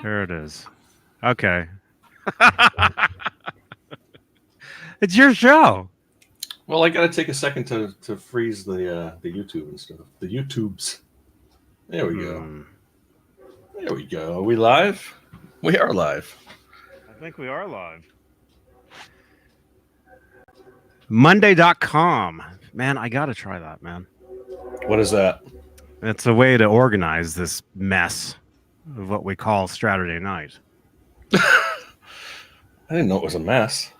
There it is. Okay. It's your show. Well, I gotta take a second to freeze the YouTube and stuff. The YouTubes. There we go. There we go. Are we live? We are live. I think we are live. Monday.com. Man, I got to try that, man. What is that? It's a way to organize this mess of what we call Straturday night. I didn't know it was a mess.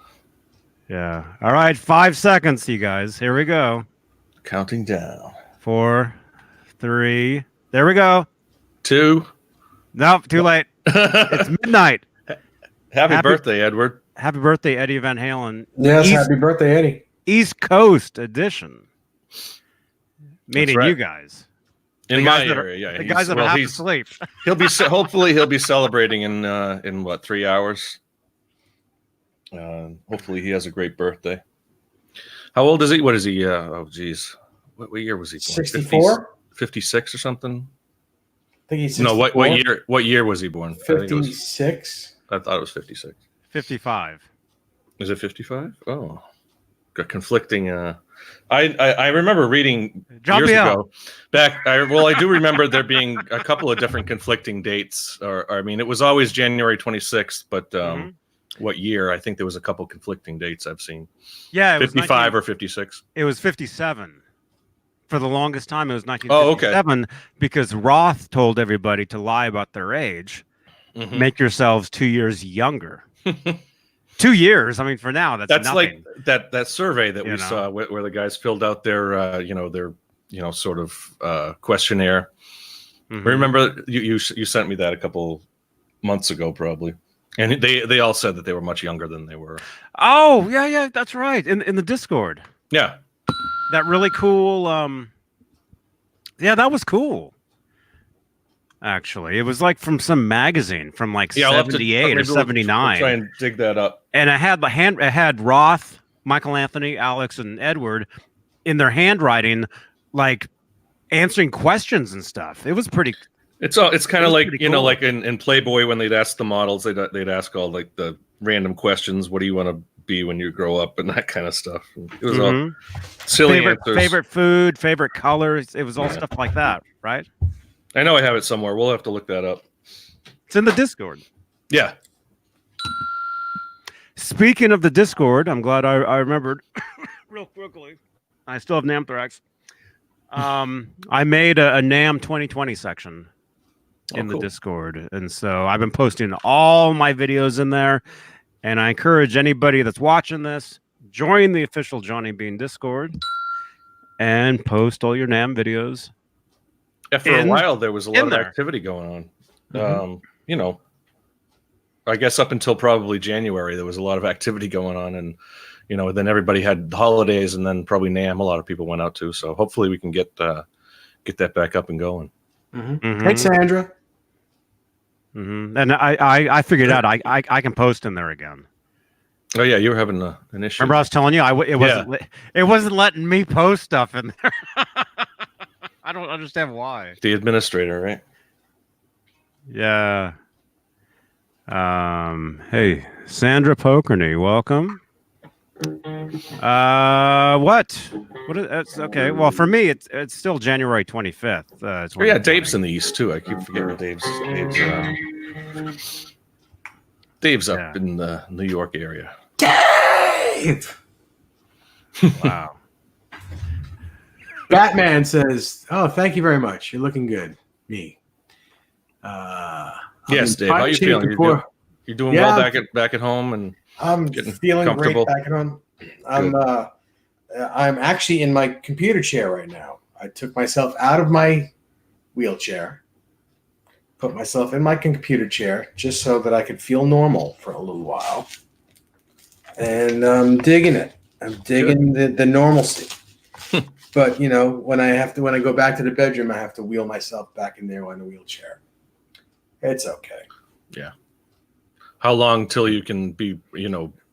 Yeah. All right. 5 seconds, you guys. Here we go. Counting down. 4, 3. There we go. 2. Nope, too late. It's midnight. Happy birthday, Edward. Happy birthday, Eddie Van Halen. Yes, happy birthday, Eddie. East Coast edition. Meaning right. you guys. In my area, yeah. The guys that are half asleep. He'll be hopefully he'll be celebrating in what, 3 hours. Hopefully he has a great birthday. How old is he? What is he? Oh, geez. What year was he born? 64? 56 or something? I think he's 64. No, what year was he born? 56. I thought it was 56. 55. Is it 55? Oh. Got conflicting I remember reading years ago back. I do remember there being a couple of different conflicting dates. Or I mean, it was always January 26th, but what year? I think there was a couple conflicting dates I've seen. Yeah, it 55 or 56. It was 57. For the longest time, it was 1957 because Roth told everybody to lie about their age. Make yourselves 2 years younger. 2 years. I mean, for now, that's nothing. Like that survey that we saw where the guys filled out their sort of questionnaire. Remember you sent me that a couple months ago, probably, and they all said that they were much younger than they were. Oh yeah, that's right. In the Discord. Yeah, that really cool. Yeah, that was cool. Actually, it was like from some magazine from like 78 or 79. We'll try and dig that up. And it had Roth, Michael Anthony, Alex, and Edward in their handwriting, like answering questions and stuff. It was pretty. It's kind of like cool. Like in Playboy when they'd ask the models, they'd ask all like the random questions. What do you want to be when you grow up, and that kind of stuff. It was all silly answers. Favorite food, favorite colors. It was all stuff like that, right? I know I have it somewhere. We'll have to look that up. It's in the Discord. Yeah. Speaking of the Discord, I'm glad I remembered real quickly. I still have Namthrax. I made a NAM 2020 section in the Discord. And so I've been posting all my videos in there. And I encourage anybody that's watching this, join the official Johnny Beane Discord and post all your NAM videos. After a while, there was a lot of activity going on. I guess up until probably January, there was a lot of activity going on. And, then everybody had the holidays, and then probably NAM, a lot of people went out too. So hopefully we can get that back up and going. Thanks, Sandra. And I figured out I can post in there again. Oh yeah, you were having an issue. Remember I was telling you it wasn't letting me post stuff in there. I don't understand why. The administrator, right? Yeah. Hey, Sandra Pokerney, welcome. What is that's okay. Well, for me it's still January 25th. Dave's in the East too. I keep forgetting Dave's up in the New York area. Dave! Wow. Batman says, "Oh, thank you very much. You're looking good." Me. Yes, Dave. How are you feeling? You're doing well back at home, and I'm feeling great back at home. I'm actually in my computer chair right now. I took myself out of my wheelchair, put myself in my computer chair just so that I could feel normal for a little while, and I'm digging it. I'm digging the normalcy. But when I go back to the bedroom, I have to wheel myself back in there on the wheelchair. It's okay. Yeah. How long till you can be,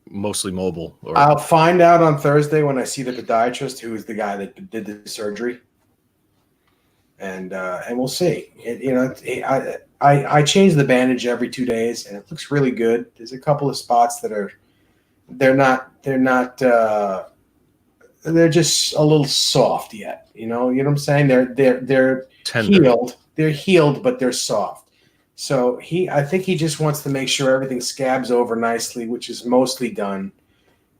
mostly mobile? I'll find out on Thursday when I see the podiatrist, who is the guy that did the surgery. and we'll see. I change the bandage every 2 days, and it looks really good. There's a couple of spots that they're just a little soft yet. You know what I'm saying? They're Tender. healed. They're healed, but they're soft. So I think he just wants to make sure everything scabs over nicely, which is mostly done.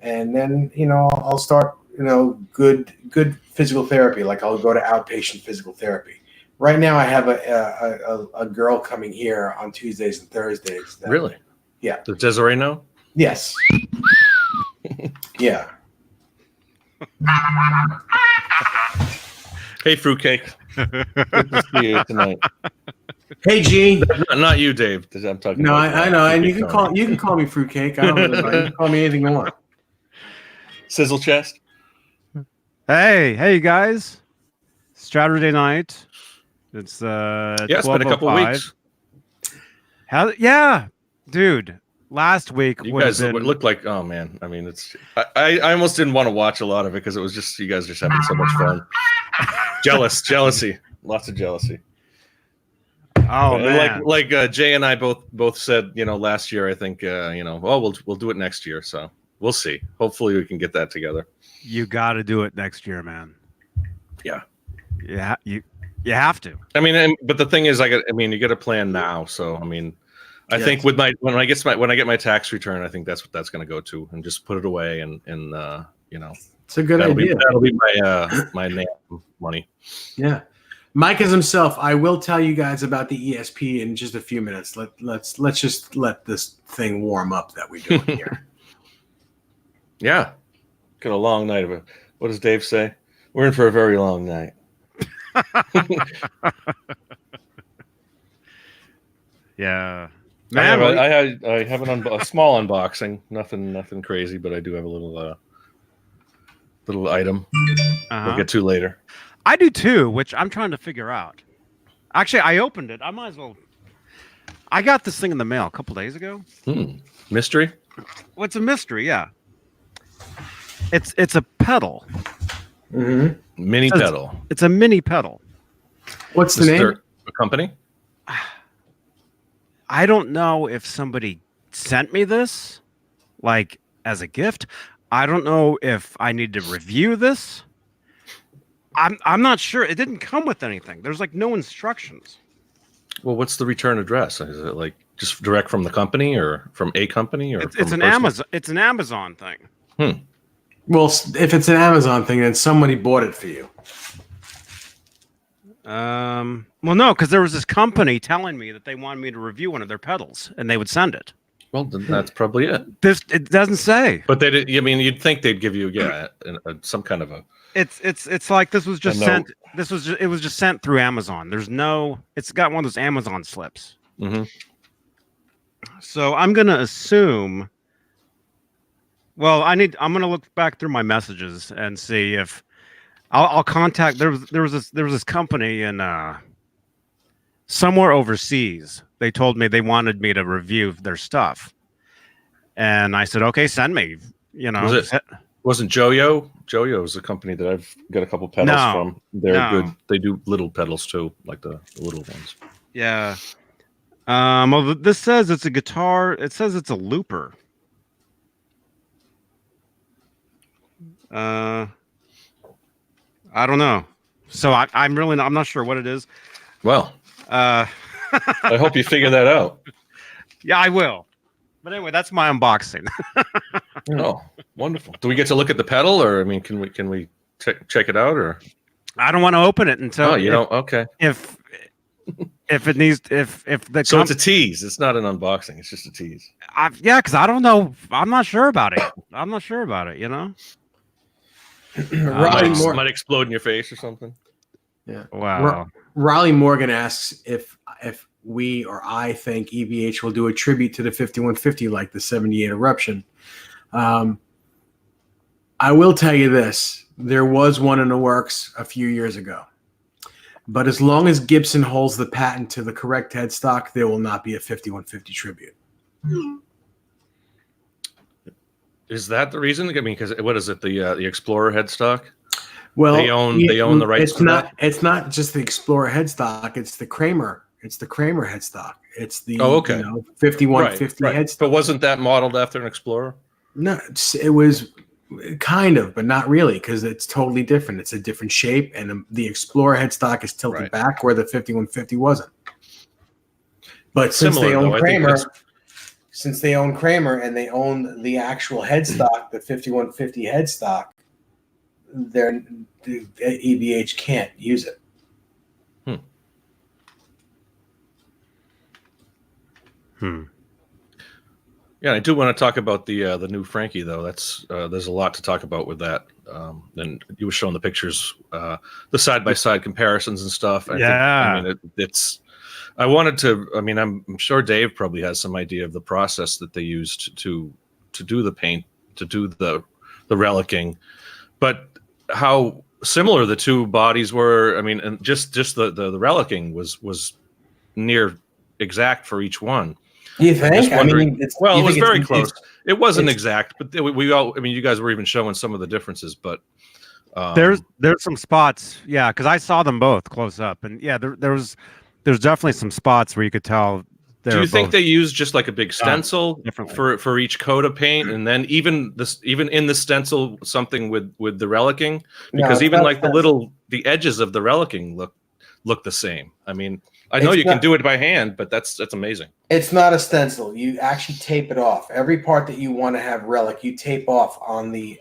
And then, I'll start, good physical therapy. Like I'll go to outpatient physical therapy. Right now I have a girl coming here on Tuesdays and Thursdays. Really? Yeah. Does Desiree know? Yes. Yeah. Hey, fruitcake. Good to see you tonight. Hey, Gene. Not you, Dave. I'm talking. No, about I know, and you can call me fruitcake. I don't really mind. You can call me anything you want. Sizzle chest. Hey, you guys! Straturday night. It's it's been a couple weeks. Yeah, dude. Last week you guys looked like, oh man. I mean, I almost didn't want to watch a lot of it because it was just you guys just having so much fun. Jealousy, lots of jealousy. Oh man! Like Jay and I both said, last year. I think, we'll do it next year. So we'll see. Hopefully, we can get that together. You got to do it next year, man. Yeah. Yeah, you have to. I mean, but the thing is, you got to plan now. So I mean, I think when I get my tax return, I think that's what that's going to go to, and just put it away, and it's a good idea. That'll be my NAM money. Yeah. Mike is himself. I will tell you guys about the ESP in just a few minutes. Let's just let this thing warm up that we're doing here. Yeah. Got a long night of it. What does Dave say? We're in for a very long night. Yeah. Man, I have a small unboxing. Nothing crazy, but I do have a little item. We'll get to later. I do too, which I'm trying to figure out. Actually, I opened it. I might as well. I got this thing in the mail a couple days ago. Mystery? Well, it's a mystery, yeah. It's a pedal. Mm-hmm. Mini pedal. It's a mini pedal. What's the name? A company? I don't know if somebody sent me this, like as a gift. I don't know if I need to review this. I'm not sure. It didn't come with anything. There's like no instructions. Well, what's the return address? Is it like just direct from the company or from a company or it's an Amazon? It's an Amazon thing. Well, if it's an Amazon thing, then somebody bought it for you. Well, no, because there was this company telling me that they wanted me to review one of their pedals, and they would send it. Well, then that's probably it. It doesn't say. But they did. I mean, you'd think they'd give you some kind of a. It's like this was just sent. It was just sent through Amazon. There's no. It's got one of those Amazon slips. Mm-hmm. So I'm gonna assume. Well, I'm gonna look back through my messages and see if I'll contact. There was this company in somewhere overseas. They told me they wanted me to review their stuff, and I said, "Okay, send me." Wasn't Joyo? Joyo is a company that I've got a couple pedals from. They're good. They do little pedals too, like the little ones. Yeah. Well, this says it's a guitar. It says it's a looper. I don't know. So I'm not sure what it is. Well, I hope you figure that out. Yeah, I will. But anyway, that's my unboxing. Oh, wonderful. Do we get to look at the pedal, or I mean, can we check it out, or? I don't want to open it until. Oh, you don't. Okay. If it needs, if the. So it's a tease. It's not an unboxing. It's just a tease. Yeah, because I don't know. I'm not sure about it. You know. Might explode in your face or something. Yeah. Wow. Raleigh Morgan asks if we or I think EVH will do a tribute to the 5150 like the 78 Eruption. I will tell you this. There was one in the works a few years ago. But as long as Gibson holds the patent to the correct headstock, there will not be a 5150 tribute. Is that the reason? I mean, because what is it? The Explorer headstock? Well, they own the rights to that. It's not just the Explorer headstock. It's the Kramer. It's the Kramer headstock. It's the 5150 headstock. But wasn't that modeled after an Explorer? No, it was kind of, but not really, because it's totally different. It's a different shape, and the Explorer headstock is tilted back where the 5150 wasn't. But since they own Kramer and they own the actual headstock, the 5150 headstock, the EVH can't use it. Yeah, I do want to talk about the new Frankie though. That's there's a lot to talk about with that. And you were showing the pictures, the side by side comparisons and stuff. I mean, it's. I wanted to. I mean, I'm sure Dave probably has some idea of the process that they used to do the paint, to do the relicking, but how similar the two bodies were. I mean, and just the relicking was near exact for each one. You think? I mean, it was very close. It wasn't exact, but we all. I mean, you guys were even showing some of the differences, but there's some spots, yeah, because I saw them both close up, and yeah, there's definitely some spots where you could tell. Do you think they used just like a big stencil for each coat of paint, and then even in the stencil something with the relicking? Because even like the edges of the relicking look the same. I mean, I know you can do it by hand, but that's amazing. It's not a stencil. You actually tape it off. Every part that you want to have relic, you tape off on the.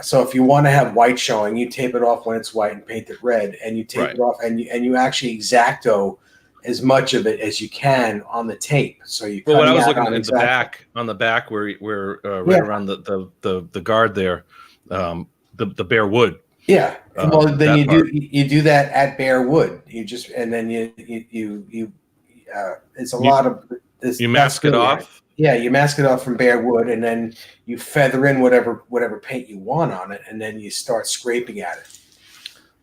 So if you want to have white showing, you tape it off when it's white and paint it red, and you tape it off, and you actually X-Acto as much of it as you can on the tape. So you. Well, when I was looking at the back where right around the guard there, the bare wood. Yeah. Well, then you do that at bare wood. You just and then you it's a lot of. You mask it off. Yeah, you mask it off from bare wood, and then you feather in whatever paint you want on it, and then you start scraping at it.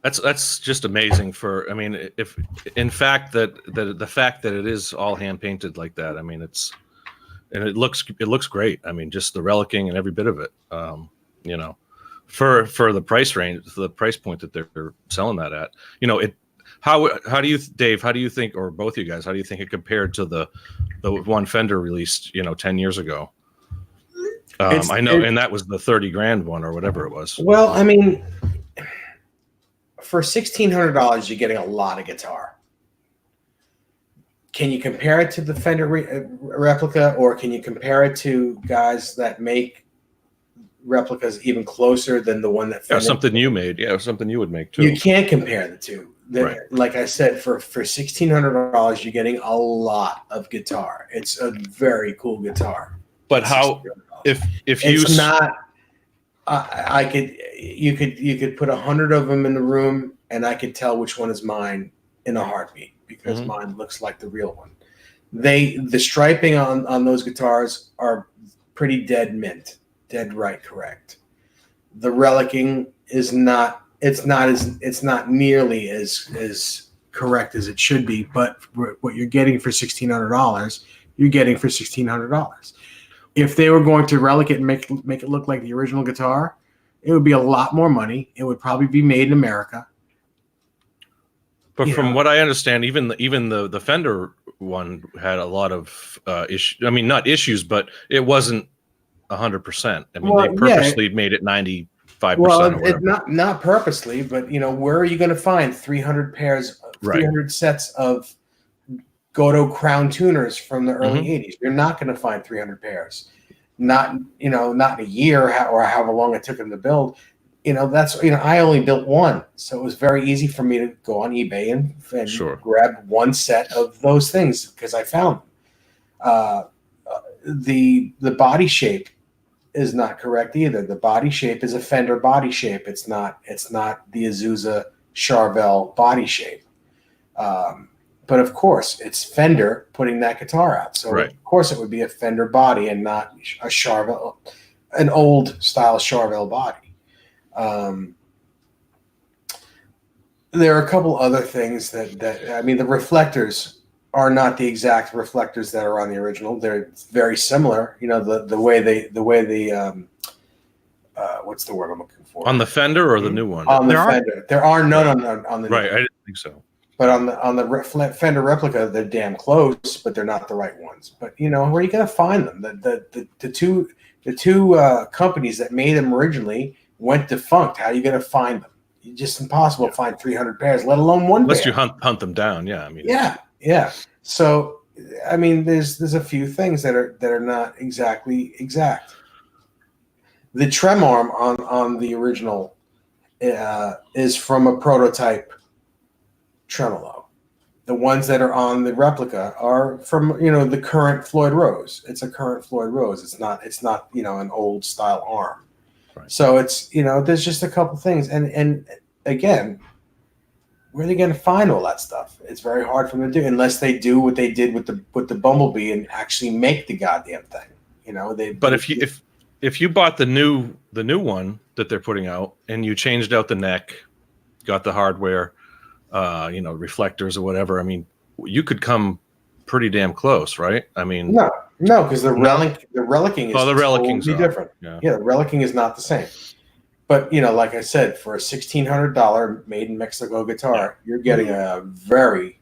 That's just amazing. I mean, if in fact that the fact that it is all hand painted like that, I mean, it looks great. I mean, just the relicking and every bit of it. You know, for the price range, the price point that they're selling that at, you know, how do you, Dave? How do you think, or both of you guys, how do you think it compared to the one Fender released, 10 years ago? I know, and that was the 30 grand one or whatever it was. Well, I mean, for $1,600, you're getting a lot of guitar. Can you compare it to the Fender replica, or can you compare it to guys that make replicas even closer than the one that Fender something you made? Yeah, something you would make too. You can't compare the two. Like I said, for $1,600, you're getting a lot of guitar. It's a very cool guitar. But how if it's not? You could put 100 of them in the room, and I could tell which one is mine in a heartbeat, because mine looks like the real one. The striping on those guitars are pretty dead mint, dead right correct. The relicking is not. It's not nearly as correct as it should be. But what you're getting for $1,600, you're getting for $1,600. If they were going to relic it and make it look like the original guitar, it would be a lot more money. It would probably be made in America. But from what I understand, even the Fender one had a lot of issues. I mean, not issues, but it wasn't 100%. I mean, they purposely made it 95%. Well, it not purposely, but where are you going to find 300 pairs, 300 sets of Goto Crown tuners from the early 80s? You're not going to find 300 pairs. Not in a year or however long it took them to build. I only built one, so it was very easy for me to go on eBay and grab one set of those things because I found them. The body shape is not correct either. The body shape is a Fender body shape. It's not the Azusa Charvel body shape. But of course, it's Fender putting that guitar out. So of course it would be a Fender body and not a Charvel, an old style Charvel body. There are a couple other things that I mean, the reflectors are not the exact reflectors that are on the original. They're very similar. The way the what's the word I'm looking for? On the Fender or the new one? On the Fender. There are none on the right. I didn't think so. But on the Fender replica, they're damn close, but they're not the right ones. But where are you gonna find them? The two companies that made them originally went defunct. How are you gonna find them? It's just impossible to find 300 pairs, let alone one. Unless pair. you hunt them down. Yeah, I mean. Yeah. So I mean, there's a few things that are not exactly exact. The trem arm on the original is from a prototype tremolo. The ones that are on the replica are from the current Floyd Rose. It's a current Floyd Rose. It's not an old style arm. Right. So it's there's just a couple things, and again, where are they going to find all that stuff? It's very hard for them to do unless they do what they did with the Bumblebee and actually make the goddamn thing. But if you bought the new one that they're putting out and you changed out the neck, got the hardware, reflectors or whatever, I mean, you could come pretty damn close, right? I mean, no, because the relicking is totally different. Yeah, the relicking is not the same. But like I said, for a $1,600 made in Mexico guitar, you're getting a very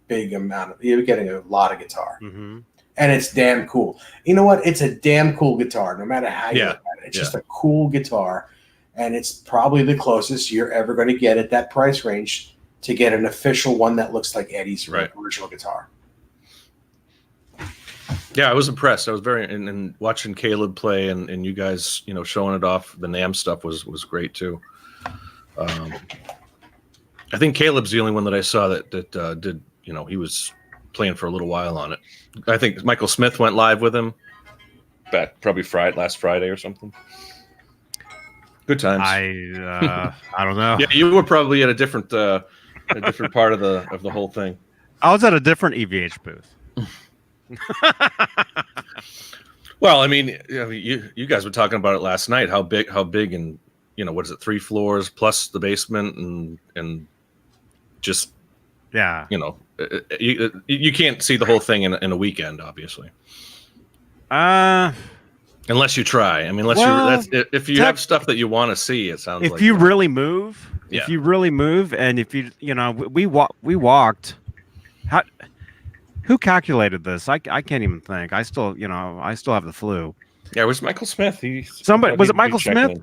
big amount. You're getting a lot of guitar, and it's damn cool. You know what? It's a damn cool guitar, no matter how you look at it. It's just a cool guitar, and it's probably the closest you're ever going to get at that price range to get an official one that looks like Eddie's original guitar. Yeah, I was impressed. I was and watching Caleb play and you guys, showing it off. The NAMM stuff was great too. I think Caleb's the only one that I saw that did. He was playing for a little while on it. I think Michael Smith went live with him back probably last Friday or something. Good times. I don't know. Yeah, you were probably at a different part of the whole thing. I was at a different EVH booth. Well, I mean, you guys were talking about it last night. How big, and what is it? 3 floors plus the basement, and just you can't see the whole thing in a weekend, obviously. Unless you try. I mean, if you have stuff that you want to see, it sounds like. If you really move, and if we walked. Who calculated this? I can't even think. I still have the flu. Yeah, it was Michael Smith. Was it Michael Smith?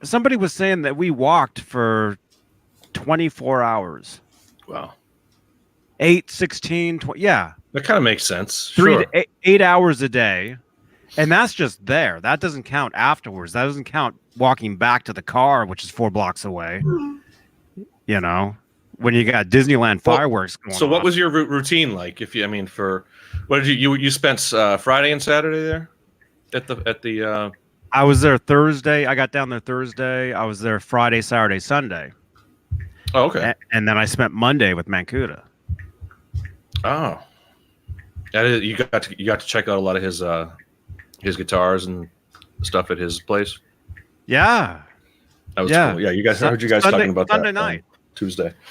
Somebody was saying that we walked for 24 hours. Wow. 8, 16, 20, yeah. That kind of makes sense. 3 to 8 hours a day. And that's just there. That doesn't count afterwards. That doesn't count walking back to the car, which is 4 blocks away. When you got Disneyland fireworks going So what off. was your routine like? What did you spent Friday and Saturday there at the I was there Thursday. I got down there Thursday. I was there Friday, Saturday, Sunday. Oh, okay. And then I spent Monday with Mancuda. Oh. You got to check out a lot of his guitars and stuff at his place. Yeah. That was cool. Yeah, I heard you guys talking about Sunday that night.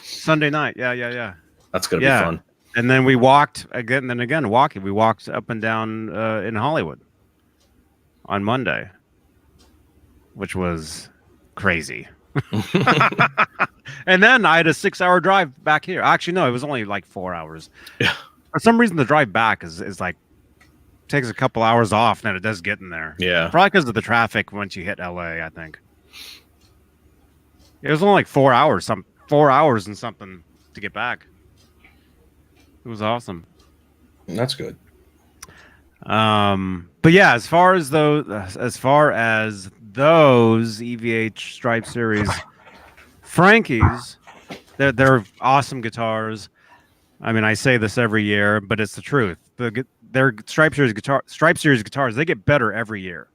Sunday night. Yeah. That's gonna be fun. And then we walked again. We walked up and down in Hollywood on Monday, which was crazy. And then I had a 6-hour drive back here. Actually, no, it was only like 4 hours. Yeah. For some reason, the drive back is like takes a couple hours off than it does getting there. Yeah. Probably because of the traffic once you hit LA. I think it was only like 4 hours. 4 hours and something to get back. It was awesome. That's good. But yeah, as far as those EVH Stripe Series Frankies, they're awesome guitars. I mean, I say this every year, but it's the truth. Their Stripe Series guitars, they get better every year.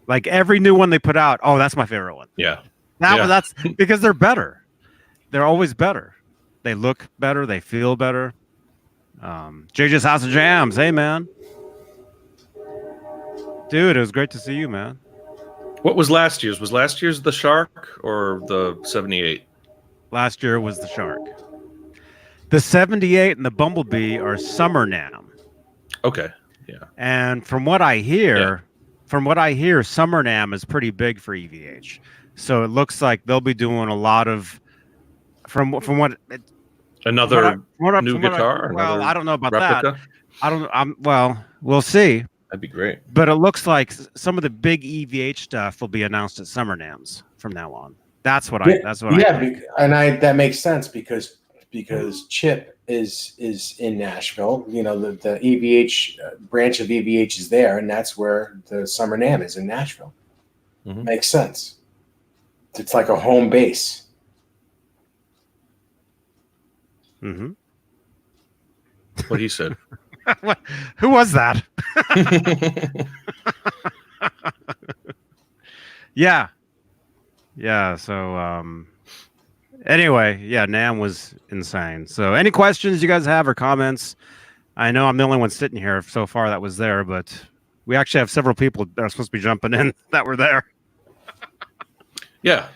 Like every new one they put out, oh, that's my favorite one. Yeah. That's because they're better. They're always better. They look better. They feel better. JJ's House of Jams. Hey, man. Dude, it was great to see you, man. What was last year's? Was last year's the Shark or the 78? Last year was the Shark. The 78 and the Bumblebee are summer NAMM. Okay. Yeah. And from what I hear, from what I hear, Summer NAMM is pretty big for EVH. So it looks like they'll be doing a lot of from what Another new from what guitar. well, I don't know about replica? that. I don't. Well, we'll see. That'd be great. But it looks like some of the big EVH stuff will be announced at Summer NAMMs from now on. That's what I. That's what I think. And that makes sense because Chip is in Nashville. You know, the EVH branch of EVH is there, and that's where the Summer NAMM is in Nashville. Mm-hmm. Makes sense. It's like a home base. Mm-hmm. What he said. Who was that? Yeah. So anyway, yeah, NAMM was insane. So any questions you guys have or comments? I know I'm the only one sitting here so far that was there, but we actually have several people that are supposed to be jumping in that were there. Yeah,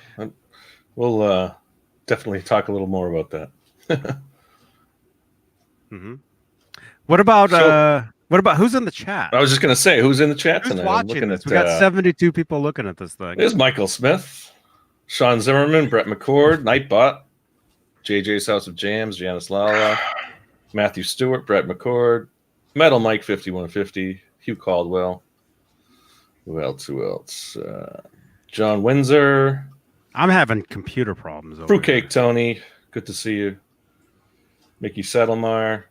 we'll definitely talk a little more about that. Mm-hmm. What about who's in the chat? I was just going to say, who's in the chat Who's tonight? watching this? We got 72 people looking at this thing. There's Michael Smith, Sean Zimmerman, Brett McCord, Nightbot, JJ's House of Jams, Janice Lala, Matthew Stewart, Brett McCord, Metal Mike 5150, Hugh Caldwell. Who else? John Windsor. I'm having computer problems. Fruitcake Tony, good to see you. Mickey Settlemeyer.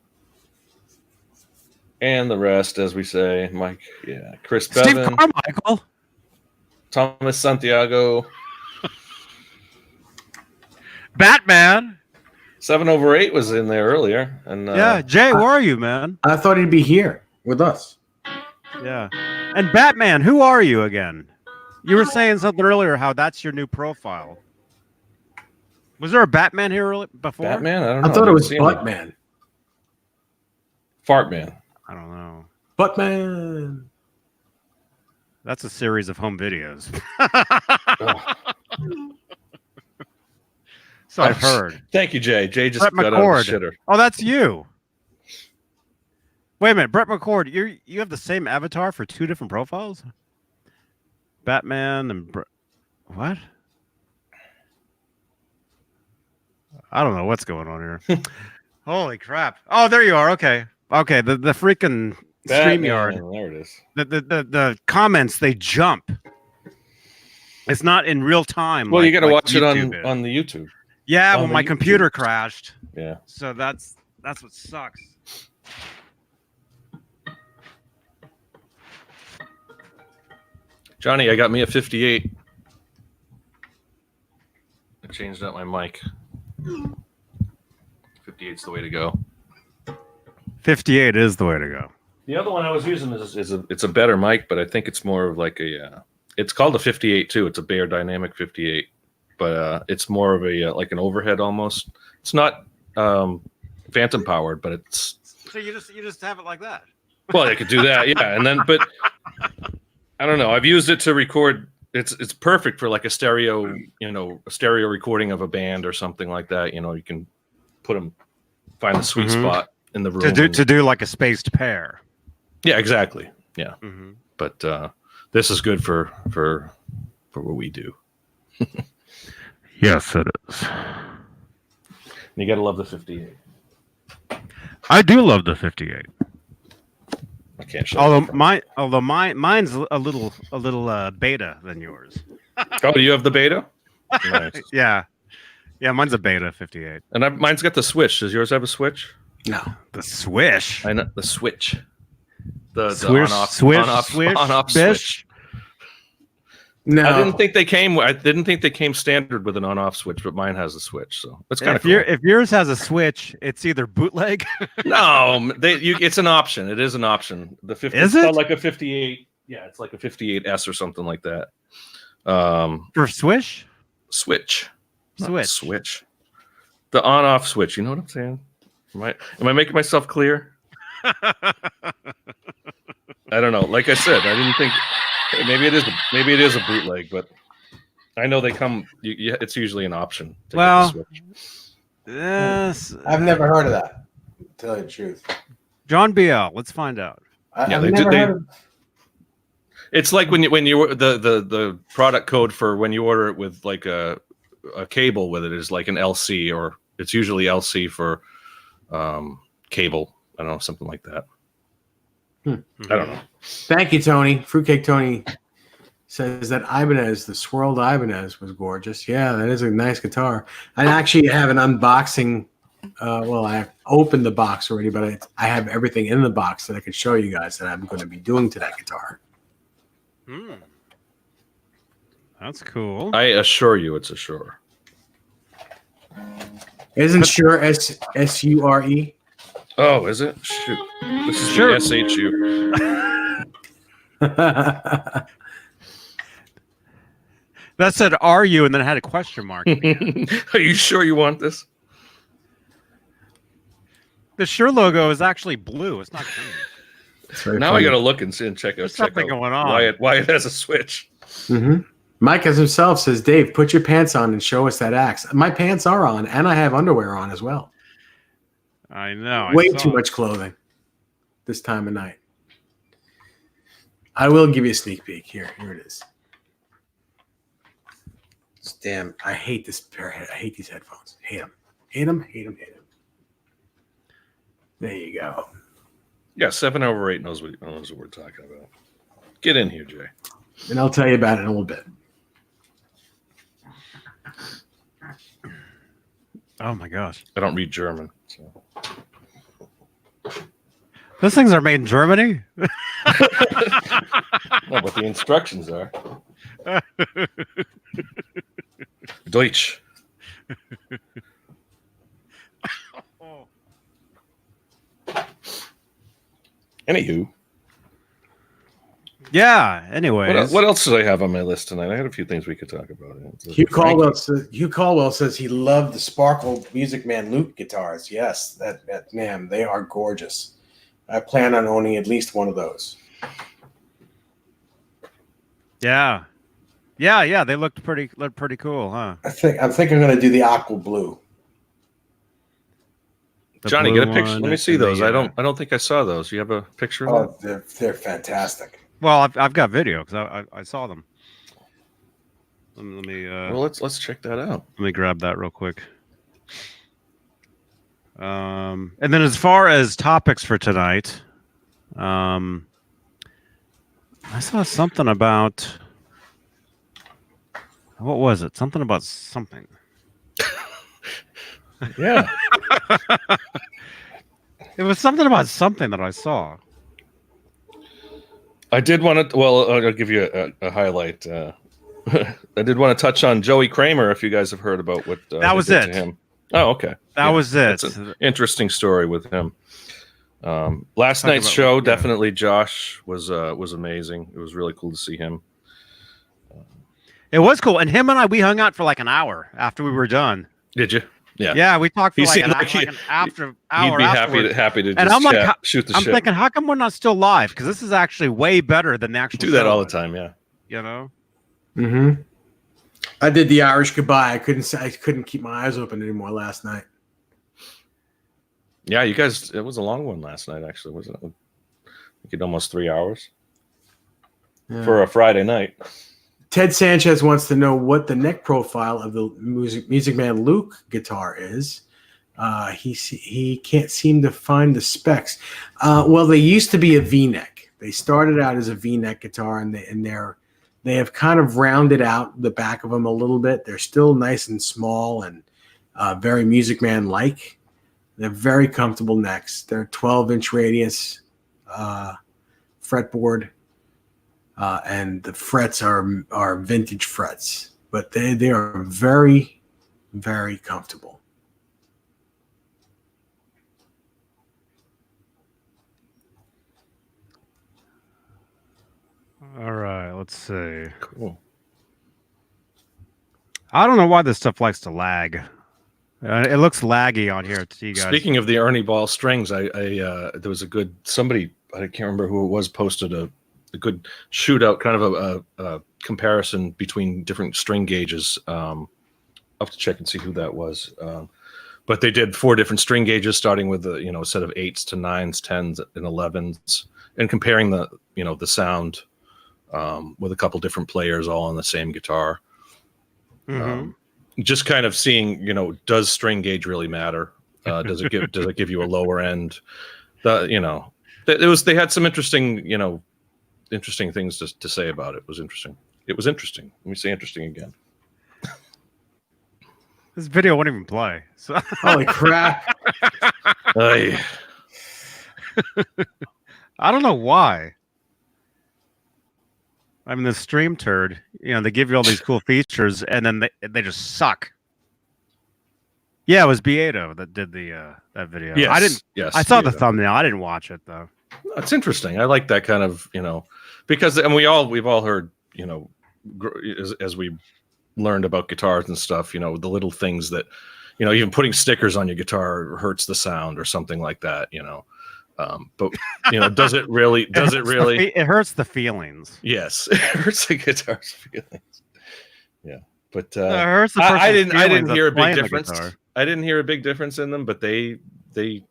And the rest, as we say, Mike, Chris Steve Bevan, Carmichael, Thomas Santiago, Batman. 7/8 was in there earlier, and Jay, where are you, man? I thought he'd be here with us. Yeah, and Batman, who are you again? You were saying something earlier how that's your new profile. Was there a Batman here before? Batman, I don't know. I thought it was Buttman. Fartman. I don't know. Buttman. That's a series of home videos. So I've heard. Thank you, Jay. Jay just Brett got out of the shitter. Oh, that's you. Wait a minute, Brett McCord. You have the same avatar for two different profiles? Batman and what? I don't know what's going on here. Holy crap! Oh, there you are. Okay. The freaking StreamYard. There it is. The comments, they jump. It's not in real time. Well, you got to watch it on the YouTube. Yeah, when my computer crashed. Yeah. So that's what sucks. Johnny, I got me a 58. I changed out my mic. 58's the way to go. 58 is the way to go. The other one I was using it's a better mic, but I think it's more of like it's called a 58 too. It's a Bear Dynamic 58, but it's more of a like an overhead almost. It's not phantom powered, but it's. So you just have it like that. Well, I could do that, yeah, and then but I don't know. I've used it to record. It's perfect for like a stereo, a stereo recording of a band or something like that. You can find the sweet spot in the room to do like a spaced pair. Yeah, exactly. Yeah, but this is good for what we do. Yes, it is. You got to love the 58. I do love the 58. I can't show. Although mine's a little beta than yours. Oh, do you have the beta? Nice. Yeah, mine's a beta 58. And mine's got the switch. Does yours have a switch? No, the swish. I know the switch. The swish, on-off switch. No, I didn't think they came standard with an on-off switch, but mine has a switch, so it's kind of cool. If yours has a switch, it's either bootleg. No, it's an option. It is an option. The 50 is it's it like a 58? Yeah, it's like a 58S or something like that. For swish. Switch. The on-off switch. You know what I'm saying? Am I making myself clear? I don't know. Like I said, I didn't think. Maybe it is a bootleg, but I know they come. It's usually an option. Well, yes, I've never heard of that. To tell you the truth, John BL. Let's find out. I've never heard of... It's like when you the product code for when you order it with like a cable with it is like an LC, or it's usually LC for cable. I don't know, something like that. I don't know. Thank you, Tony. Fruitcake Tony says that Ibanez, the swirled Ibanez, was gorgeous. Yeah, that is a nice guitar. I actually have an unboxing. I opened the box already, but I have everything in the box that I could show you guys that I'm going to be doing to that guitar. That's cool. I assure you, it's a Shure. Isn't Shure S-U-R-E? Oh, is it? Shoot, this is Sure. the SHU. That said, "Are you?" and then it had a question mark. Are you sure you want this? The Shure logo is actually blue. It's not green. Now I got to look and see and check out. There's something going on. Why it has a switch. Mm-hmm. Mike as himself says, Dave, put your pants on and show us that axe. My pants are on, and I have underwear on as well. I know. Way too much clothing this time of night. I will give you a sneak peek. Here it is. Damn, I hate this pair. I hate these headphones. Hate them. Hate them. Hate them. Hate them. There you go. Yeah, 7 over 8 knows what we're talking about. Get in here, Jay. And I'll tell you about it in a little bit. Oh my gosh. I don't read German. So. Those things are made in Germany? No, but the instructions are. Deutsch. Anywho. Yeah, anyway. What else did I have on my list tonight? I had a few things we could talk about. Hugh Caldwell says he loved the Sparkle Music Man Luke guitars. Yes, that man, they are gorgeous. I plan on owning at least one of those. Yeah, they looked pretty cool, huh? I think I'm going to do the aqua blue. Johnny, get a picture. Let me see those. I don't think I saw those. You have a picture of them? They're fantastic. Well, I've got video because I saw them. Let me. Well, let's check that out. Let me grab that real quick. And then as far as topics for tonight, I saw something about. What was it? Something about something. Yeah. It was something about something that I saw. I did want to. Well, I'll give you a highlight. I did want to touch on Joey Kramer. If you guys have heard about what that was it. To him. Oh, okay. That was it. That's an interesting story with him. Last night's show, definitely Josh was amazing. It was really cool to see him. It was cool, and him and we hung out for like an hour after we were done. Did you? Yeah. Yeah, we talked for like an after hour. He'd be happy to just and I'm like, shoot the I'm shit. thinking, how come we're not still live? Because this is actually way better than the actual. Do that all the time, yeah. You know. Mm-hmm. I did the Irish goodbye. I couldn't keep my eyes open anymore last night. Yeah, you guys. It was a long one last night, actually, wasn't it? I think almost 3 hours for a Friday night. Ted Sanchez wants to know what the neck profile of the Music Man Luke guitar is. He can't seem to find the specs. Well, they used to be a V-neck. They started out as a V-neck guitar, and they have kind of rounded out the back of them a little bit. They're still nice and small and very Music Man-like. They're very comfortable necks. They're 12-inch radius fretboard. And the frets are vintage frets, but they are very, very comfortable. All right, let's see. Cool. I don't know why this stuff likes to lag. It looks laggy on here to you guys. Speaking of the Ernie Ball strings, there was a good somebody, I can't remember who it was, posted a good shootout, kind of a comparison between different string gauges. I'll have to check and see who that was. But they did 4 different string gauges, starting with a set of 8s to 9s, 10s, and 11s, and comparing the sound with a couple different players all on the same guitar. Mm-hmm. Just kind of seeing, does string gauge really matter? Does it give you a lower end? They had some interesting things to say about it. It was interesting. Let me say interesting again. This video won't even play. So Holy crap! I don't know why. I mean, the stream turd. They give you all these cool features, and then they just suck. Yeah, it was Beato that did the that video. Yes, I didn't. Yes, I saw Beato. the thumbnail. I didn't watch it though. It's interesting. I like that kind of because we've all heard as we learned about guitars and stuff. The little things that even putting stickers on your guitar hurts the sound or something like that. But does it really? It hurts the feelings. Yes, it hurts the guitar's feelings. Yeah, but It hurts the I person's didn't feelings hear a that's big playing the difference. guitar. I didn't hear a big difference in them, but they did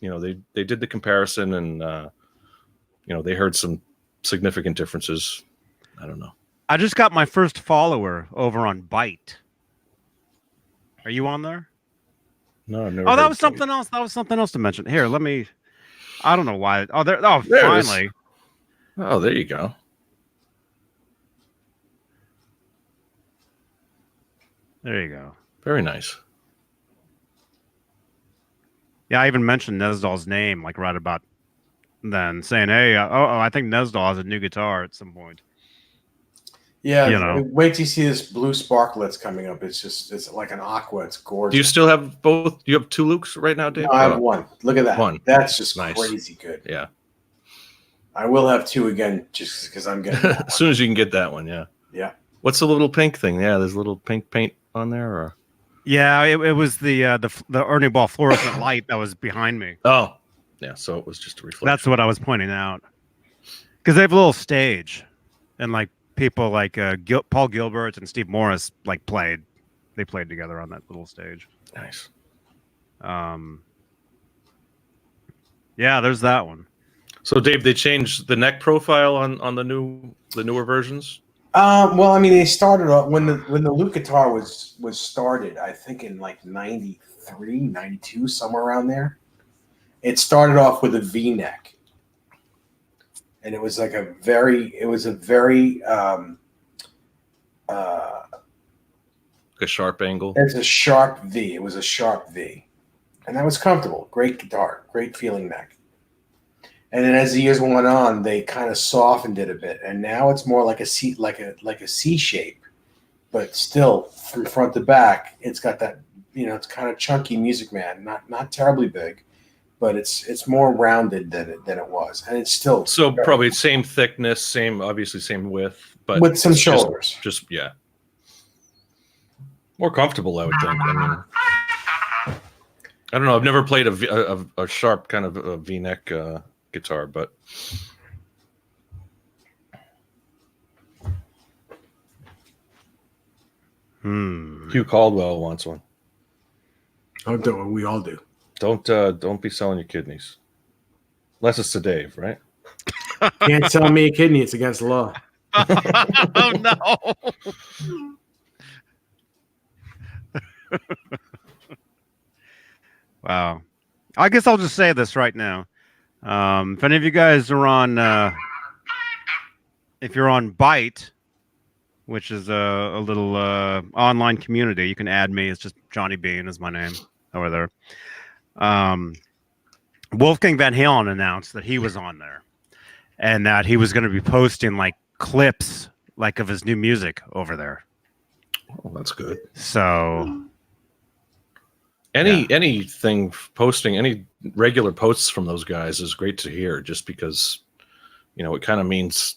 the comparison, and they heard some significant differences. I don't know. I just got my first follower over on Byte. Are you on there? No, I've never. Oh, that heard was from something else. That was something else to mention. Here, let me. I don't know why. Oh, there. Oh, There it is. finally. Oh, there you go. There you go. Very nice. Yeah, I even mentioned Nesdal's name like right about then, saying, "Hey, I think Nesdal has a new guitar at some point." Yeah, wait till you see this blue sparkle that's coming up. It's like an aqua. It's gorgeous. Do you still have both? You have two Lukes right now, Dave? No, I have one. Look at that. One. That's just Nice. crazy good. Yeah. I will have two again just because I'm getting As soon as you can get that one, yeah. Yeah. What's the little pink thing? Yeah, there's a little pink paint on there, or Yeah, it was the Ernie Ball fluorescent light that was behind me. oh, yeah. So it was just a reflection. That's what I was pointing out. Because they have a little stage, and like people like Paul Gilbert and Steve Morris played. They played together on that little stage. Nice. Yeah, there's that one. So, Dave, they changed the neck profile on the newer versions. Well, I mean, they started off when the Luke guitar was started. I think in like 93, 92, somewhere around there. It started off with a V neck, and it was like a very A sharp angle. It's a sharp V. It was a sharp V, and that was comfortable. Great guitar, great feeling neck. And then as the years went on, they kind of softened it a bit, and now it's more like a C, like a C shape, but still from front to back, it's got that it's kind of chunky Music Man, not terribly big, but it's more rounded than it was, and it's still So probably same thickness, obviously same width, but with some it's shoulders. Just yeah, more comfortable, I would think. I mean, I don't know. I've never played a sharp kind of a V-neck guitar, but Hugh Caldwell wants one. Oh, don't we all do? Don't be selling your kidneys, unless it's to Dave, right? Can't sell me a kidney; it's against the law. Oh no! Wow. I guess I'll just say this right now. If any of you guys are on, if you're on Byte, which is a little online community, you can add me. It's just Johnny Beane is my name over there. Wolfgang Van Halen announced that he was on there, and that he was going to be posting clips of his new music over there. Oh, that's good. So anything posting, any regular posts from those guys is great to hear, just because it kind of means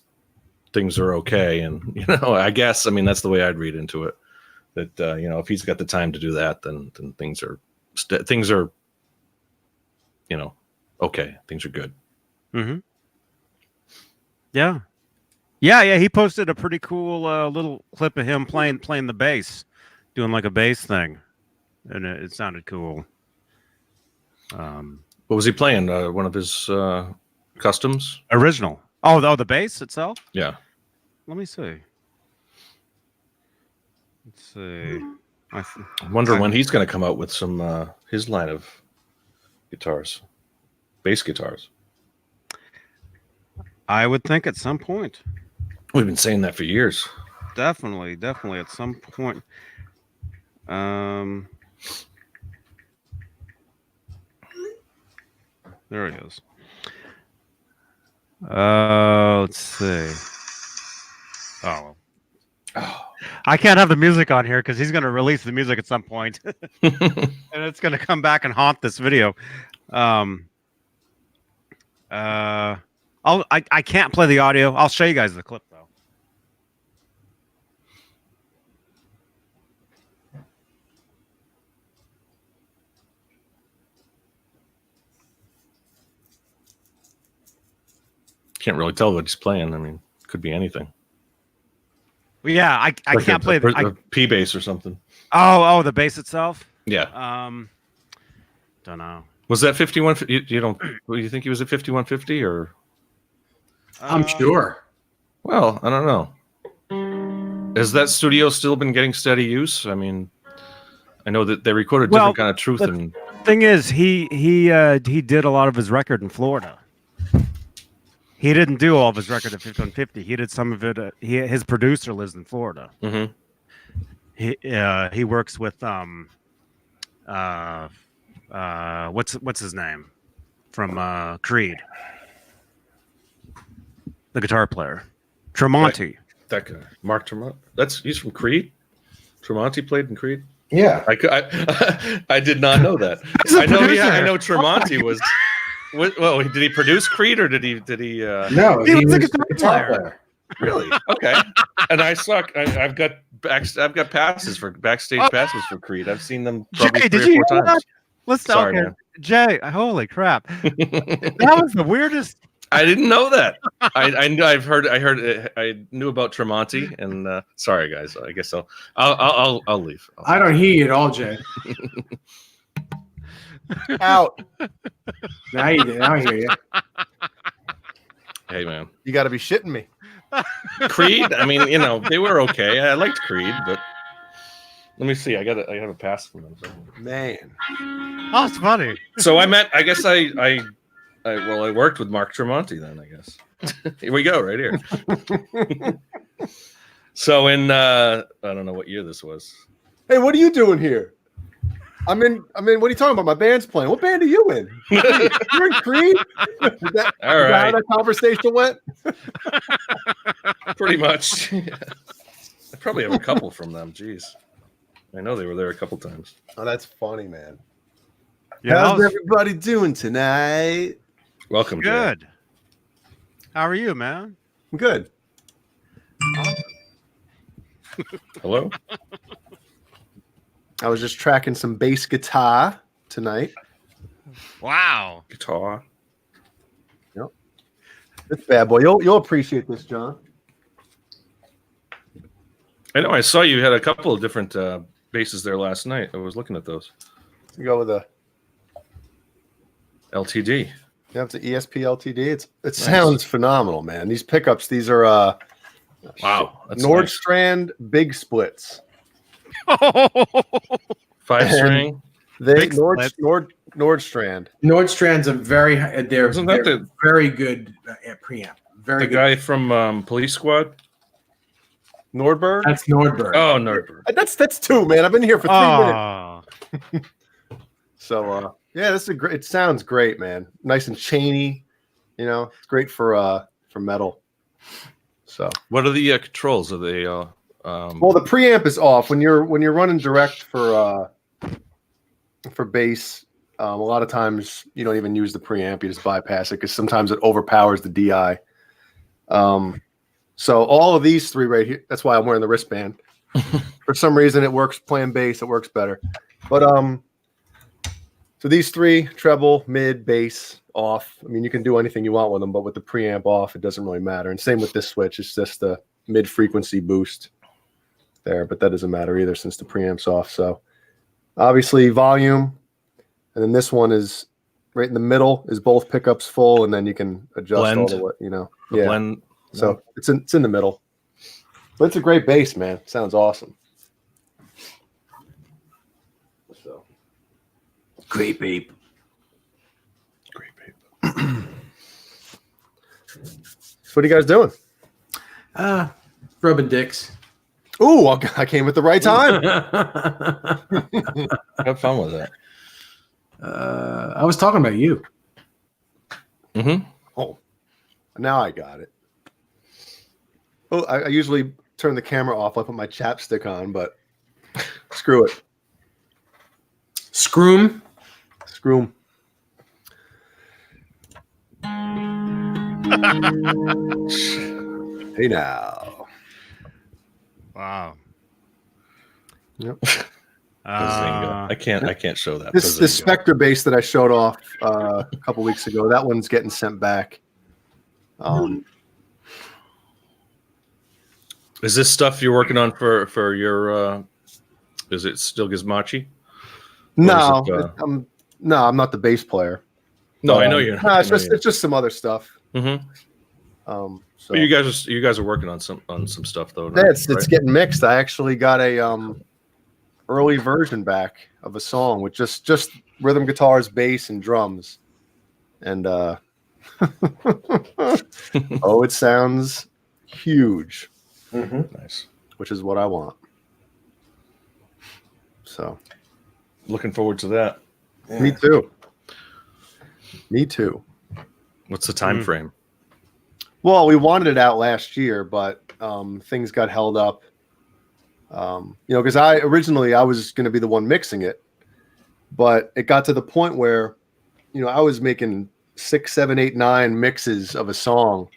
things are okay. And I guess that's the way I'd read into it, that if he's got the time to do that, then things are okay, things are good. Mm-hmm. Yeah, he posted a pretty cool little clip of him playing the bass, doing a bass thing, and it sounded cool. What was he playing? One of his customs? Original. Oh, the bass itself? Yeah. Let me see. Let's see. I wonder when he's going to come out with some his line of guitars, bass guitars. I would think at some point. We've been saying that for years. Definitely at some point. There he is. Let's see. Oh. I can't have the music on here because he's going to release the music at some point, and it's going to come back and haunt this video. I can't play the audio. I'll show you guys the clip though. Can't really tell what he's playing. I mean, could be anything. Well, yeah, I like can't play the P bass or something. Oh, the bass itself. Yeah. Don't know. Was that 51? You don't? You think he was at 5150 or? I'm sure. Well, I don't know. Has that studio still been getting steady use? I mean, I know that they recorded different kind of truth. And thing is, he did a lot of his record in Florida. He didn't do all of his record at 5150. He did some of it. His producer lives in Florida. Mm-hmm. He works with what's his name from Creed, the guitar player, Tremonti. That guy, Mark Tremonti. He's from Creed. Tremonti played in Creed. Yeah, I did not know that. I know Tremonti was. Well, did he produce Creed or did he? No, he was a guitar player. Really? Okay. And I've got passes for backstage passes for Creed. I've seen them probably Jay, 3 or 4 times. Let's talk here. Jay, holy crap! That was the weirdest. I didn't know that. I knew about Tremonti, and sorry guys. I guess I'll leave. I don't hear you at all, Jay. Out. Now you did. Now I hear you. Hey man, You got to be shitting me. Creed. I mean, they were okay. I liked Creed, but let me see. I have a pass from them. Man. Oh, it's funny. So I worked with Mark Tremonti then, I guess. Here we go, right here. So in I don't know what year this was. Hey, what are you doing here? I'm in. What are you talking about? My band's playing. What band are you in? You're in Creed? All right. How that conversation went? Pretty much. Yeah. I probably have a couple from them. Jeez. I know they were there a couple times. Oh, that's funny, man. Yeah, how's everybody doing tonight? Welcome, good. Jay. How are you, man? I'm good. Hello? I was just tracking some bass guitar tonight. Wow. Guitar. Yep. This bad boy. You'll appreciate this, John. I know. I saw you had a couple of different basses there last night. I was looking at those. You go with a LTD. You have the ESP LTD. It sounds phenomenal, man. These pickups. These are wow. That's Nordstrand nice. Big splits. 5-string. Nordstrand. Nordstrand's a very they're very good preamp. Very good. Guy from Police Squad. Nordberg. That's Nordberg. Oh, Nordberg. That's 2, man. I've been here for 3 minutes. So yeah, this is great. It sounds great, man. Nice and chainy. It's great for metal. So what are the controls? Are they? Well, the preamp is off when you're running direct for bass. A lot of times you don't even use the preamp; you just bypass it because sometimes it overpowers the DI. So all of these 3 right here. That's why I'm wearing the wristband. For some reason, it works playing bass. It works better. But so these 3 treble, mid, bass off. I mean, you can do anything you want with them, but with the preamp off, it doesn't really matter. And same with this switch; it's just the mid frequency boost there, but that doesn't matter either since the preamp's off. So obviously volume, and then this one is right in the middle is both pickups full, and then you can adjust blend. All the way, blend. So it's in the middle. But it's a great bass, man. Sounds awesome. So great babe. Great, babe. So what are you guys doing? Rubbing dicks. Ooh, I came at the right time. Have fun with that. I was talking about you. Mm-hmm. Oh, now I got it. Oh, I usually turn the camera off. I put my chapstick on, but screw it. Scroom. Screw 'em. Hey now. Wow. Yep. I can't show that. This Spectre bass that I showed off a couple weeks ago, that one's getting sent back. Is this stuff you're working on for your? Is it still Gizmachi? No, I'm not the bass player. No, I know you're not. No, it's just some other stuff. Mm-hmm. So But you guys are working on some stuff though. Yeah, it's getting mixed. I actually got a early version back of a song with just rhythm guitars, bass, and drums, and oh, it sounds huge. Nice. Which is what I want. So, looking forward to that. Yeah. Me too. Me too. What's the time frame? Well, we wanted it out last year, but things got held up. Because I was going to be the one mixing it, but it got to the point where, I was making 6, 7, 8, 9 mixes of a song.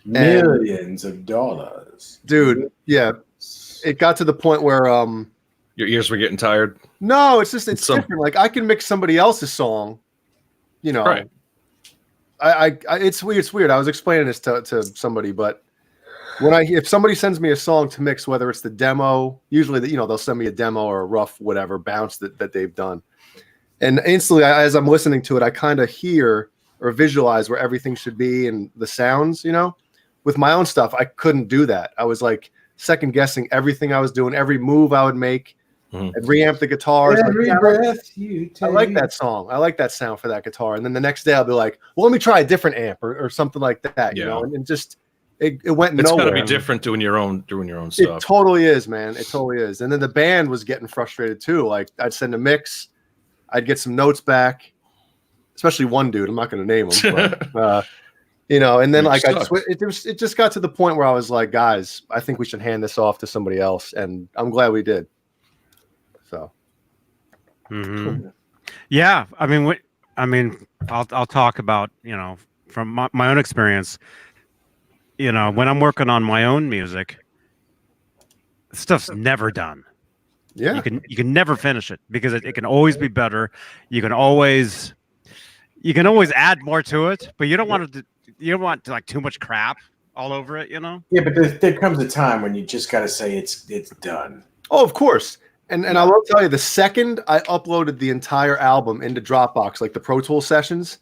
Millions of dollars. Dude, yeah. It got to the point where Your ears were getting tired. no, it's different. Like I can mix somebody else's song, Right. It's weird. I was explaining this to somebody, but if somebody sends me a song to mix, whether it's the demo, usually they'll send me a demo or a rough whatever bounce that they've done, and instantly as I'm listening to it, I kind of hear or visualize where everything should be and the sounds. With my own stuff, I couldn't do that. I was like second guessing everything I was doing, every move I would make. I'd reamp the guitars. Every breath you take. I like that song. I like that sound for that guitar. And then the next day I'll be like, well, let me try a different amp or something like that, and just it went It's nowhere. got to be different doing your own stuff. It totally is, man. It totally is. And then the band was getting frustrated too. Like I'd send a mix, I'd get some notes back, especially one dude. I'm not going to name him, but, and then like it just got to the point where I was like, guys, I think we should hand this off to somebody else. And I'm glad we did. So. Mm-hmm. Yeah, I'll talk about from my own experience. When I'm working on my own music, stuff's never done. Yeah, you can never finish it because it can always be better. You can always add more to it, but you don't want like too much crap all over it. Yeah, but there comes a time when you just got to say it's done. Oh, of course. And I will tell you, the second I uploaded the entire album into Dropbox, like the Pro Tools sessions,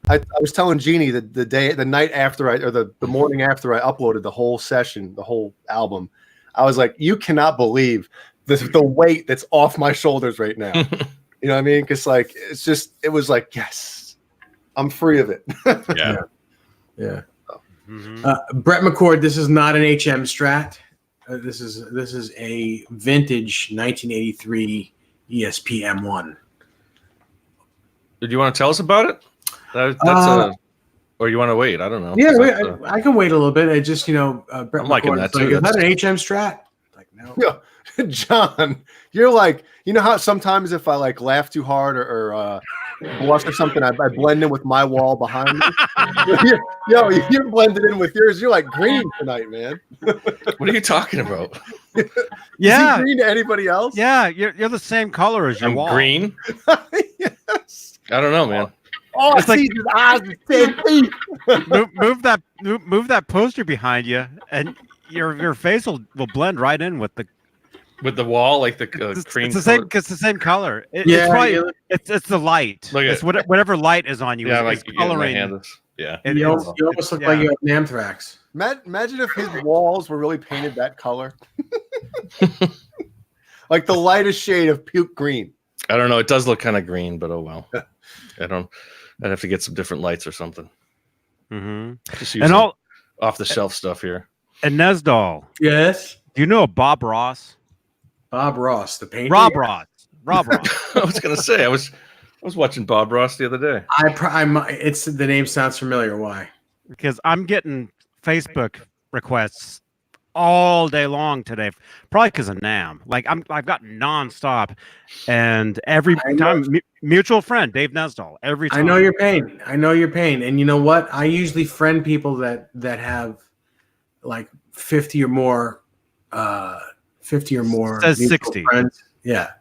I was telling Jeannie the night after the morning after I uploaded the whole session, the whole album, I was like, you cannot believe the weight that's off my shoulders right now. You know what I mean? Because like it was like, yes, I'm free of it. Yeah. Mm-hmm. Brett McCord, this is not an HM Strat. This is a vintage 1983 ESP M1. Did you want to tell us about it? Or you want to wait? I don't know. Yeah, I can wait a little bit. I just, Brett I'm liking McCord, that too. Is that an HM Strat? Like, no. Yeah. John, you're like, how sometimes if I like laugh too hard or blush or something, I blend in with my wall behind me. You're blended in with yours. You're like green tonight, man. What are you talking about? Yeah. Is he green to anybody else? Yeah, you're the same color as your I'm wall. green. Yes. I don't know, man. Oh, It's I like- see his eyes are 10 feet. move that poster behind you, and your face will blend right in with the With the wall, like the cream. It's the same. It's the same color. Yeah, It's the light. Look at It's whatever light is on you. Yeah, is like coloring. my hand is. Yeah. You almost look like you have anthrax. Imagine if his walls were really painted that color. Like the lightest shade of puke green. I don't know. It does look kind of green, but oh well. I'd have to get some different lights or something. Mm-hmm. Just use some off the shelf stuff here. And Nesdal. Yes. Do you know Bob Ross? Bob Ross, the painter. Rob Ross. I was gonna say I was watching Bob Ross the other day. It's the name sounds familiar. Why? Because I'm getting Facebook requests all day long today, probably because of NAM. Like I've got nonstop, and every time mutual friend Dave Nesdal. Every time I know your pain. And you know what? I usually friend people that have like 50 or more. 50 or more. It says 60. Friends. Yeah.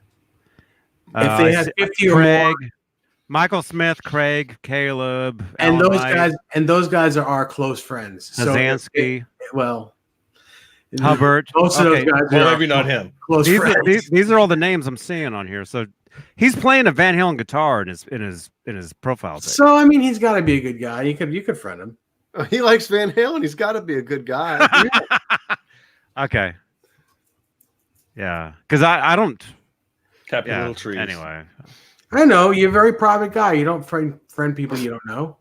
If they had 50 or Craig, more, Michael Smith, Craig, Caleb, and Alan those guys are our close friends. Hazansky, Well, Hubbard. Most of those guys Well, are maybe not him. close friends. These are all the names I'm seeing on here. So he's playing a Van Halen guitar in his profile pic. So I mean, he's got to be a good guy. You could friend him. He likes Van Halen. He's got to be a good guy. Okay. Yeah, because I don't. Happy little trees. Anyway, I know you're a very private guy. You don't friend people you don't know.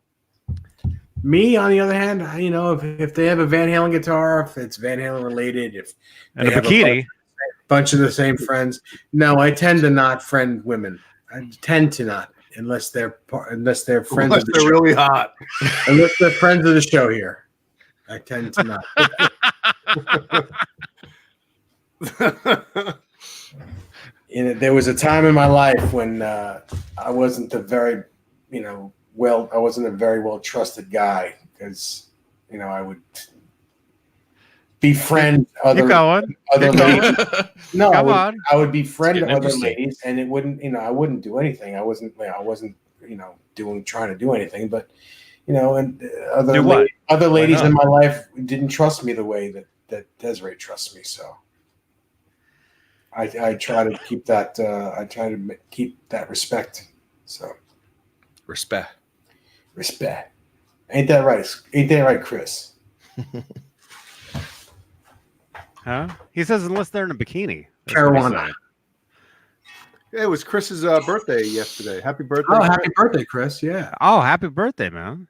Me, on the other hand, if they have a Van Halen guitar, if it's Van Halen related, if and they a have bikini, bunch of the same friends. No, I tend to not friend women. I tend to not, unless they're friends. Unless of the they're show. really hot. Unless they're friends of the show here. I tend to not. There was a time in my life when I wasn't a very well trusted guy because I would befriend other ladies. No, I would befriend other ladies, and it wouldn't. I wouldn't do anything. I wasn't trying to do anything, but and other ladies in my life didn't trust me the way that Desiree trusts me. So I try to keep that. I try to keep that respect. So respect. Ain't that right? Ain't that right, Chris? Huh? He says unless they're in a bikini. Carolina. It was Chris's birthday yesterday. Happy birthday! Oh, happy birthday, Chris! Yeah. Oh, happy birthday, man.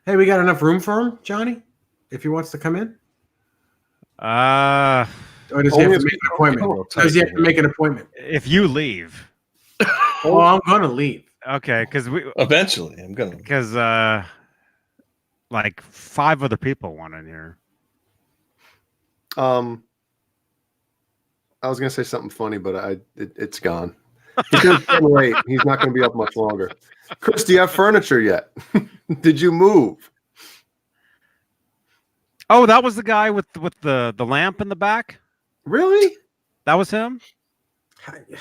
Hey, we got enough room for him, Johnny? If he wants to come in. Or does he have to make an appointment? Does he have to make an appointment? If you leave. Oh, I'm gonna leave. Okay, because eventually I'm gonna. Because like 5 other people want in here. I was gonna say something funny, but it's gone. He's getting late. He's not gonna be up much longer. Chris, do you have furniture yet? Did you move? Oh, that was the guy with the lamp in the back. Really? That was him? Yeah.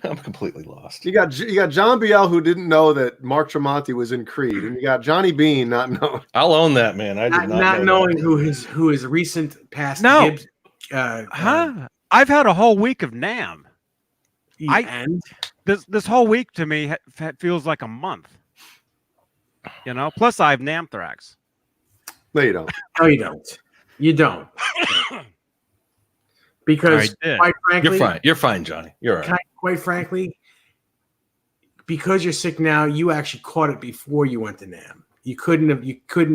I'm completely lost. You got John Biel, who didn't know that Mark Tremonti was in Creed, and you got Johnny Beane not knowing. I'll own that, man. I did not know knowing that. who his recent past. No. Gibbs, I've had a whole week of NAMM. This whole week to me feels like a month. Plus I have Namthrax. No, you don't. No, you don't. You don't. Because quite frankly, you're fine, Johnny. You're all right. Quite frankly, because you're sick now, you actually caught it before you went to NAMM. You couldn't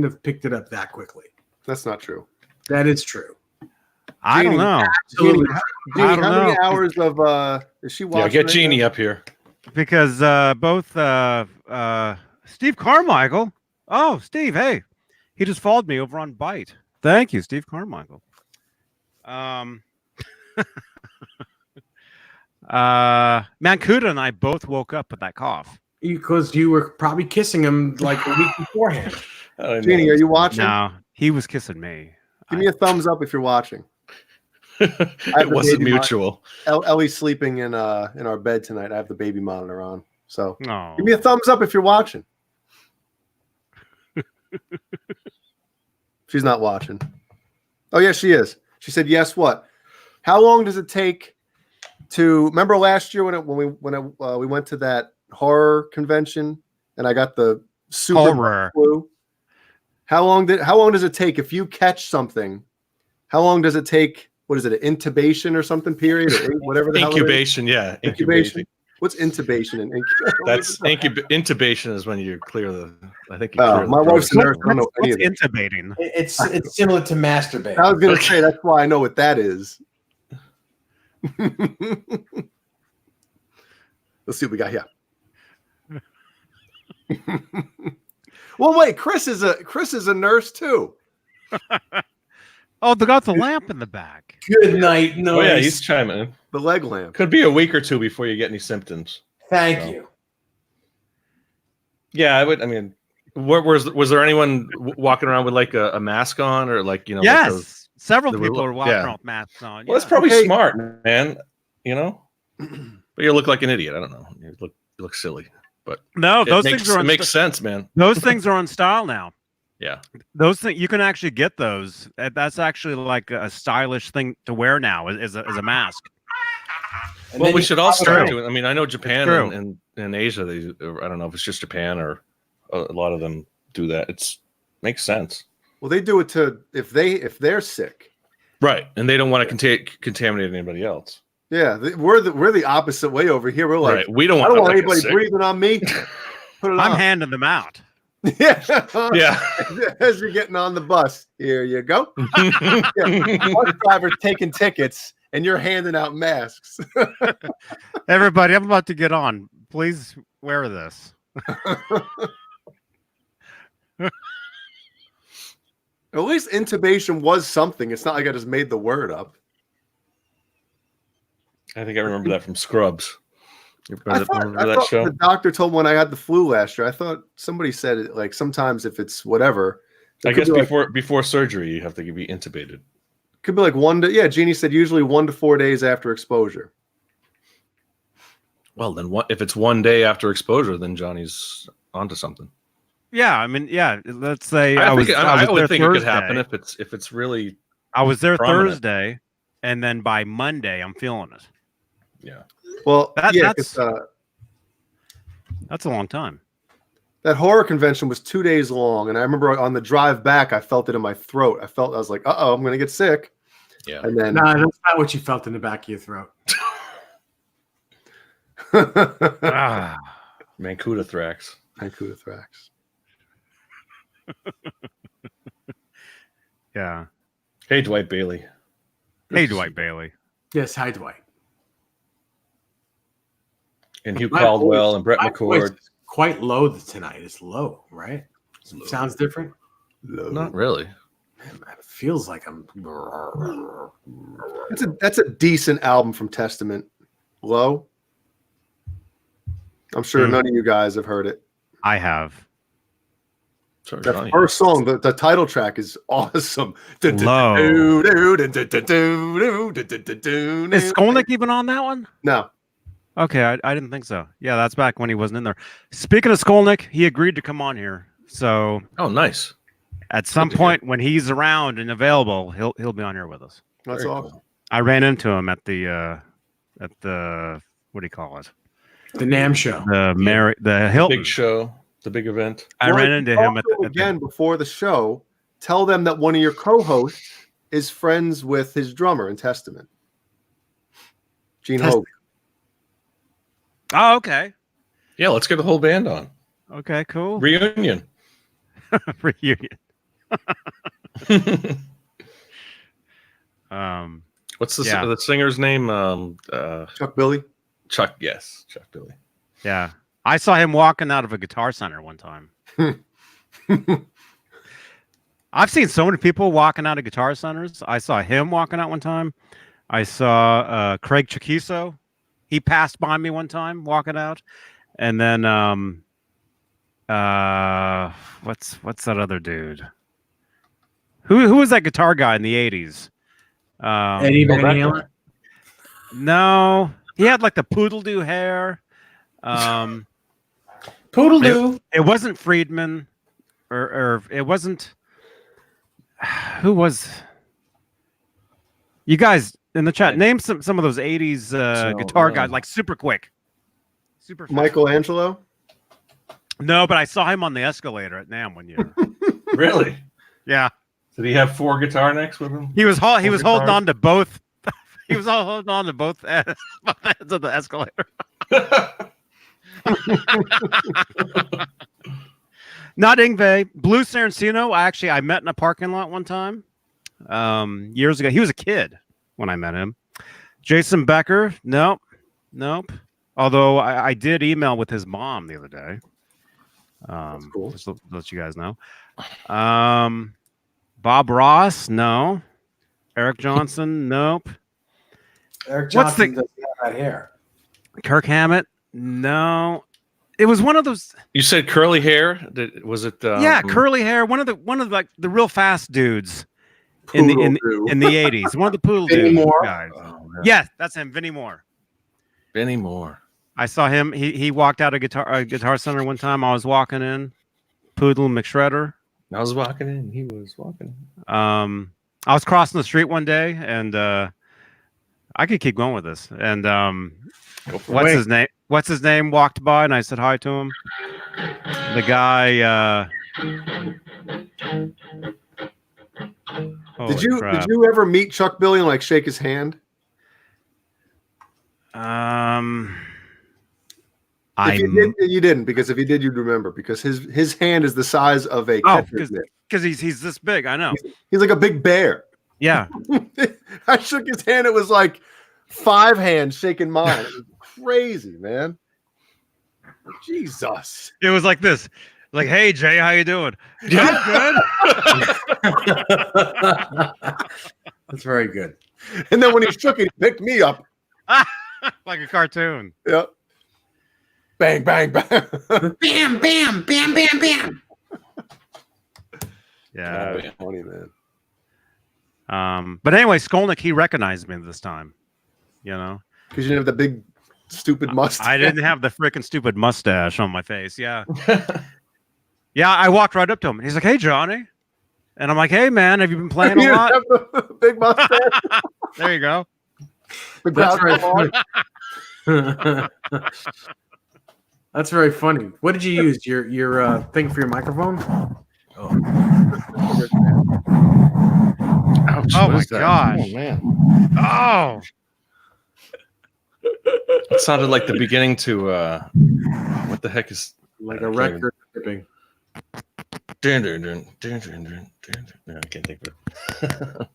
have picked it up that quickly. That's not true. That is true. I don't know. Jeannie, I don't how know. many hours of is she watching? Yeah, get Jeannie up here. Because both Steve Carmichael. Oh, Steve, hey. He just followed me over on Byte. Thank you, Steve Carmichael. Mancuda and I both woke up with that cough. Because you were probably kissing him like a week beforehand. Jeannie, are you watching? No, he was kissing me. Give me a thumbs up if you're watching. It wasn't mutual. Ellie's sleeping in our bed tonight. I have the baby monitor on. So No. give me a thumbs up if you're watching. She's not watching. Oh, yes, she is. She said, yes, what? How long does it take to remember last year when we went to that horror convention and I got the super rare. flu. How long does it take if you catch something? How long does it take? What is it? An intubation or something period or whatever the incubation? Hell it is? Yeah, incubation. What's intubation and That's intubation is when you clear the. I think you clear my wife's a nurse. I don't know any of it. Intubating. It's similar to masturbating. I was going to say that's why I know what that is. Let's see what we got here. Well, wait, Chris is a nurse too. Oh, they got the lamp in the back. Good night, noise. Oh yeah, he's chiming in. The leg lamp. Could be a week or two before you get any symptoms. Thank you. Yeah, I would. I mean, was there anyone walking around with like a mask on or like Yes, like several people are walking around with masks on. Well, that's probably smart, man. But you look like an idiot. I don't know. You look silly. But no, those things are. It makes sense, man. Those things are on style now. Yeah, those things you can actually get those. That's actually like a stylish thing to wear now as a mask. And well, we should all start true. doing. I mean, I know Japan and Asia. I don't know if it's just Japan or a lot of them do that. Makes sense. Well, they do it to if they're sick, right? And they don't want to contaminate anybody else. Yeah, we're the opposite way over here. We're like, right. We don't I don't want anybody sick. breathing on me. Put it I'm on. handing them out. Yeah. As you're getting on the bus, here you go. Bus driver's taking tickets, and you're handing out masks. Everybody, I'm about to get on. Please wear this. At least intubation was something. It's not like I just made the word up. I think I remember that from Scrubs. I thought the doctor told me when I had the flu last year. I thought somebody said it like sometimes if it's whatever. I guess before surgery you have to be intubated. Could be like 1 to Jeannie said usually 1 to 4 days after exposure. Well, then if it's 1 day after exposure, then Johnny's onto something. Yeah, I mean, yeah. Let's say I would think it could Thursday. happen if it's really. I was there prominent. Thursday, and then by Monday I'm feeling it. Yeah. Well, that's a long time. That horror convention was 2 days long, and I remember on the drive back, I felt it in my throat. I was like, "Uh-oh, I'm going to get sick." Yeah. And then no, that's not what you felt in the back of your throat. Mancuda Thrax. Mancuda Thrax. Yeah. Hey, Dwight Bailey. Hey, Dwight Bailey. Yes, hi, Dwight. And Hugh Caldwell and Brett My voice McCord. is quite low tonight. It's low, right? Sounds different. Low. Not really. Man, it feels like I'm. That's a decent album from Testament. Low. I'm sure none of you guys have heard it. I have. Sorry, The Johnny. first song, the title track is awesome. Low. Is Is Skolnick even on that one? No. Okay, I didn't think so. Yeah, that's back when he wasn't in there. Speaking of Skolnick, he agreed to come on here. So Oh, nice. at some point when he's around and available, he'll be on here with us. That's Very awesome. cool. I ran into him at the what do you call it? The NAMM show. The Hilton. Big show, the big event. I ran into him at the again before the show. Tell them that one of your co-hosts is friends with his drummer in Testament, Gene Hogan. Oh, okay. Yeah, let's get the whole band on. Okay, cool. Reunion. Reunion. What's the Yeah. the singer's name? Chuck Billy. Chuck. Yes, Chuck Billy. Yeah. I saw him walking out of a Guitar Center one time. I've seen so many people walking out of Guitar Centers. I saw him walking out one time. I saw Craig Chiquiso. He passed by me one time walking out. And then what's that other dude? Who was that guitar guy in the 80s? Eddie Van Halen. No, he had like the poodle do hair. Poodle doo. It wasn't Friedman, or it wasn't. Who was? You guys in the chat, name some of those 80s guitar guys, like super quick. Super fast. Michelangelo. No, but I saw him on the escalator at NAMM one year. Really? Yeah. Did he have 4 guitar necks with him? He was holding guitars? on to both. He was all holding on to both ends of the escalator. Not Ingve. Blue Saraceno. I met in a parking lot one time years ago. He was a kid when I met him. Jason Becker. Nope. Although I did email with his mom the other day. That's cool. Just to let you guys know. Bob Ross. No. Eric Johnson. Nope. Eric Johnson doesn't have that hair. Kirk Hammett. No. It was one of those. You said curly hair. Was it? Yeah, curly hair. One of the real fast dudes in the 80s. One of the poodle Vinnie dudes Moore? guys. Oh, Yeah, that's him, Vinnie Moore. Vinnie Moore. I saw him. He walked out of Guitar Center one time. I was walking in. Poodle McShredder. I was walking in. He was walking. I was crossing the street one day, and I could keep going with this. And what's his name? What's his name? Walked by, and I said hi to him. The guy. Did you ever meet Chuck Billy and like shake his hand? You didn't, because if you did, you'd remember, because his hand is the size of a because he's this big. I know. He's like a big bear. Yeah. I shook his hand. It was like 5 hands shaking mine. It was crazy, man. Jesus. It was like this. Like, hey Jay, how you doing? Yeah. Good. That's very good. And then when he shook it, he picked me up. Like a cartoon. Yep. Bang, bang, bang. Bam, bam, bam, bam, bam. Yeah. Oh, funny, man. But anyway, Skolnick, he recognized me this time. You know? Because you didn't have the big stupid mustache. I didn't have the freaking stupid mustache on my face. Yeah. Yeah, I walked right up to him and he's like, hey Johnny. And I'm like, hey man, have you been playing a lot? Have the big mustache. There you go. The That's crowd very funny. That's very funny. What did you use? Your thing for your microphone? Ouch, Oh what my is that? gosh. Oh man. Oh. It sounded like the beginning to what the heck is Like a record skipping. No, I can't think of it.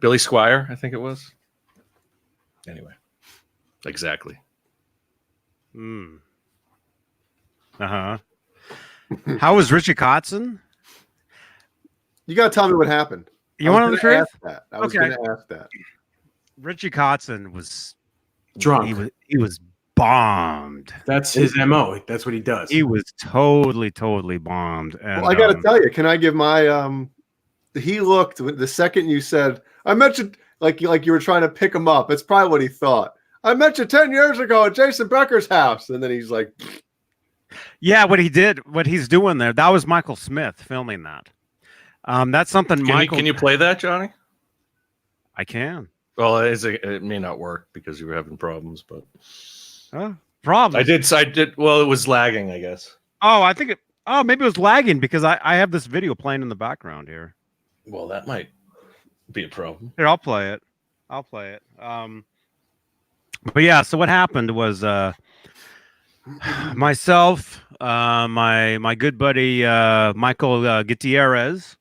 Billy Squire, I think it was. Anyway, exactly. Uh-huh. How was Richie Kotzen? You got to tell me what happened. You want to know the truth? I was going to ask that. Richie Kotzen was Drunk. He was bombed. That's his MO. That's what he does. He was totally bombed. And, Well, I got to tell you, can I give my he looked the second you said, I met you, like you were trying to pick him up. It's probably what he thought. I met you 10 years ago at Jason Becker's house. And then he's like, yeah, what he's doing there, that was Michael Smith filming that. That's something Can you play that, Johnny? I can. Well, it may not work because you were having problems, but Problems. I did. Well, it was lagging, I guess. Oh, I think maybe it was lagging because I have this video playing in the background here. Well, that might be a problem. Here, I'll play it. But yeah, so what happened was myself, my good buddy Michael Gutierrez,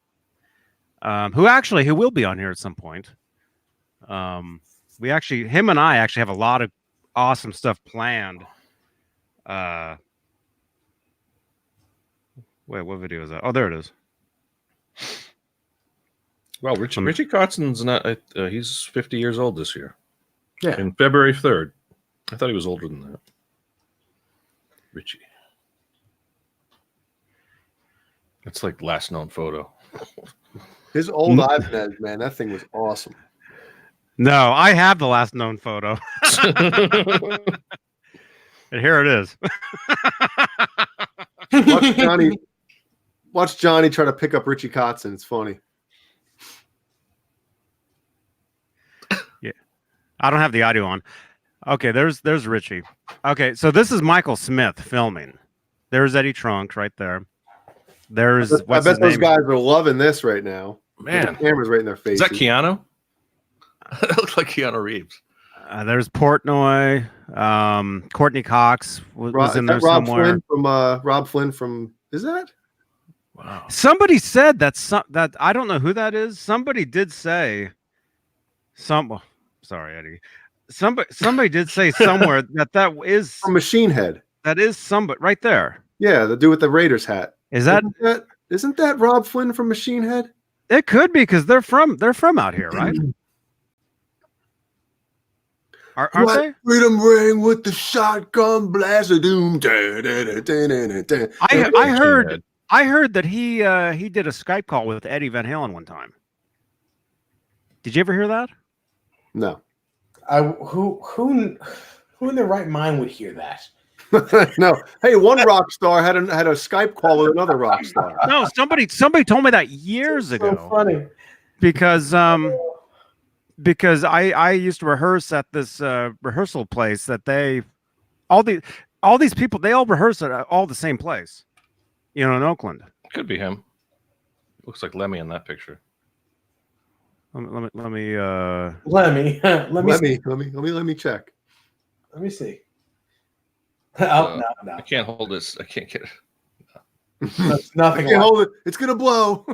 who will be on here at some point. Him and I actually have a lot of awesome stuff planned. Wait, what video is that? Oh, there it is. Well, Richie Kotzen's not. He's 50 years old this year. Yeah. In February 3rd. I thought he was older than that. Richie. That's like last known photo. his old iPad, man, that thing was awesome. No, I have the last known photo. And here it is. Watch Johnny try to pick up Richie Kotzen. It's funny. Yeah. I don't have the audio on. Okay, there's Richie. Okay, so this is Michael Smith filming. There's Eddie Trunk right there. There's I bet those guys are loving this right now. Man, the camera's right in their face. Is that Keanu? It looks like Keanu Reeves. There's Portnoy. Courtney Cox was in there Rob somewhere. Flynn from Rob Flynn from. Is that? Wow. Somebody said that I don't know who that is. Somebody did say sorry, Eddie. Somebody did say somewhere that is from Machine Head. That is somebody right there. Yeah, the dude with the Raiders hat. Isn't that Rob Flynn from Machine Head? It could be because they're from out here, right? Aren't they? Freedom ring with the shotgun blast of doom. I heard that he did a Skype call with Eddie Van Halen one time. Did you ever hear that? No. Who in their right mind would hear that? No. Hey, one rock star had a Skype call with another rock star. No, somebody told me that years ago. So funny. Because I used to rehearse at this rehearsal place that all these people, they all rehearse at all the same place, in Oakland. Could be him. Looks like Lemmy in that picture. Let me check. Let me see. No. I can't hold this. I can't get it. No. That's nothing. I can't hold it. It's gonna blow.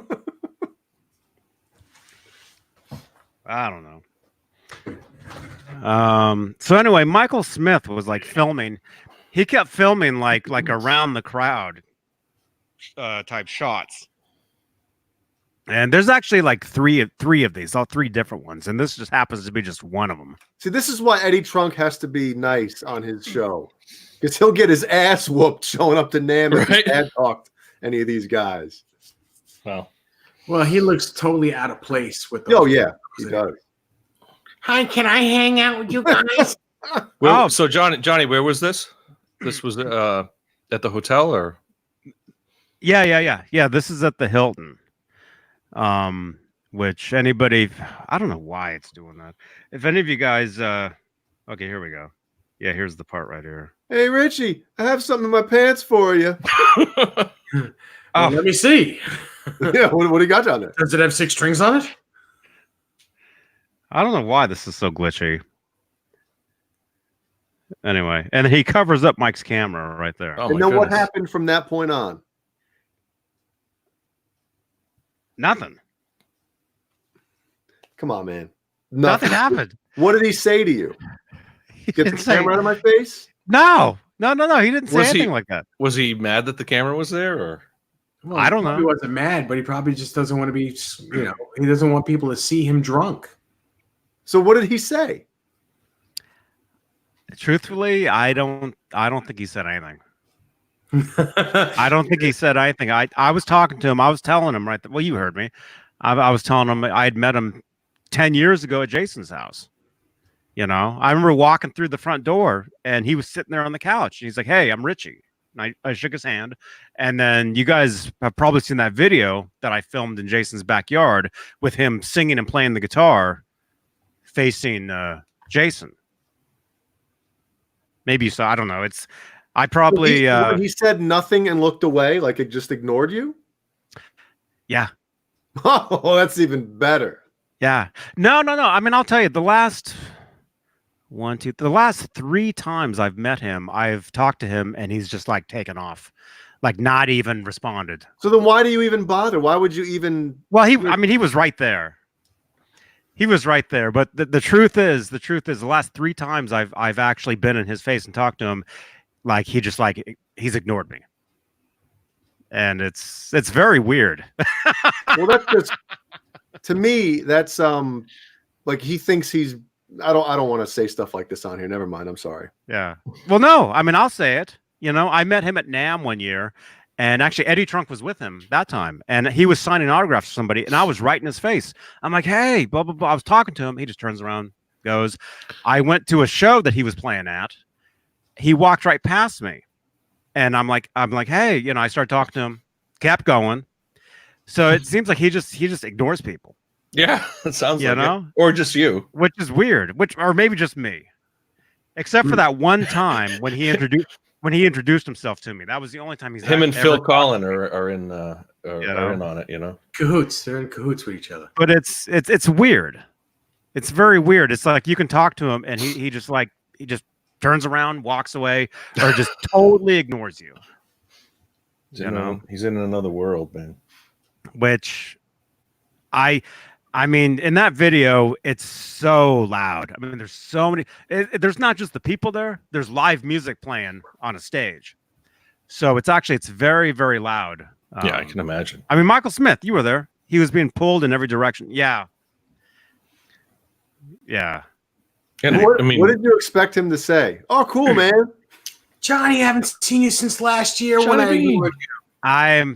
I don't know. So anyway, Michael Smith was like filming. He kept filming like around the crowd type shots. And there's actually like three of these, all three different ones, and this just happens to be just one of them. See, this is why Eddie Trunk has to be nice on his show, because he'll get his ass whooped showing up to NAMM if he had talked any of these guys. Well, he looks totally out of place with. Oh yeah, he does. Hi, can I hang out with you guys? So Johnny, where was this? This was at the hotel, or? Yeah. This is at the Hilton. Which anybody, I don't know why it's doing that. If any of you guys, okay, here we go. Yeah, here's the part right here. Hey Richie, I have something in my pants for you. Let me see. Yeah, what do you got down there? Does it have 6 strings on it? I don't know why this is so glitchy. Anyway, and he covers up Mike's camera right there. Oh, and then what happened from that point on? Nothing. Come on, man. Nothing happened. What did he say to you? Get the camera out of my face? No. He didn't say anything like that. Was he mad that the camera was there, or? Well, I don't know. He wasn't mad, but he probably just doesn't want to be, he doesn't want people to see him drunk. So what did he say? Truthfully, I don't think he said anything. I don't think he said anything. I was talking to him. I was telling him well, you heard me. I was telling him I had met him 10 years ago at Jason's house. I remember walking through the front door and he was sitting there on the couch. And he's like, "Hey, I'm Richie." And I shook his hand. And then you guys have probably seen that video that I filmed in Jason's backyard with him singing and playing the guitar facing Jason. Maybe you saw, I don't know. I probably he said nothing and looked away, like it just ignored you. Yeah. Oh, that's even better. Yeah. No. I mean, I'll tell you, the last 3 times I've met him, I've talked to him, and he's just like taken off, like not even responded. So then, why do you even bother? Why would you even? Well, he was right there. He was right there. But the truth is, the last 3 times I've actually been in his face and talked to him, like he's ignored me. And it's very weird. Well, that's just, to me, that's like he thinks he's, I don't want to say stuff like this on here. Never mind. I'm sorry. Yeah. Well, no, I mean, I'll say it. I met him at NAMM one year, and actually Eddie Trunk was with him that time, and he was signing autographs for somebody, and I was right in his face. I'm like, "Hey, blah blah blah." I was talking to him. He just turns around, goes. I went to a show that he was playing at. He walked right past me, and I'm like, "Hey," I started talking to him, kept going. So it seems like he just ignores people. Yeah, it sounds like it. Or just you, which is weird. Or maybe just me, except for that one time when he introduced. when he introduced himself to me. That was the only time he's him and ever Phil Collin are in on it, Cahoots. They're in cahoots with each other. But it's weird. It's very weird. It's like you can talk to him and he just turns around, walks away, or just totally ignores you. He's in another world, man. Which I mean, in that video, it's so loud. I mean, there's so many. There's not just the people there. There's live music playing on a stage, so it's very, very loud. Yeah, I can imagine. I mean, Michael Smith, you were there. He was being pulled in every direction. Yeah. And what did you expect him to say? Oh, cool, man. Johnny, I haven't seen you since last year. I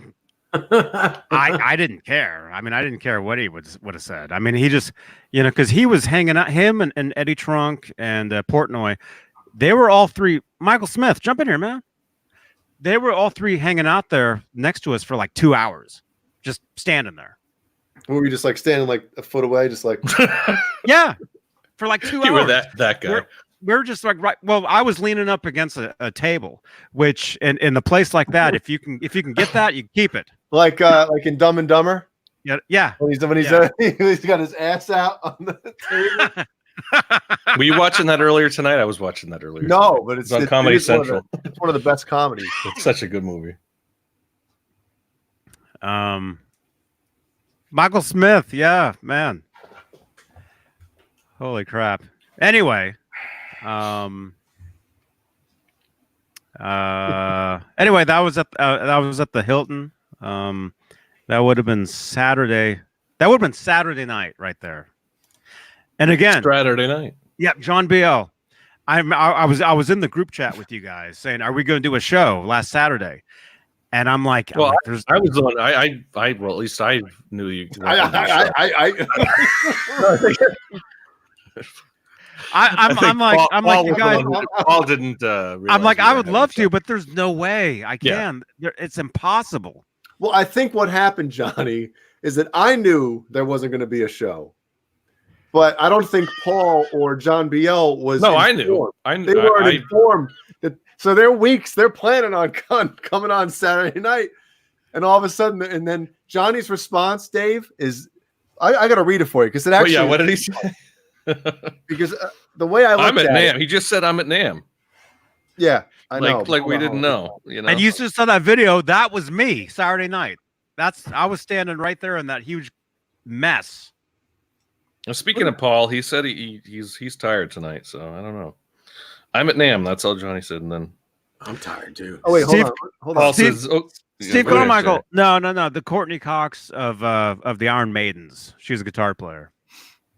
didn't care. I mean, I didn't care what he would have said. I mean, he just, because he was hanging out, him and Eddie Trunk and Portnoy, they were all three. Michael Smith, jump in here, man. They were all three hanging out there next to us for like 2 hours, just standing there. Were we just like standing like a foot away, just like yeah, for like 2 hours? You were that guy. We're just like right. Well, I was leaning up against a table, which in a place like that, if you can get that, you keep it. Like in Dumb and Dumber. Yeah. When he's got his ass out on the table. Were you watching that earlier tonight? I was watching that earlier. No, tonight. but it's on Comedy Central. It's one of the best comedies. It's such a good movie. Michael Smith, yeah, man. Holy crap. Anyway, anyway, that was at the Hilton. That would have been Saturday. That would have been Saturday night right there. And again, Straturday night. Yep, John BL. I was in the group chat with you guys saying, "Are we going to do a show last Saturday?" And I'm like, well, I was on. Well, at least I knew you. I'm like, you guys. Paul didn't. I'm like, I would love to, but there's no way I can. It's impossible. Well, I think what happened, Johnny, is that I knew there wasn't going to be a show, but I don't think Paul or John BL was. No, informed. I knew. They weren't informed. So they're planning on coming on Saturday night, and all of a sudden, and then Johnny's response, Dave, is I got to read it for you because it actually. Well, yeah, what did he say? Because the way I looked I'm at NAMM. He just said I'm at NAMM. Yeah, I know. Like we didn't know, And you just saw that video. That was me Saturday night. I was standing right there in that huge mess. Well, speaking of Paul, he said he's tired tonight, so I don't know. I'm at NAMM. That's all Johnny said, and then I'm tired too. Oh wait, hold on. Paul Steve, says, Steve Carmichael. No. The Courtney Cox of the Iron Maidens. She's a guitar player.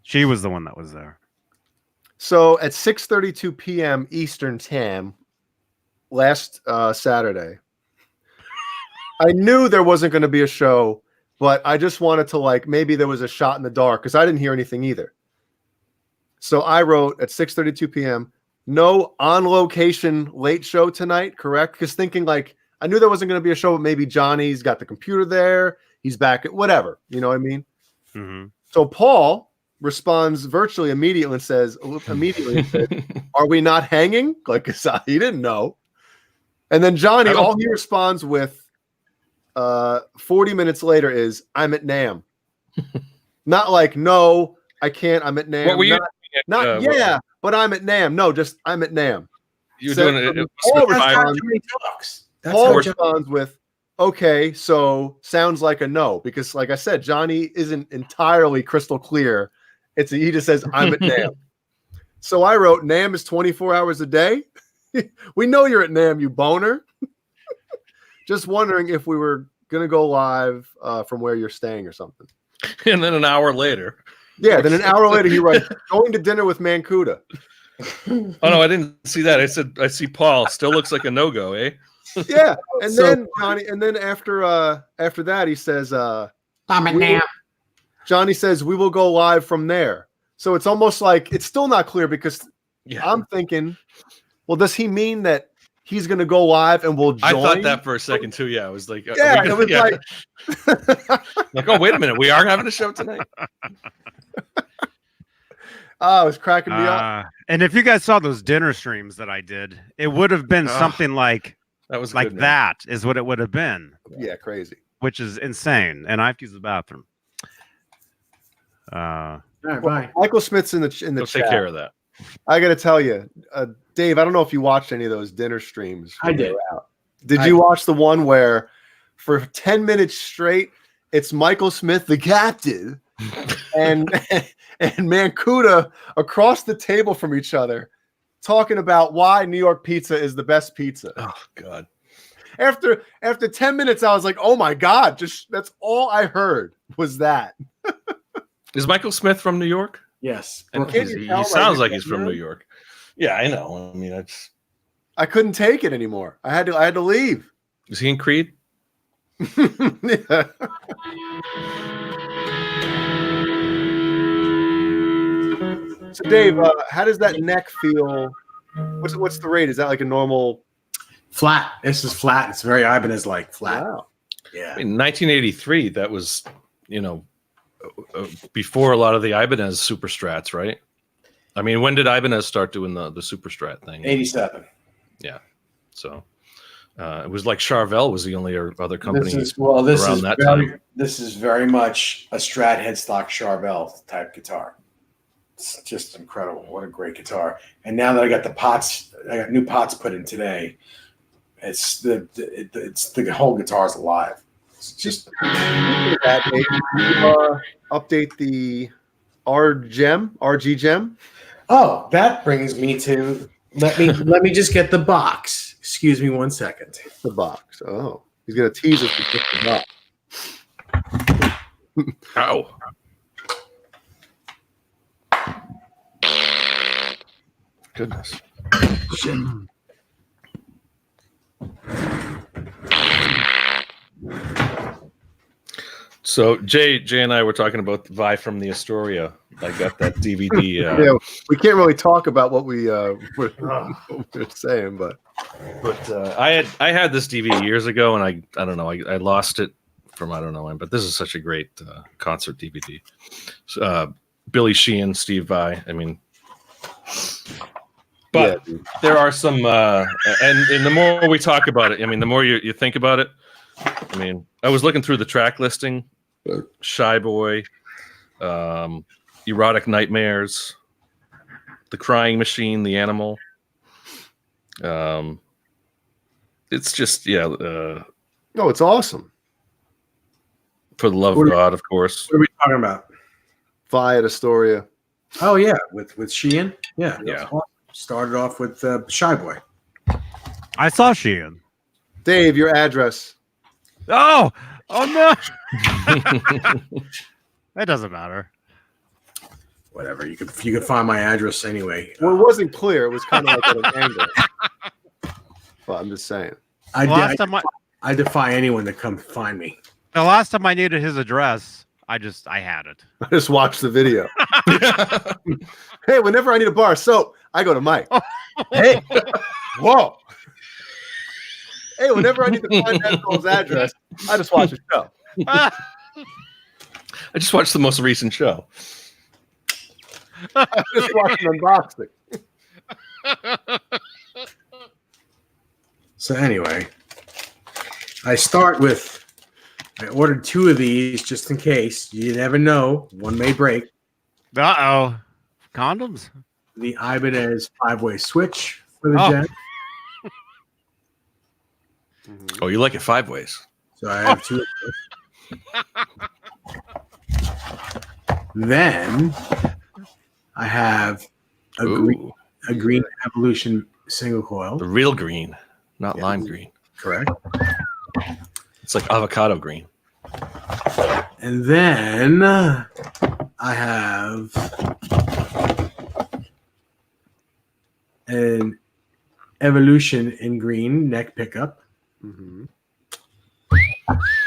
She was the one that was there. So at 6:32 p.m. Eastern Time last Saturday, I knew there wasn't going to be a show, but I just wanted to maybe there was a shot in the dark because I didn't hear anything either. So I wrote at 6:32 p.m. No on location late show tonight, correct? Because thinking I knew there wasn't going to be a show, but maybe Johnny's got the computer there. He's back at whatever. You know what I mean? Mm-hmm. So Paul responds virtually immediately and says, "Are we not hanging?" He didn't know. And then Johnny, all he responds with 40 minutes later is, "I'm at NAMM." Not no, I can't. I'm at NAMM. What were you? But I'm at NAMM. No, just I'm at NAMM. You're doing it. Paul responds with, "Okay, so sounds like a no," because like I said, Johnny isn't entirely crystal clear. He just says, "I'm at NAMM." So I wrote, "NAMM is 24 hours a day." We know you're at NAMM, you boner. Just wondering if we were gonna go live from where you're staying or something. And then an hour later. Yeah, then an hour later he writes, "Going to dinner with Mancuda." Oh no, I didn't see that. I said I see Paul. Still looks like a no-go, eh? Yeah, and then Johnny, and then after that he says, "I'm at NAMM." Johnny says, "We will go live from there." So it's almost like it's still not clear because I'm thinking, well, does he mean that he's going to go live and we'll join? I thought that for a second too. Yeah, I was like, it was like, oh, wait a minute, we are having a show tonight. Oh, it was cracking me up. And if you guys saw those dinner streams that I did, it would have been something like that was like good, that is what it would have been. Yeah, crazy. Which is insane. And I have to use the bathroom. All right, bye. Michael Smith's in the Go chat. take care of that. I got to tell you, Dave, I don't know if you watched any of those dinner streams. I did. Did you watch the one where for 10 minutes straight, it's Michael Smith, the captain, and Mancuda across the table from each other talking about why New York pizza is the best pizza. Oh, God. After 10 minutes, I was like, oh, my God. That's all I heard was that. Is Michael Smith from New York? Yes. And he sounds like he's from New York. Yeah, I know. I mean, I couldn't take it anymore. I had to leave. Is he in Creed? Yeah. So, Dave, how does that neck feel? What's the rate? Is that like a normal? Flat. This is flat. It's very Ibanez-like flat. Wow. Yeah. In 1983, that was, before a lot of the Ibanez Super Strats, right? I mean, when did Ibanez start doing the Super Strat thing? 87. Yeah. So it was like Charvel was the only other company This around is that time. This is very much a Strat headstock Charvel type guitar. It's just incredible. What a great guitar. And now that I got new pots put in today, it's the whole guitar's alive. It's just that, Dave, you, update the RG Gem. Oh, that brings me to let me just get the box. Excuse me 1 second. The box. Oh, he's gonna tease us with just the box. Ow. Goodness. Shit. So Jay and I were talking about Vi from the Astoria. I got that DVD. Yeah, we can't really talk about what we were saying, but I had this DVD years ago, and I don't know, I lost it from I don't know when. But this is such a great concert DVD. So, Billy Sheehan, Steve Vai. I mean, but yeah, there are some, and the more we talk about it, I mean, the more you think about it. I mean, I was looking through the track listing. Shy Boy, Erotic Nightmares, The Crying Machine, The Animal. It's just, no, it's awesome. For the Love of God, of course. What are we talking about? Vi at Astoria. Oh yeah, with Sheehan. Yeah. Yeah. Awesome. Started off with Shy Boy. I saw Sheehan. Dave, your address. Oh no. That doesn't matter. Whatever. You could find my address anyway. Well, it wasn't clear. It was kind of like at an angle. Well, I'm just saying. I defy anyone to come find me. The last time I needed his address, I had it. I just watched the video. Hey, whenever I need a bar of soap, I go to Mike. Hey, whoa. Hey, whenever I need to find that girl's address, I just watch a show. I just watched the most recent show. I just watched an unboxing. So anyway, I ordered 2 of these just in case. You never know. One may break. Uh-oh. Condoms? The Ibanez 5-way switch for the Gen. Oh, you like it 5 ways. So I have 2 of those. Then I have a green Evolution single coil. The real green, not lime green. Correct. It's like avocado green. And then I have an Evolution in green neck pickup. Mm-hmm.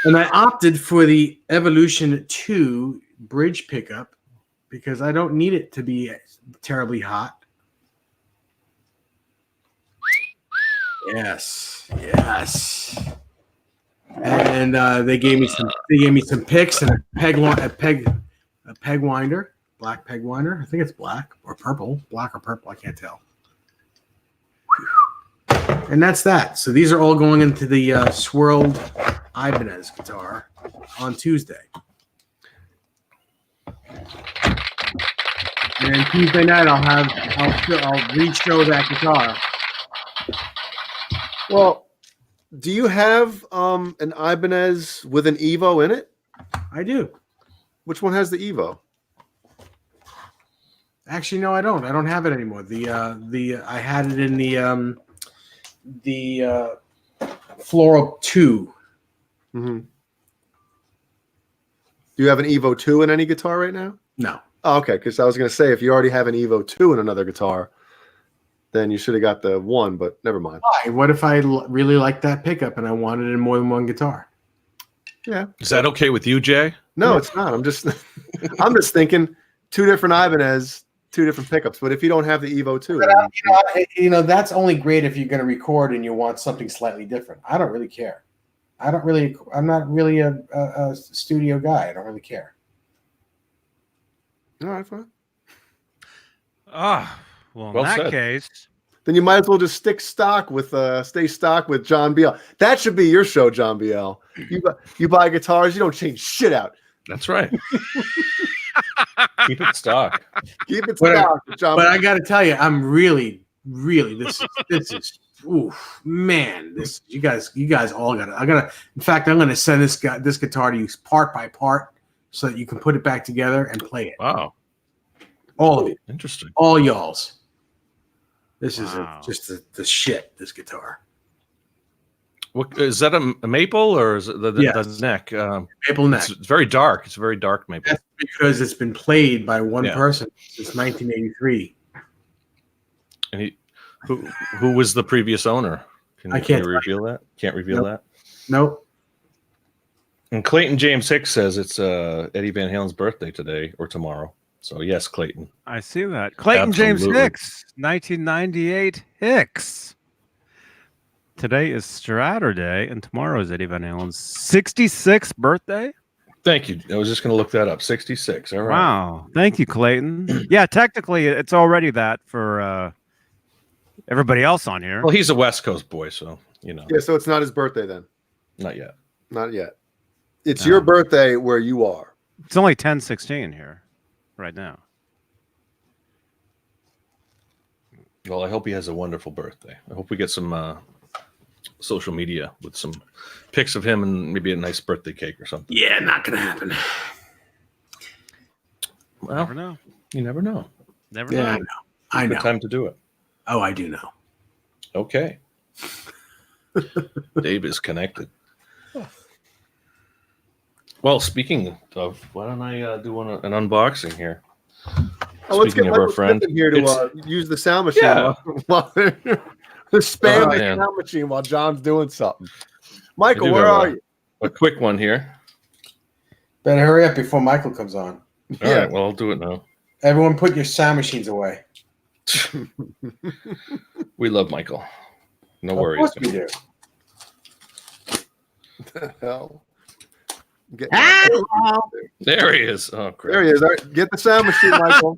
And I opted for the Evolution 2 bridge pickup because I don't need it to be terribly hot. Yes. And they gave me some picks and a peg winder. Black peg winder. I think it's black or purple. Black or purple. I can't tell. And that's that. So these are all going into the swirled Ibanez guitar on Tuesday. And then Tuesday night I'll re-show that guitar. Well, do you have an Ibanez with an Evo in it? I do. Which one has the Evo? Actually, no, I don't. I don't have it anymore. I had it in the Floral 2. Mm-hmm. Do you have an Evo 2 in any guitar right now? No. Oh, okay, because I was going to say, if you already have an Evo 2 in another guitar, then you should have got the 1, but never mind. Why? What if I really liked that pickup and I wanted it in more than one guitar? Yeah. Is that okay with you, Jay? No, it's not. I'm just thinking 2 different Ibanez, 2 different pickups. But if you don't have the Evo 2, but, that's only great if you're going to record and you want something slightly different. I don't really care. I'm not really a studio guy. I don't really care. all right, fine. Well, in Well that said. case, Then you might as well just stay stock with John Biel. That should be your show, John Biel. You buy guitars, you don't change shit out. That's right. Keep it stock. Keep it But stock, John. But I got to tell you, I'm really this is oof, man. This you guys all got to. In fact, I'm gonna send this guitar to you part by part so that you can put it back together and play it. Wow. All of it, Interesting. all y'all's. This Wow. is just the shit. This guitar, What is that? A maple or is it the Yes. neck? maple neck. It's very dark. It's a very dark maple. That's because it's been played by one Yeah. person since 1983. And who was the previous owner? I can't you reveal that? Can't reveal Nope. that. Nope. And Clayton James Hicks says it's Eddie Van Halen's birthday today or tomorrow. So yes, Clayton. I see that. Clayton James Absolutely. Hicks, 1998 Hicks. Today is Straturday, and tomorrow is Eddie Van Halen's 66th birthday. Thank you. I was just going to look that up. 66. All right. Wow. Thank you, Clayton. Yeah, technically, it's already that for everybody else on here. Well, he's a West Coast boy, so Yeah, so it's not his birthday then. not yet. Not yet. It's No. your birthday where you are. It's only 10:16 here right now. Well, I hope he has a wonderful birthday. I hope we get some social media with some pics of him and maybe a nice birthday cake or something. Yeah, not gonna happen. Well, Never know. you never know. Never Yeah, know. I know. I Good know. time to do it. Oh, I do know. Okay. Dave is connected. Well, speaking of, why don't I do an unboxing here? Oh, let's Speaking get of our Michael friend, Smith in here to it's- use the sound machine. Yeah. While spam Oh, the man. sound machine while John's doing something. Michael, I do where have are you? A quick one here. Better hurry up before Michael comes on. All right, well, I'll do it now. Everyone, put your sound machines away. We love Michael. No Of worries. course we do. The hell? Get There he is. Oh, crap. there he is. All right, get the sound machine, Michael.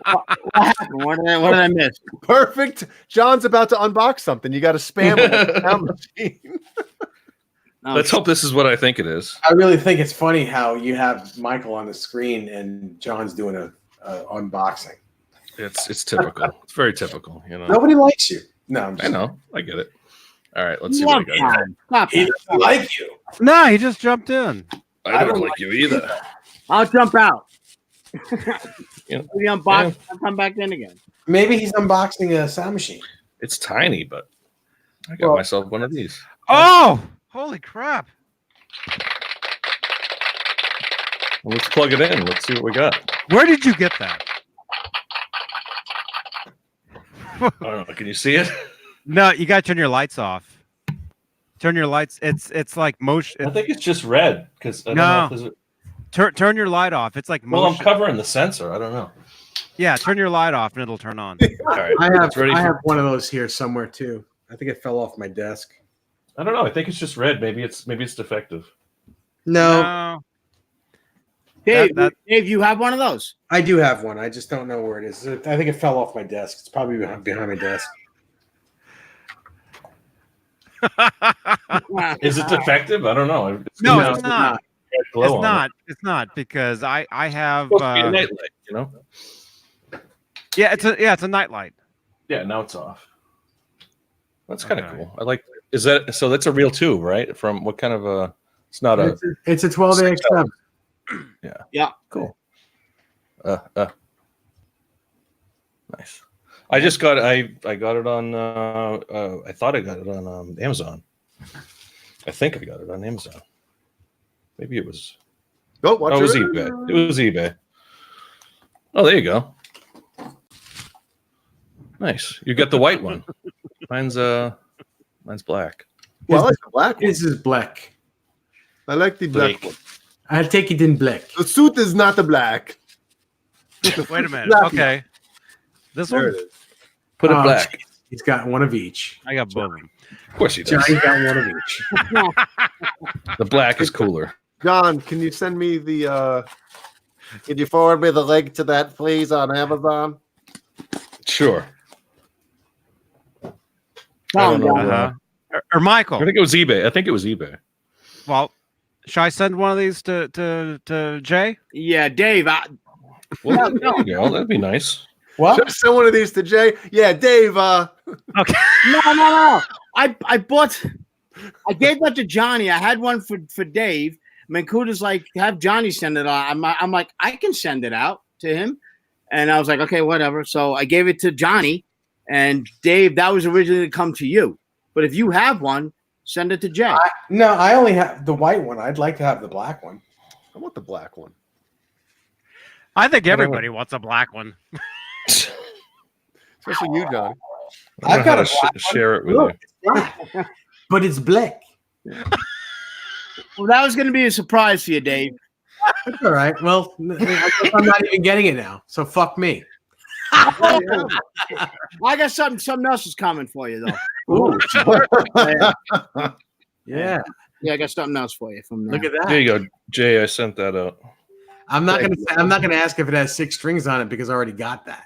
What happened? What did I miss? Perfect. John's about to unbox something. You got to spam him with the sound machine. Oh, Let's hope this is what I think it is. I really think it's funny how you have Michael on the screen and John's doing a unboxing. It's typical. It's very typical, Nobody likes you. No, I'm just I know. I get it. All right, let's see what I Love got. time. Stop He it. doesn't like you. Nah, he just jumped in. I don't like you either. I'll jump out. Yeah. We unbox. I'll come back in again. Maybe he's unboxing a sound machine. It's tiny, but I got Well- myself one of these. Oh, holy crap. Well, let's plug it in. Let's see what we got. Where did you get that? I don't know. Can you see it? No, you got to turn your lights off. Turn your lights. It's like motion. I think it's just red because I don't No. know if there's Turn your light off. It's like well, I'm motion. covering the sensor. I don't know. Yeah, turn your light off and it'll turn on. All right, I have it's ready. I for- have one of those here somewhere too. I think it fell off my desk. I don't know. I think it's just red. Maybe it's defective. No, No. Dave, Dave, you have one of those? I do have one. I just don't know where it is. I think it fell off my desk. It's probably behind my desk. Is it defective? I don't know. No, No, it's not. It's not because I have. Supposed to be a nightlight, you know. Yeah, it's a nightlight. Yeah, now it's off. That's kind of cool. I like. Is that so? That's a real tube, right? From what kind of a? It's not a. It's a 12AX7. Yeah. Cool. Nice. I just got. I got it on. I thought I got it on Amazon. I think I got it on Amazon. Maybe it was. Oh, watch it was eBay. It was eBay. Oh, there you go. Nice. You got the white one. Mine's black. Well, I like the black one. This is black. I like the black one. I'll take it in black. The suit is not the black. Wait a minute. Okay. This There one? it is. Put it black. He's got one of each. I got both. Of course he does. Johnny's got one of each. The black is cooler. John, can you send me the can you forward me the link to that, please, on Amazon? Sure. I Tom, don't know. Or Michael. I think it was eBay. Well, should I send one of these to Jay? Yeah, Dave. Well, there you go. That'd be nice. What? Should I send one of these to Jay? Yeah, Dave. Okay. No. I gave that to Johnny. I had one for Dave. Mancuda's like, have Johnny send it out. I'm like, I can send it out to him. And I was like, okay, whatever. So I gave it to Johnny. And Dave, that was originally to come to you. But if you have one, send it to Jay. I only have the white one. I'd like to have the black one. I want the black one. I think everybody wants a black one. Especially you, John. I've got to share it with Look, you. it's black, but it's black. Well, that was going to be a surprise for you, Dave. That's all right. Well, I'm not even getting it now. So fuck me. I got something else is coming for you, though. Ooh. Yeah. Yeah, I got something else for you from there. Look at that. There you go, Jay. I sent that out. I'm not gonna ask if it has 6 strings on it because I already got that.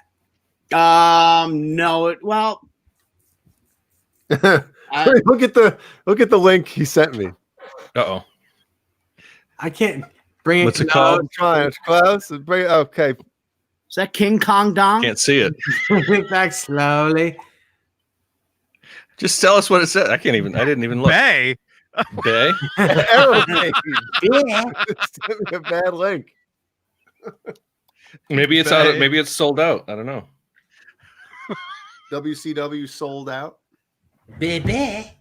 No. Well, look at the link he sent me. Uh-oh. I can't bring it. What's it called? I'm trying. It's close. Okay. Is that King Kong Dong? Can't see it. Bring it back slowly. Just tell us what it said. I didn't even look. Bay. Bay? Aeroplane. Yeah. Sent me a bad link. Maybe it's out. Maybe it's sold out. I don't know. WCW sold out. Baby.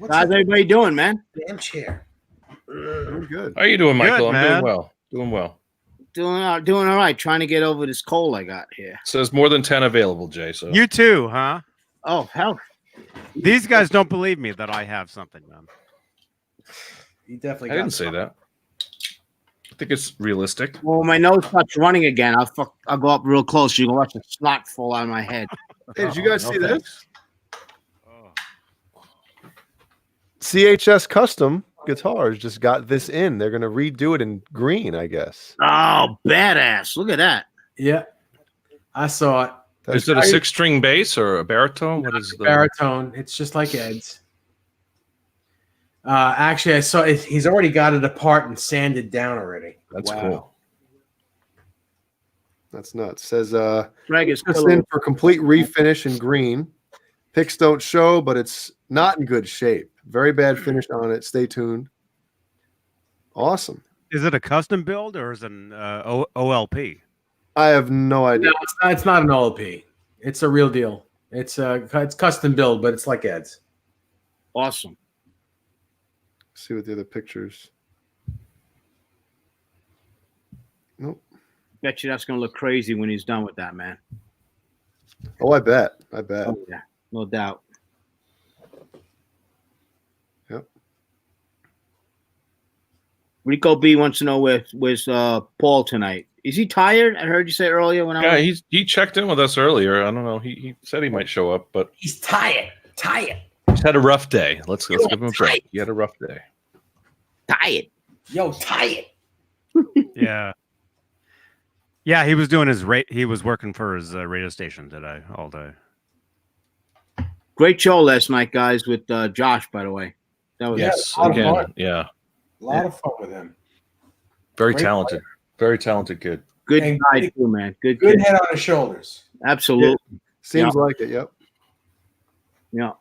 How's everybody doing, man? Damn chair. Doing good. How are you doing, Michael? Good, I'm man. doing well. Doing well. Doing all right. Trying to get over this cold I got here. So there's more than 10 available, Jay. So You too, huh? Oh, hell. These guys don't believe me that I have something, man. You definitely. I didn't say that. I think it's realistic. Well, my nose starts running again. I'll go up real close. You can watch the snot fall out of my head. Hey, did you guys see this? Oh. CHS Custom Guitars just got this in. They're going to redo it in green, I guess. Oh, badass. Look at that. Yeah, I saw it. Is it a 6-string bass or a baritone? What is the Baritone. It's just like Ed's. Actually, I saw it. He's already got it apart and sanded down already. That's Wow. cool. That's nuts. Says Greg is just in for complete refinish in green. Pics don't show, but it's not in good shape. Very bad finish on it. Stay tuned. Awesome. Is it a custom build or is it an OLP? I have no idea. No, it's not an OLP. It's a real deal. It's custom build, but it's like Ed's. awesome. See what the other pictures. Nope. Bet you that's going to look crazy when he's done with that, man. Oh, I bet. I bet. Oh, yeah. No doubt. Yep. Rico B wants to know where's Paul tonight. Is he tired? I heard you say earlier when Yeah, he checked in with us earlier. I don't know. He said he might show up, but He's tired. he's had a rough day. Let's give him a break. He had a rough day. tired. Yo, tie it. Yeah. Yeah, he was doing he was working for his radio station today all day. Great show last night, guys, with Josh, by the way. That was Yes, a lot of again, fun. yeah. A lot of fun with him. Very Great talented. player. Very talented kid. good And guy good- too, man. Good Good kid. head on his shoulders. Absolutely. Seems like it. Yep. Yeah.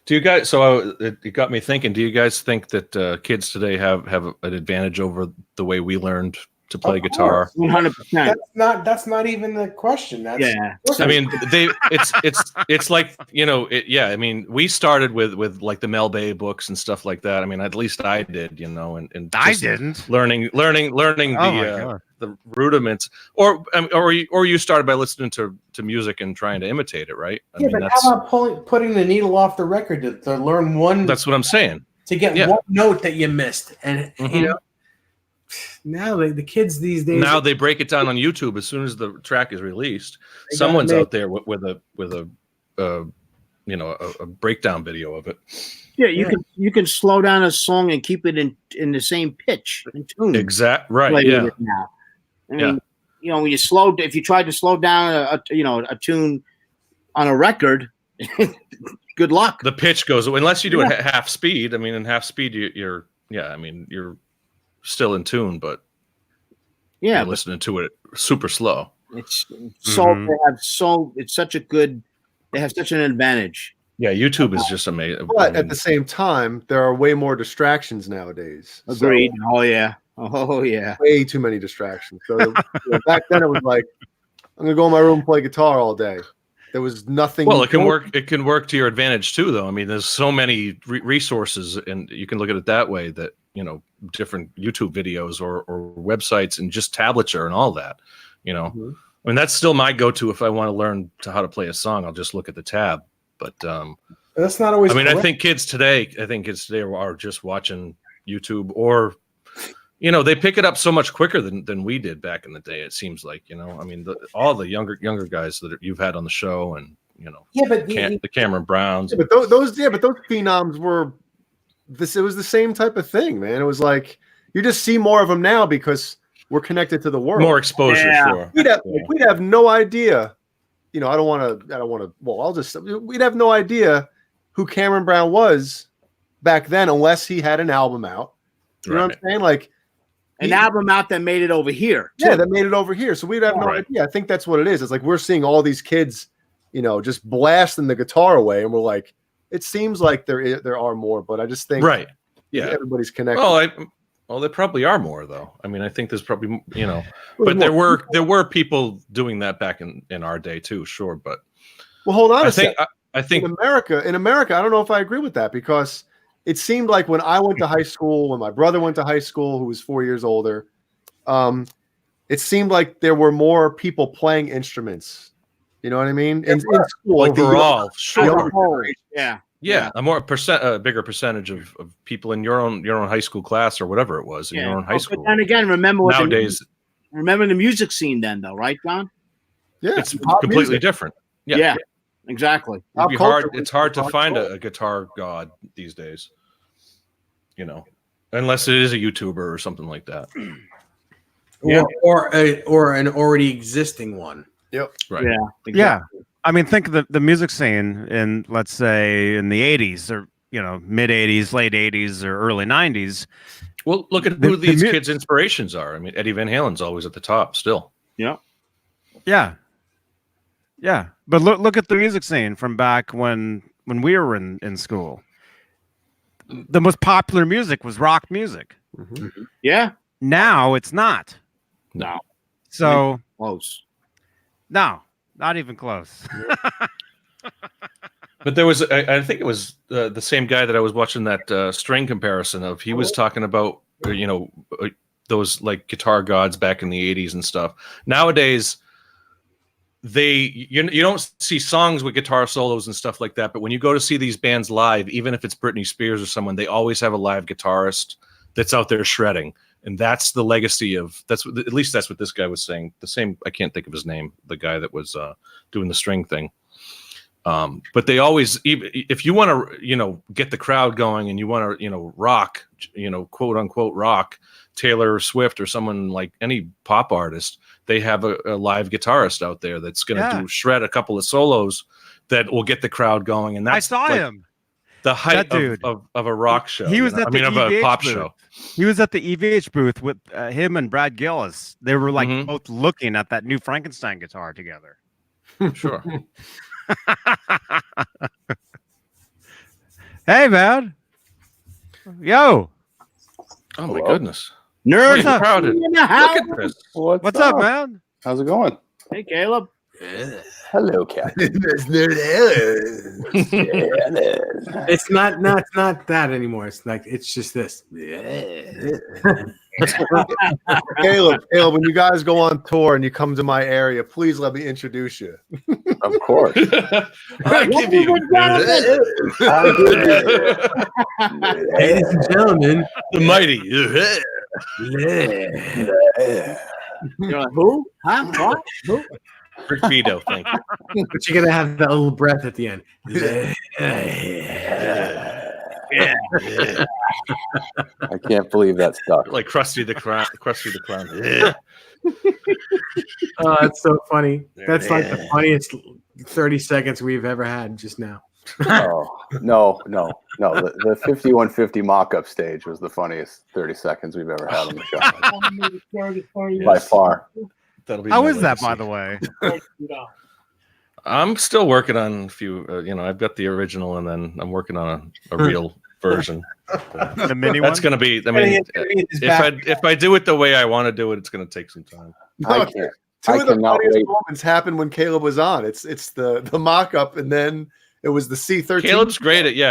Do you guys? So it got me thinking. Do you guys think that kids today have an advantage over the way we learned to play Of guitar? course. 100%. That's not even the question. That's Yeah. I mean, it's like, you know, yeah. I mean, we started with like the Mel Bay books and stuff like that. I mean, at least I did, you know, and I just didn't. learning Oh my the rudiments, or you started by listening to music and trying to imitate it, right? I yeah, mean, but how about putting the needle off the record to learn one? that's what I'm saying. To get Yeah. one note that you missed, and Mhm. you know. Now the kids these days. Now they break it down on YouTube as soon as the track is released. They Someone's gotta make- out there with a breakdown video of it. Yeah, you can slow down a song and keep it in the same pitch and tune. Right. Play with Yeah. it now. I mean, you know, when if you tried to slow down a tune on a record, good luck. The pitch goes, unless you do it half speed. I mean, in half speed, you're still in tune, but you're listening to it super slow. It's they have such an advantage. Yeah, YouTube is just amazing. But at the same time, there are way more distractions nowadays. Agreed. So, Oh yeah. way too many distractions. So back then it was like, I'm gonna go in my room and play guitar all day. There was nothing. Well, it can work. It can work to your advantage too, though. I mean, there's so many resources, and you can look at it that way. That, you know, different YouTube videos or websites and just tablature and all that. You know, I mean, that's still my go-to if I want to learn how to play a song. I'll just look at the tab. But that's not always. I mean, correct. I think kids today are just watching YouTube, or, you know, they pick it up so much quicker than we did back in the day. It seems like, you know, I mean, all the younger guys that you've had on the show, and, you know, the Cameron Browns. Yeah, but those phenoms were this. It was the same type of thing, man. It was like you just see more of them now because we're connected to the world. More exposure, sure. We'd have no idea. You know, I don't want to. Well, we'd have no idea who Cameron Brown was back then unless he had an album out. You know what I'm saying? Like an album out that made it over here. Yeah, that made it over here. So we'd have no idea. I think that's what it is. It's like we're seeing all these kids, you know, just blasting the guitar away, and we're like, it seems like there are more, but I just think everybody's connected. Well, there probably are more, though. I mean, I think there's probably, you know, but there were people doing that back in our day too, sure. But well, hold on. I think in America, I don't know if I agree with that, because it seemed like when I went to high school, when my brother went to high school, who was 4 years older, it seemed like there were more people playing instruments. You know what I mean? In school, overall, sure. Yeah, a bigger percentage of people in your own high school class or whatever it was in your own high school. But then again, remember the music scene then, though, right, John? Yeah, it's completely different. Yeah, exactly. It's hard to find a guitar god these days. You know, unless it is a YouTuber or something like that. Or an already existing one. Yep. Right. Yeah. Exactly. Yeah. I mean, think of the music scene in, let's say, in the 80s or, you know, mid 80s, late 80s or early 90s. Well, look at who these kids' inspirations are. I mean, Eddie Van Halen's always at the top still. Yeah. Yeah. Yeah. But look at the music scene from back when we were in school. The most popular music was rock music. Mm-hmm. Yeah. Now it's not. No. So close. No. Not even close. But there was, I think it was the same guy that I was watching that string comparison of. He was talking about, you know, those like guitar gods back in the 80s and stuff. Nowadays, you don't see songs with guitar solos and stuff like that. But when you go to see these bands live, even if it's Britney Spears or someone, they always have a live guitarist that's out there shredding. And that's the legacy of, at least that's what this guy was saying. The same, I can't think of his name, the guy that was doing the string thing. But they always, if you want to, get the crowd going and you want to, rock, quote unquote rock, Taylor Swift or someone like any pop artist, they have a live guitarist out there that's going to shred a couple of solos that will get the crowd going. And that's I saw him. The height of a rock show. He was of a pop show. He was at the EVH booth with him and Brad Gillis. They were like both looking at that new Frankenstein guitar together. Sure. Hey, man. Yo. Oh, my goodness. Nerd crowded. Look at this. What's up, man? How's it going? Hey, Caleb. Hello, Captain. It's not that anymore. It's like it's just this. Caleb, when you guys go on tour and you come to my area, please let me introduce you. Of course. I give you. Ladies and gentlemen, The mighty. You're like, who? Huh? What? Who? Rick Vito, thank you. but you're gonna have that little breath at the end. I can't believe that stuck. Like Krusty the Clown. Oh, that's so funny. That's like the funniest 30 seconds we've ever had just now. Oh, no. The 5150 mock-up stage was the funniest 30 seconds we've ever had on the show. By far. How is that, by the way? I'm still working on a few. I've got the original, and then I'm working on a real version. The mini one. That's going to be. I mean, if I do it the way I want to do it, it's going to take some time. I can't. Two of the funniest moments happened when Caleb was on. It's the mock-up, and then it was the C13. Caleb's great at it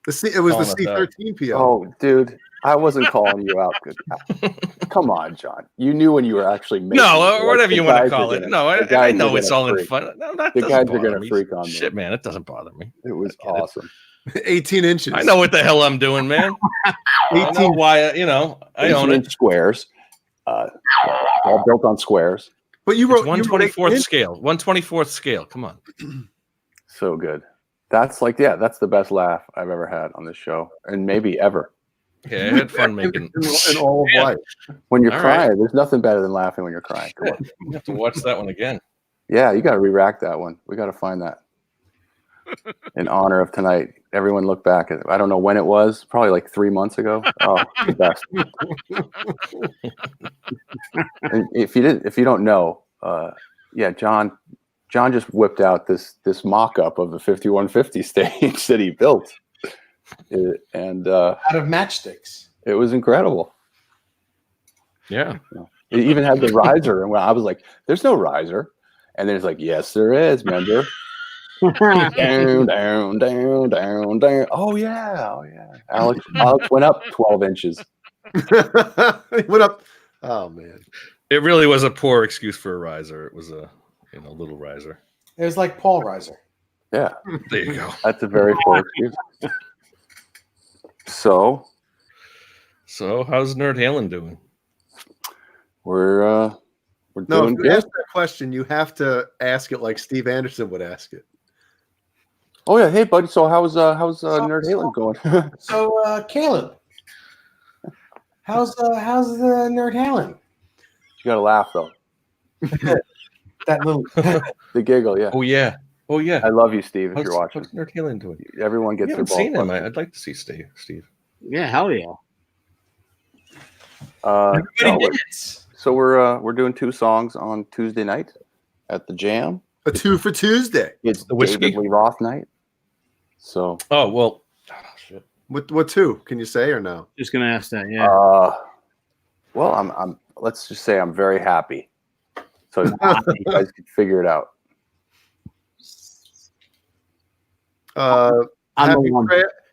was the C13 PO. Oh, dude. I wasn't calling you out. Come on, John. You knew when you were actually making or whatever you want to call it. No, I know it's all in fun. No, the guys are going to freak on me. Shit, man, it doesn't bother me. It was awesome. 18 inches. I know what the hell I'm doing, man. 18. I know why, I own it. Squares. All built on squares. But you wrote 1/24th scale. 1/24th scale. Come on. So good. That's that's the best laugh I've ever had on this show, and maybe ever. Yeah, I had fun making in all of life. When you're crying, there's nothing better than laughing when you're crying. Come on. You have to watch that one again. Yeah, you got to re-rack that one. We got to find that. In honor of tonight, everyone look back at it. I don't know when it was, probably like 3 months ago. Oh, the best. And if you don't know, John just whipped out this mock-up of the 5150 stage that he built. And out of matchsticks. It was incredible. Yeah. It even had the riser. And I was like, there's no riser. And then it's like, yes, there is, remember? down. Oh yeah. Alex went up 12 inches. He went up. Oh man. It really was a poor excuse for a riser. It was a little riser. It was like Paul Riser. Yeah. There you go. That's a very poor excuse. So how's Nerd Halen doing? We're doing if you ask that question, you have to ask it like Steve Anderson would ask it. Oh yeah, hey buddy. So how's Nerd Halen going? So Caleb, how's the Nerd Halen? You gotta laugh though. That little the giggle, yeah. Oh yeah. I love you, Steve. If you're watching, how's Nerd Halen doing? Everyone gets You their haven't ball. seen him. I'd like to see Steve. Yeah, hell yeah. So we're doing 2 songs on Tuesday night at the Jam. A 2 for Tuesday. It's the whiskey David Lee Roth night. So shit. What 2? Can you say or no? Just gonna ask that. Yeah. Well, I'm. Let's just say I'm very happy. So you guys can figure it out.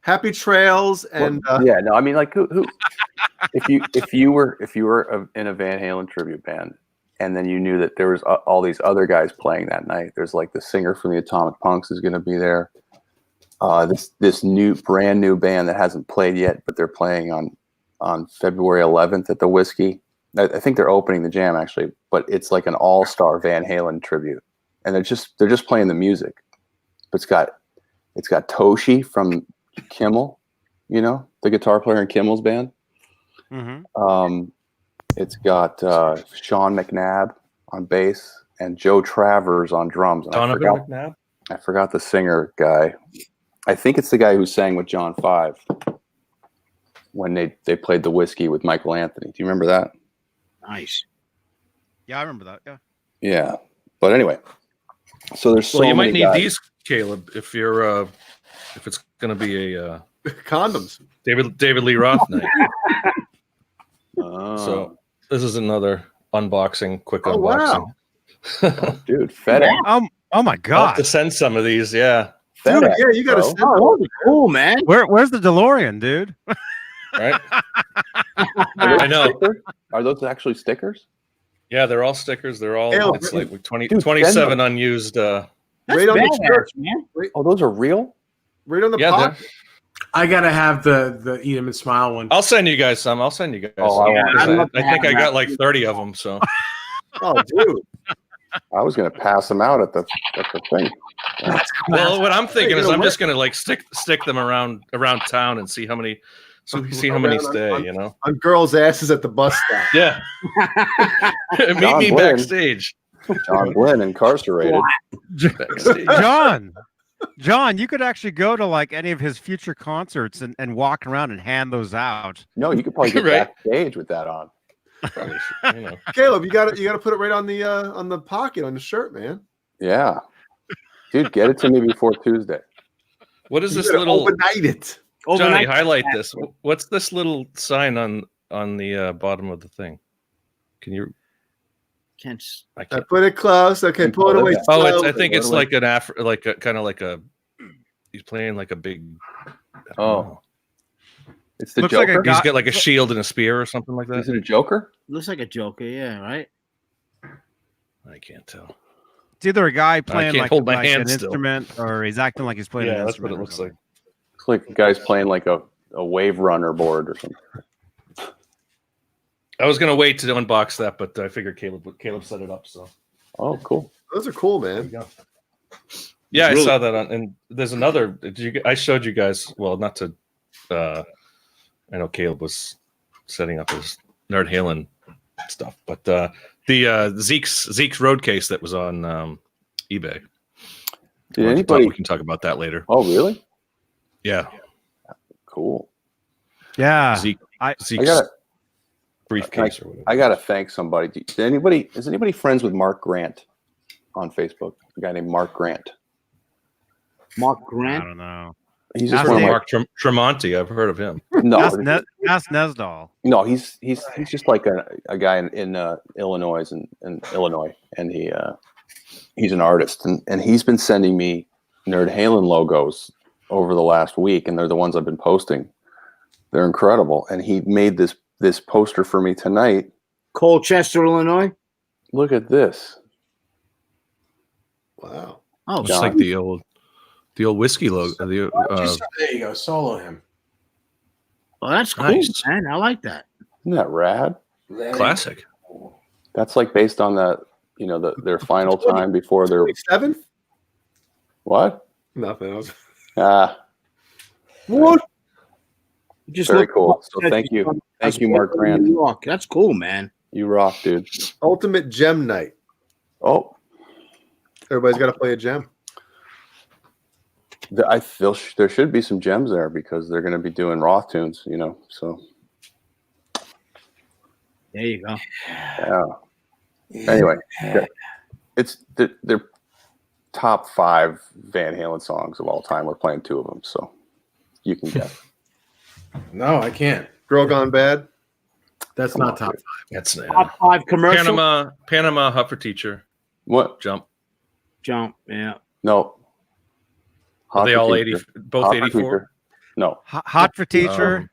Happy trails and yeah. No, I mean like who if you were in a Van Halen tribute band and then you knew that there was all these other guys playing that night. There's like the singer from the Atomic Punks is going to be there. This brand new band that hasn't played yet, but they're playing on February 11th at the Whiskey. I think they're opening the Jam actually, but it's like an all-star Van Halen tribute. and they're just playing the music. But it's got Toshi from Kimmel, the guitar player in Kimmel's band. Mm-hmm. It's got Sean McNabb on bass and Joe Travers on drums. And I forgot the singer guy. I think it's the guy who sang with John 5 when they played the Whiskey with Michael Anthony. Do you remember that? Nice. Yeah, I remember that. Yeah. Yeah. But anyway, so there's so you might many need guys. these, Caleb, if you're if it's going to be a Condoms. David Lee Roth night. Oh. So this is another unboxing, quick Oh, unboxing. wow. Dude, FedEx. Oh my I'll have God. to send some of these. Yeah. Dude, FedEx, yeah, you got to bro. send Oh, those are cool, man. Where's the DeLorean, dude? Right. Are those I know. stickers? Are those actually stickers? Yeah, they're all stickers. They're all. Caleb, It's like 20, dude, 27 unused. That's Right on the badass, shirt. man. Oh, those are real? right on the Yeah, pocket. I gotta have the eat 'em and smile one. I'll send you guys some. I'll send you guys. Oh, some. I want I'd that. love to I think have I got that. like 30 of them. So Oh, dude. I was going to pass them out at the thing. well, what I'm thinking is gonna I'm just gonna like stick them around town and see how many stay. On girls' asses at the bus stop. Yeah. Meet John me Glenn. backstage. John Glenn incarcerated. Backstage. John, you could actually go to like any of his future concerts and walk around and hand those out. No, you could probably get Right. backstage with that on. Probably should, Caleb, you got to put it right on the pocket on the shirt, man. Yeah. Dude, get it to me before Tuesday. What is You this gotta little overnight it. Johnny? Overnight. Highlight this. What's this little sign on the bottom of the thing? Can you? Can't s- I I can't. put it close. Okay, pull it away. Oh, I slowly. think it's like an kind of like a. He's playing like a big. I don't Oh. know. It's the Looks like Joker. a He's got like a shield and a spear or something like Is that. it a Joker? Looks like a Joker, yeah, right? I can't tell. It's either a guy playing can't like, hold my like hand an still. instrument, or he's acting like he's playing an Yeah, that's what instrument. it or looks like. something. It's like the guy's playing like a wave runner board or something. I was gonna wait to unbox that, but I figured Caleb set it up. So Oh, cool. Those are cool, there we man. go. Yeah, Really- I saw that on, and there's another. I showed you guys. Well, not to. I know Caleb was setting up his Nerd Halen stuff, but the Zeke's road case that was on eBay. Did We anybody? can talk about that later. Oh, really? Yeah, Cool. Yeah. Zeke's gotta- briefcase or whatever. I gotta thank somebody. Is anybody friends with Mark Grant on Facebook? A guy named Mark Grant. Mark I Grant. don't know. He's just That's one of my, Mark Tremonti. I've heard of him. Ask, no, ask Nesdal. no. He's just like a guy in Illinois and Illinois, and he's an artist, and he's been sending me Nerd Halen logos over the last week, and they're the ones I've been posting. They're incredible, and he made this poster for me tonight. Colchester, Illinois. Look at this. Wow. Oh, It's John. like the old whiskey logo. There you go. Solo him. well, that's cool, Nice. man. I like that. Isn't that rad? Classic. That's like based on their final time before their 27th? what? Nothing else. What? You just Very look- cool. So thank you, Mark Grant. New York. That's cool, man. You rock, dude. Ultimate Gem Night. Oh, Everybody's got to play a gem. I feel there should be some gems there because they're going to be doing Roth tunes, So There you go. yeah. Anyway, it's their top 5 Van Halen songs of all time. We're playing 2 of them, so you can guess. No, I can't. Girl Gone Bad. That's Come not on, top. dude. That's Top 5 commercial. Panama Hut for Teacher. What? Jump. Jump. Yeah. No. Are they Hot all for 80? Teacher. Both Hot for 84. Teacher. No. Hot for teacher.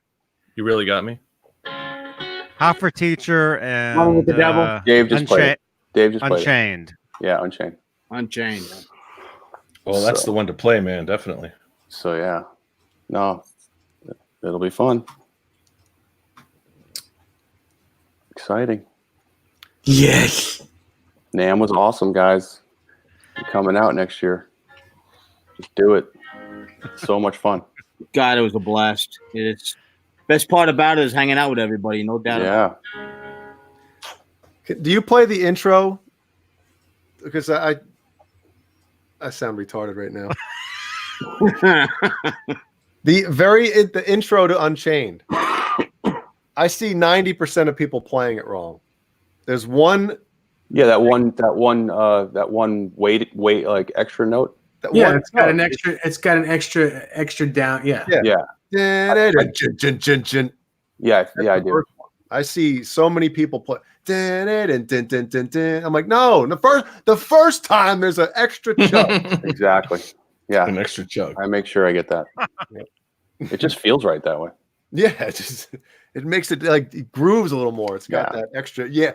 You really got me. Hot for teacher and Running with the Devil. Dave just played it. Dave just played it. Unchained. Yeah, Unchained. Unchained. Well, that's So- the one to play, man. Definitely. So yeah, no, it'll be fun. Exciting. Yes. NAMM was awesome, guys. You're coming out next year. Just do it. It's so much fun. God, it was a blast. It's best part about it is hanging out with everybody, no doubt. Yeah. Do you play the intro? Because I sound retarded right now. The intro to Unchained. I see 90% of people playing it wrong. There's one. Yeah, that one wait like extra note. It's got an extra. It's got an extra down. Yeah. Yeah, I do. I see so many people play. I'm like, no, the first time there's an extra chug. Exactly. Yeah, an extra chug. I make sure I get that. It just feels right that way. Yeah, it makes it like it grooves a little more. It's got that extra. Yeah.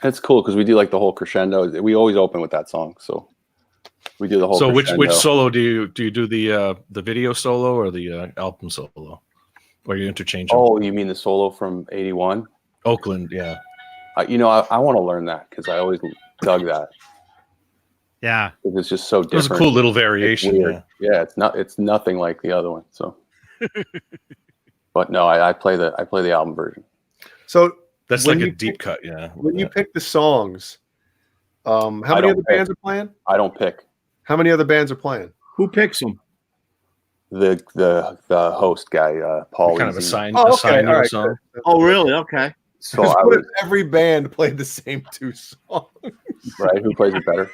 It's cool because we do like the whole crescendo. We always open with that song, so we do the whole. So crescendo. which solo do you do the video solo or the album solo, or you interchange them? Oh, you mean the solo from '81? Oakland, yeah. I want to learn that because I always dug that. Yeah, it's just so different. It was a cool little variation. Yeah, it's nothing like the other one. So, but no, I play the album version. So that's like a deep cut. Yeah. When you pick the songs, how many other bands are playing? I don't pick. How many other bands are playing? Who picks them? The host guy, Paul. Kind of assign a song. Oh, really? Okay. So what if every band played the same 2 songs? Right? Who plays it better?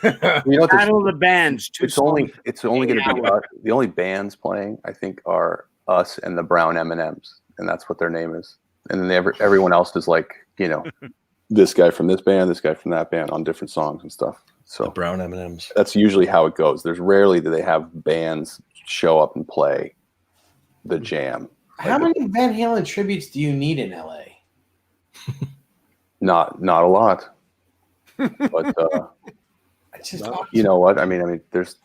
Battle of the bands. It's only going to be us. The only bands playing, I think, are us and the Brown M&Ms, and that's what their name is. And then everyone else is like, this guy from this band, this guy from that band on different songs and stuff. So the Brown M&Ms. That's usually how it goes. There's rarely do they have bands show up and play the jam. How many Van Halen tributes do you need in LA? Not a lot, but you know what? I mean, there's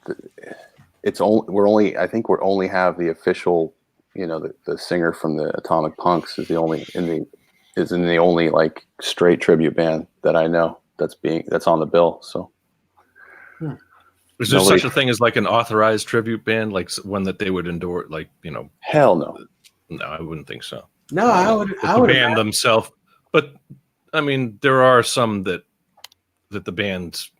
we're only have the official, the singer from the Atomic Punks is in the only like straight tribute band that I know that's on the bill. So. Is there such a thing as like an authorized tribute band, like one that they would endorse? Like, hell no. No, I wouldn't think so. No, I would band themselves. But I mean, there are some that the bands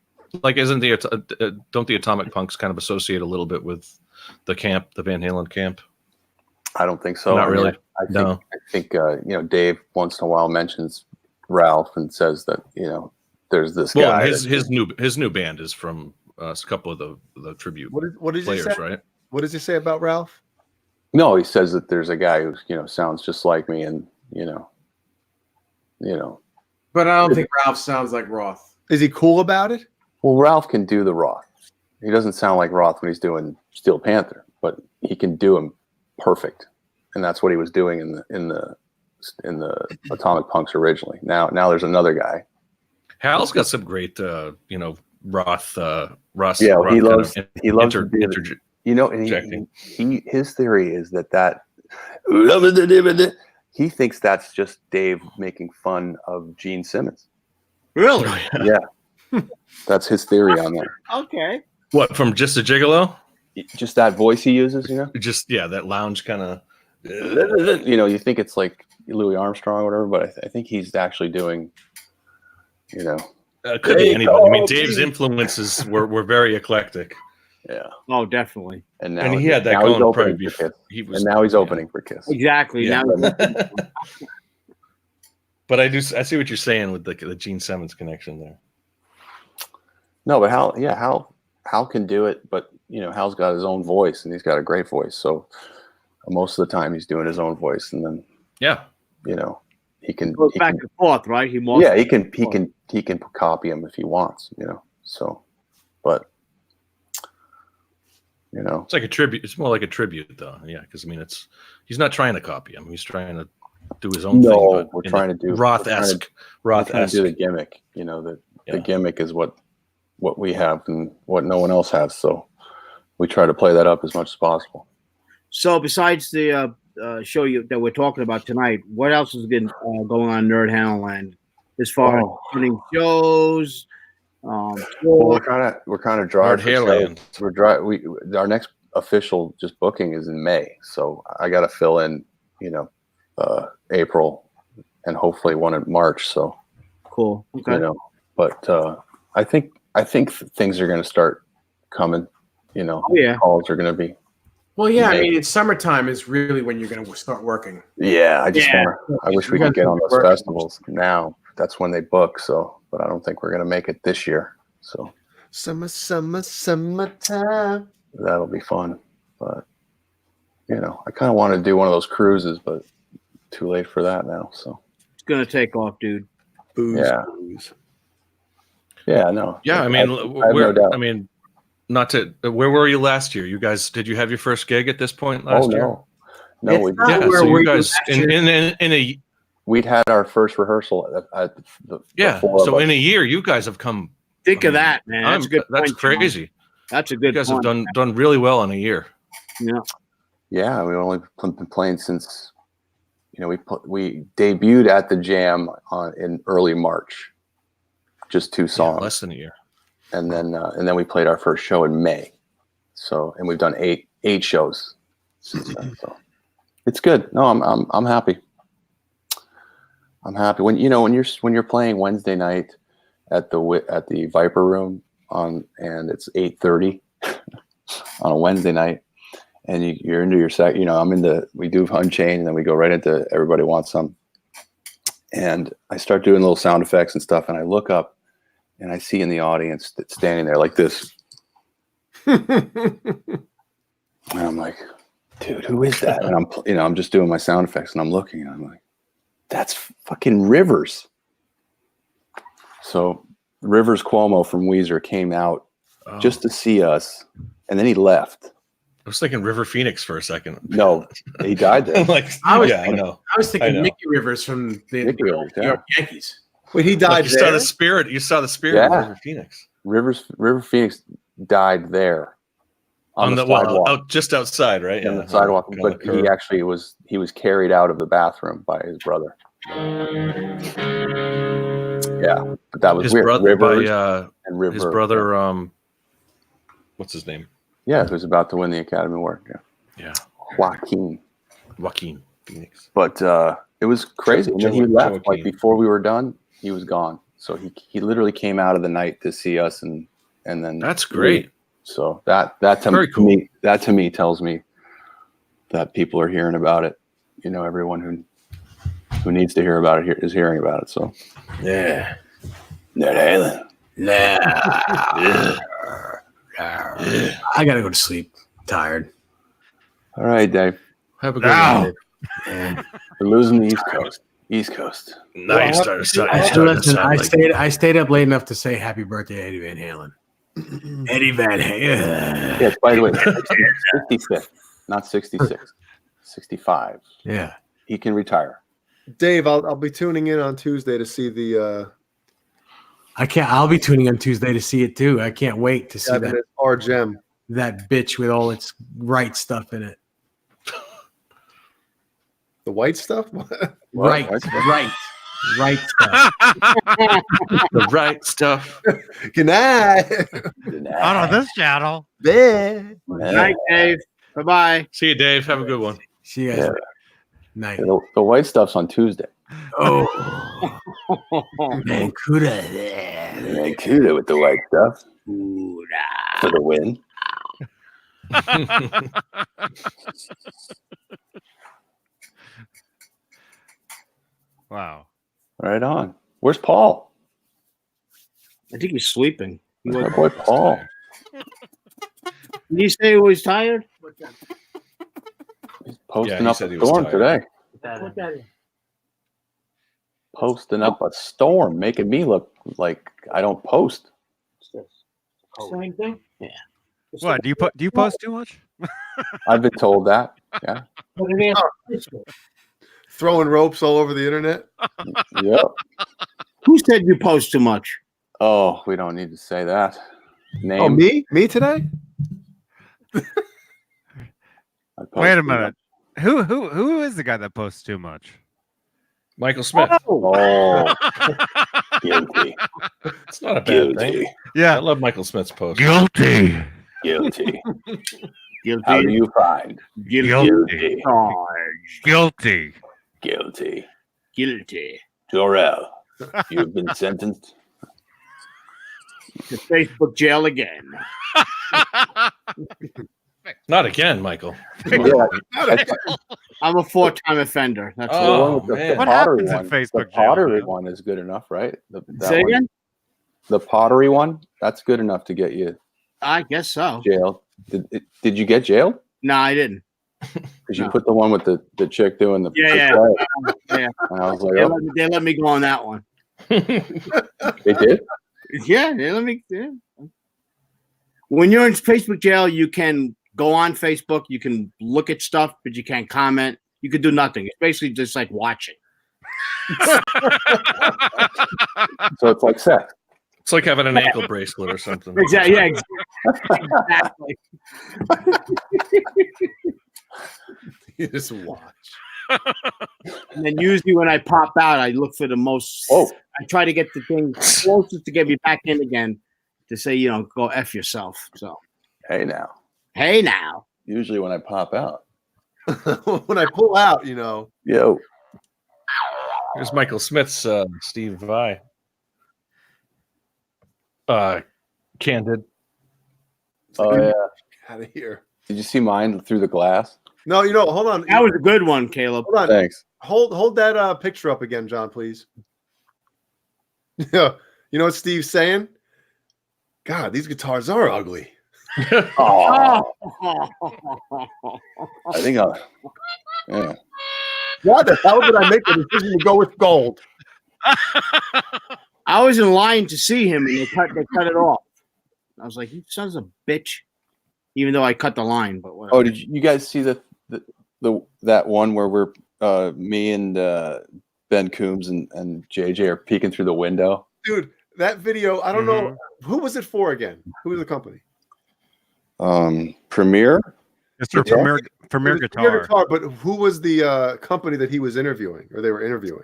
like. Don't the Atomic Punks kind of associate a little bit with the Van Halen camp? I don't think so. Not really. I think Dave once in a while mentions Ralph and says that there's this guy. His new band is from a couple of the tribute what did players, he say? right? What does he say about Ralph? No, he says that there's a guy who sounds just like me, and But I don't think Ralph sounds like Roth. Is he cool about it? Well, Ralph can do the Roth. He doesn't sound like Roth when he's doing Steel Panther, but he can do him perfect, and that's what he was doing in the Atomic Punks originally. Now there's another guy. Hal's got some great Roth. Yeah, Roth he loves and his theory is that he thinks that's just Dave making fun of Gene Simmons. Really? Yeah. That's his theory on that. Okay. What, from Just a Gigolo? Just that voice he uses, Just that lounge kind of. You think it's like Louis Armstrong or whatever, but I think he's actually doing. Could be anybody. I mean, Dave's influences were very eclectic. Yeah. Oh, definitely. And he had that going probably before. Now he's opening for Kiss. Exactly. Yeah. Now. But I see what you're saying with the Gene Simmons connection there. No, but Hal can do it, but Hal's got his own voice and he's got a great voice. So most of the time he's doing his own voice, and then he can goes back and forth, right? He can copy him if he wants, So, but it's like a tribute. It's more like a tribute, though. Yeah, because he's not trying to copy him. He's trying to do his own thing. No, we're trying to do Roth-esque. Do the gimmick. The gimmick is what we have and what no one else has. So we try to play that up as much as possible. So besides the show that we're talking about tonight, what else has been going on in Nerd Halen Land? as far as running shows. Well, we're kind of dry. Lord Halen. We're dry. Our next official just booking is in May, so I got to fill in, April and hopefully one in March. So cool. Okay. But I think things are going to start coming. Calls are going to be. Well, yeah, I mean, it's summertime is really when you're going to start working. Yeah, I wish we could get on those festivals now. That's when they book. So, but I don't think we're going to make it this year. So summertime. That'll be fun. But I kind of want to do one of those cruises, but too late for that now. So it's going to take off, dude. Booze. Yeah, no. Yeah, I mean, no doubt. I mean, not to. Where were you last year? You guys, did you have your first gig at this point last year? No, we didn't. Yeah, so you guys in a. We'd had our first rehearsal at the So in a year, you guys have come. Think of that, man. That's a good. That's point, crazy. That's a good. You guys have done really well in a year. Yeah. Yeah, we've only been playing since. We debuted at the Jam in early March. Just 2 songs. Less than a year. And then we played our first show in May. So, and we've done eight shows since then. So it's good. No, I'm happy. I'm happy when you're playing Wednesday night at the Viper Room and it's 8:30 on a Wednesday night, and you're into your set. We do Unchained, and then we go right into Everybody Wants Some, and I start doing little sound effects and stuff, and I look up. And I see in the audience that's standing there like this. And I'm like, dude, who is that? And I'm just doing my sound effects and I'm looking and I'm like, that's fucking Rivers. So Rivers Cuomo from Weezer came out just to see us. And then he left. I was thinking River Phoenix for a second. No, he died there. I was thinking I know. Mickey Rivers from the New York Yankees. Wait, he died you there? saw the spirit. You saw the spirit of River Phoenix. River Phoenix died there on the sidewalk. Just outside, right? On the sidewalk. But he actually was carried out of the bathroom by his brother. Yeah, but that was his weird. brother Rivers and River. His brother, what's his name? Yeah, who's about to win the Academy Award. Yeah. Joaquin Phoenix. But it was crazy. And then he left. Like before we were done, he was gone. So he literally came out of the night to see us, and then that's great. So that to me tells me that people are hearing about it. Everyone who needs to hear about it is hearing about it. So yeah, Ned Halen. I gotta go to sleep. Tired. All right, Dave. Have a good night. We're losing the East Coast. Now you start. Listen, I stayed up late enough to say happy birthday, Eddie Van Halen. Eddie Van Halen. Yes, by the way, 65th, not 66, 65. Yeah, he can retire. Dave, I'll be tuning in on Tuesday to see the. I'll be tuning on Tuesday to see it too. I can't wait to see that. Our gem. That bitch with all its right stuff in it. The white stuff? Right stuff. The right stuff. Good night. On this channel. Good night, Dave. Bye-bye. See you, Dave. Have a good one. See you guys. Night. The white stuff's on Tuesday. Oh. Mancuda. Mancuda with the white stuff. For the win. Wow. Right on. Where's Paul? I think he's sleeping. My boy Paul. Did he say he was tired? He's posting up a storm today. Posting up a storm, making me look like I don't post. Same thing? Yeah. What, do you post too much? I've been told that. Yeah. Throwing ropes all over the internet. Yep. Who said you post too much? Oh, we don't need to say that. Name. Oh, me? Me today? Wait a minute. Who is the guy that posts too much? Michael Smith. Oh, guilty. Oh, Guilty. it's not a bad thing. Guilty. I Yeah. love Michael Smith's post. Guilty. Guilty. Guilty. How do you find? Guilty. Guilty. Guilty. Guilty. Jorel, you've been sentenced. To Facebook jail again. Not again, Michael. I'm a 4-time offender. That's Oh, The one with man. What pottery happens in one. Facebook The jail, pottery man? one is good enough, right? That Say one. again? The pottery one, that's good enough to get you I guess so. jailed. Did you get jailed? No, I didn't. Because you No. put the one with the chick doing the Yeah. play. And I was like, They let me go on that one. they did? Yeah, they let me. Yeah. When you're in Facebook jail, you can go on Facebook, you can look at stuff, but you can't comment. You can do nothing. It's basically just like watching. So it's like sex. It's like having an ankle bracelet or something. Exactly. Yeah, exactly. You just watch. And then usually when I pop out, I look for the most. Oh. I try to get the thing closest to get me back in again to say, go F yourself. So, Hey now. hey now. Usually when I pop out. When I pull out, Yo. Here's Michael Smith's Steve Vai. Candid. Oh yeah. out of here. Did you see mine through the glass? No, hold on. That was a good one, Caleb. Hold on. Thanks. Hold that picture up again, John, please. Yeah. You know what Steve's saying? God, these guitars are ugly. Oh, I think yeah. Why the hell did I make the decision to go with gold? I was in line to see him, and they cut it off. I was like, "You sons of a bitch!" Even though I cut the line, but whatever. Oh, did you guys see that one where we're me and Ben Coombs and JJ are peeking through the window? Dude, that video, I don't know. Who was it for again? Who was the company? Premiere? It's your premier guitar. But who was the company that he was interviewing or they were interviewing?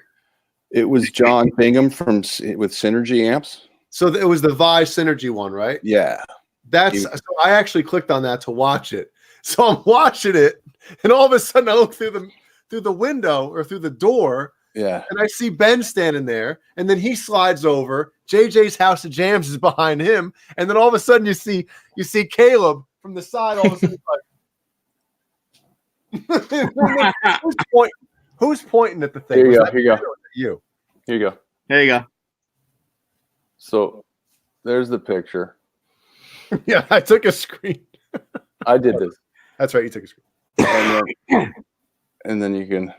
It was John Bingham with Synergy Amps. So it was the Vi Synergy one, right? Yeah. So I actually clicked on that to watch it. So I'm watching it, and all of a sudden I look through the window or through the door, Yeah. and I see Ben standing there, and then he slides over. JJ's House of Jams is behind him, and then all of a sudden you see Caleb from the side. All of a sudden, who's pointing at the thing? Here you go. Was that Here you go. Ben or was it you? Here you go. There you go. So there's the picture. Yeah, I took a screen. I did this. That's right, you took a screen. And then you can.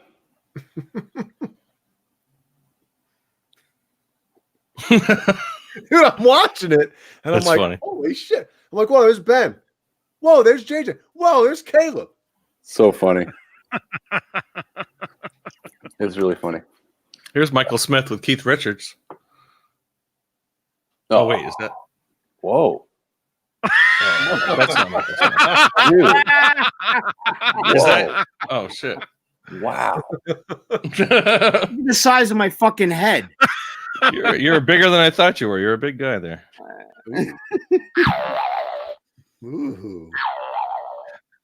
Dude, I'm watching it, and That's I'm like, funny. holy shit. I'm like, whoa, there's Ben. Whoa, there's JJ. Whoa, there's Caleb. So funny. It's really funny. Here's Michael Smith with Keith Richards. Oh, wait, is that? Whoa. Oh, that's not Michael Smith. Dude. Is Whoa. that? Oh, shit. Wow. The size of my fucking head. You're bigger than I thought you were. You're a big guy there. Ooh.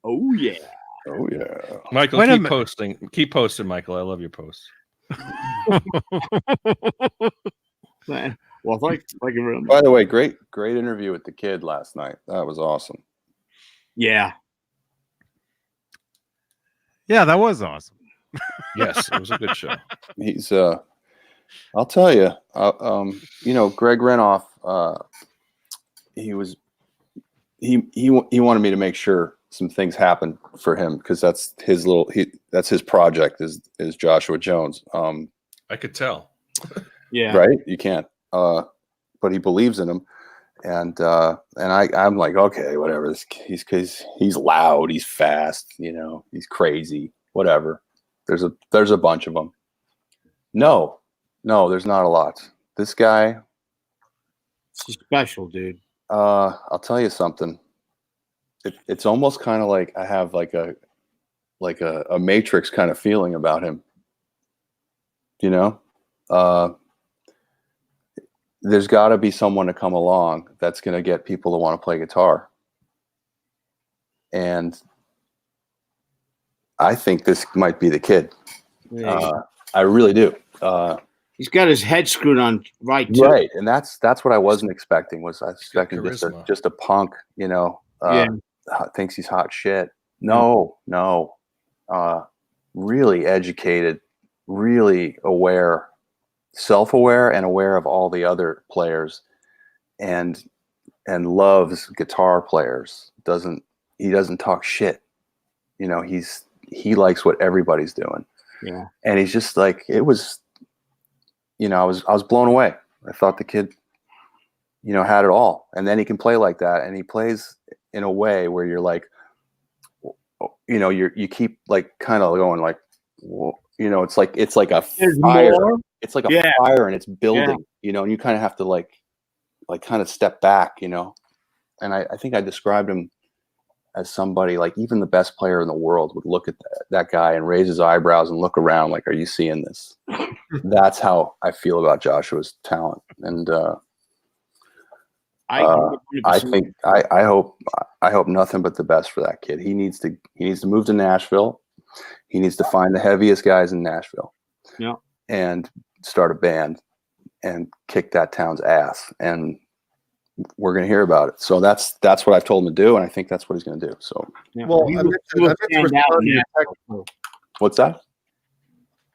Oh yeah. Oh yeah. Michael, Wait a keep minute. posting. Keep posting, Michael. I love your posts. Well, thank you very much. By the way, great interview with the kid last night. That was awesome. Yeah. Yeah, that was awesome. Yes, it was a good show. He's I'll tell you, Greg Renoff, he wanted me to make sure some things happen for him because that's his project is Joshua Jones. I could tell. Yeah. Right? You can't. But he believes in him, and I'm like, okay, whatever. He's loud, he's fast, he's crazy, whatever. There's a bunch of them. No, there's not a lot. This guy, It's special, dude. I'll tell you something. It's almost kind of like I have like a Matrix kind of feeling about him. You know, there's got to be someone to come along that's going to get people to want to play guitar. And I think this might be the kid. I really do. He's got his head screwed on right too. Right, and that's what I wasn't expecting. I was expecting just a punk, you know, thinks he's hot shit. No, really educated, really aware, self-aware, and aware of all the other players, and loves guitar players. He doesn't talk shit. You know, he likes what everybody's doing. Yeah, and he's just like, it was. You know, I was blown away. I thought the kid, you know, had it all, and then he can play like that, and he plays in a way where you're like, you know, you keep like kind of going like, well, you know, it's like a fire. It's like a fire, and it's building. You know, and you kind of have to like kind of step back. You know, and I think I described him as somebody like even the best player in the world would look at that guy and raise his eyebrows and look around like, are you seeing this? That's how I feel about Joshua's talent. And I think I hope nothing but the best for that kid. He needs to move to Nashville. He needs to find the heaviest guys in Nashville. Yeah. And start a band and kick that town's ass. And we're going to hear about it. So that's what I've told him to do, and I think that's what he's going to do. So, well, I meant to respond to your text. What's that?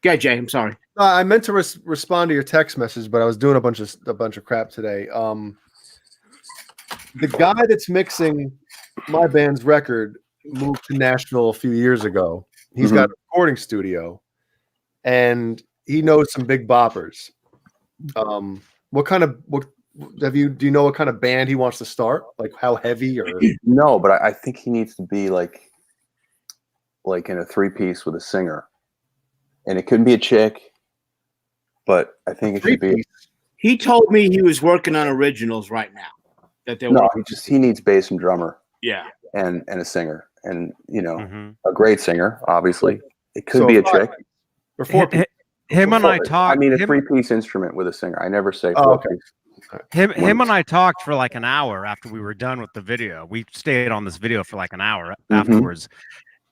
Yeah, Jay, I'm sorry. I meant to respond to your text message, but I was doing a bunch of crap today. The guy that's mixing my band's record moved to Nashville a few years ago. He's got a recording studio, and he knows some big boppers. Do you know what kind of band he wants to start? Like how heavy or no? But I think he needs to be like in a 3-piece with a singer, and it couldn't be a chick. But I think it should be. He told me he was working on originals right now. He needs bass and drummer. Yeah, and a singer, and you know, a great singer. Obviously, it could be a chick. Or 4-piece. Him and I talked. I mean, a 3-piece instrument with a singer. I never say 4-piece. Okay. Him and I talked for like an hour after we were done with the video. We stayed on this video for like an hour afterwards.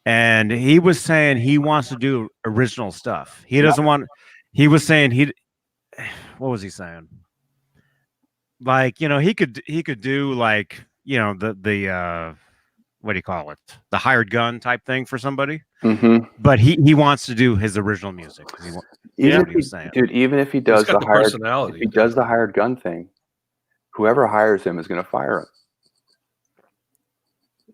And he was saying he wants to do original stuff. He doesn't want, he was saying what was he saying? Like, you know, he could do like, you know, the what do you call it? The hired gun type thing for somebody. But he wants to do his original music. Even if he does the hired gun thing, whoever hires him is going to fire him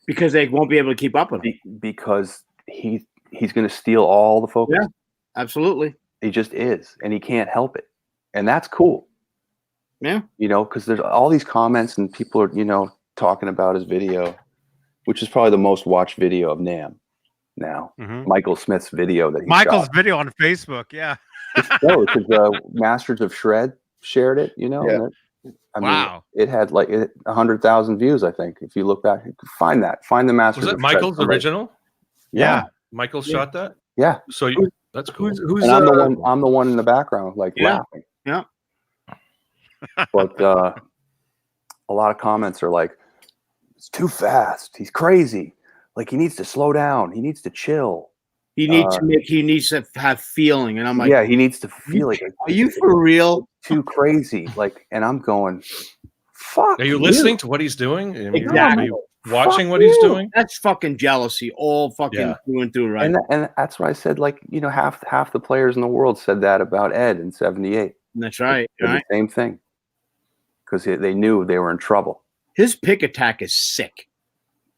because they won't be able to keep up with him. Because he's going to steal all the focus. Yeah, absolutely. He just is, and he can't help it, and that's cool. Yeah, you know, because there's all these comments and people are, you know, talking about his video, which is probably the most watched video of NAMM now. Michael Smith's video that he shot. Video on Facebook, yeah. Because Masters of Shred shared it, you know. Yeah. I mean, it had like 100,000 views, I think. If you look back, you can find the Masters. Was that Michael's original? Yeah. Michael shot that. Yeah. So that's cool. I'm the one in the background, like laughing. Yeah. But a lot of comments are like, "It's too fast. He's crazy. Like he needs to slow down. He needs to chill. He needs to have feeling." And I'm like, yeah, he needs to feel it. Are you for real? Too crazy. Like, and I'm going, fuck. Are you listening to what he's doing? Exactly. Are you watching what he's doing? That's fucking jealousy, all fucking through and through, right? And that's what I said. Like, you know, half the players in the world said that about Ed in '78. That's right. The same thing, because they knew they were in trouble. His pick attack is sick.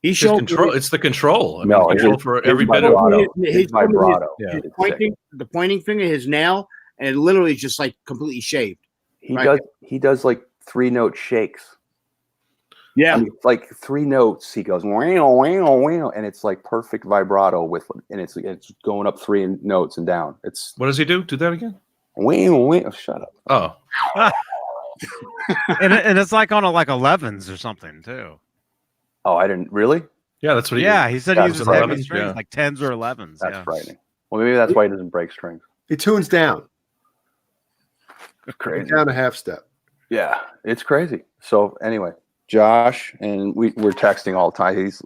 He showed control. It's the control. Control for every bit of his vibrato. The pointing finger, his nail, and it literally is just like completely shaved. He does like 3-note shakes. Yeah, I mean, like 3 notes. He goes and it's like perfect vibrato and it's going up 3 notes and down. It's what does he do? Do that again? Oh, shut up. Oh, and it's like on 11s or something too. Oh, I didn't really. Yeah, that's what he. Yeah, he said he uses 11s, like 10s or 11s. That's frightening. Well, maybe that's why he doesn't break strings. He tunes down. Crazy. Down a half step. Yeah, it's crazy. So anyway, Josh and we're texting all the time. He's,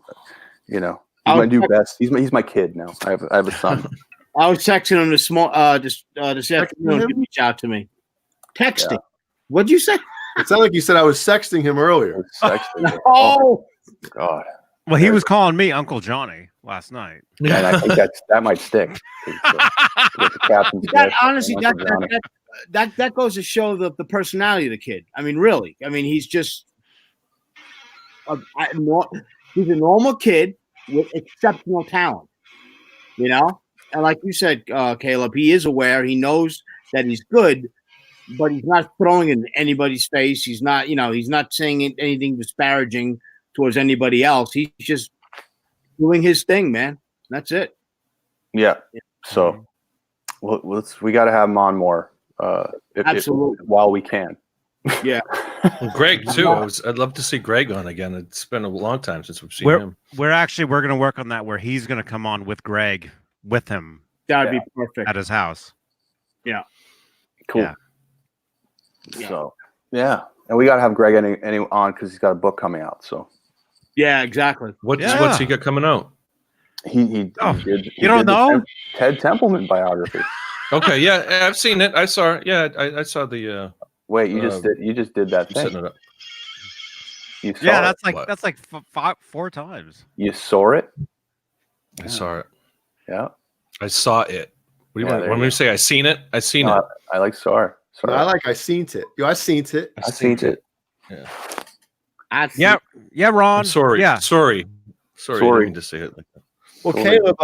he's my new best. He's my kid now. I have a son. I was texting him this afternoon to reach out to me. Texting. Yeah. What'd you say? It sounded like you said I was sexting him earlier. Oh God. Well, he was calling me Uncle Johnny last night. And I think that might stick. Honestly, that goes to show the personality of the kid. I mean, really. I mean, he's just he's a normal kid with exceptional talent, And like you said, Caleb, he is aware. He knows that he's good, but he's not throwing in anybody's face. He's not, he's not saying anything disparaging towards anybody else. He's just doing his thing, man. That's it. Yeah. So we got to have him on more. Absolutely. While we can. Yeah. Well, Greg too. I'd love to see Greg on again. It's been a long time since we've seen him. We're going to work on that where he's going to come on with Greg with him. That would be perfect at his house. Yeah. Cool. Yeah. So and we got to have Greg any on because he's got a book coming out. So. Yeah, exactly. What's he got coming out? He did don't know? Ted Templeman biography. Okay, yeah, I've seen it. I saw it. Yeah, I saw the. Wait, you just did that thing. Setting it up. That's like 4 times. You saw it. I saw it. Yeah, I saw it. What do you want? When we say I seen it, I seen it. I like saw it. No, I like I seen it. Yo, I seen it. I seen it. Yeah. Yeah, Ron. I'm sorry. Yeah. Sorry. I didn't mean to say it like that. Well, Caleb,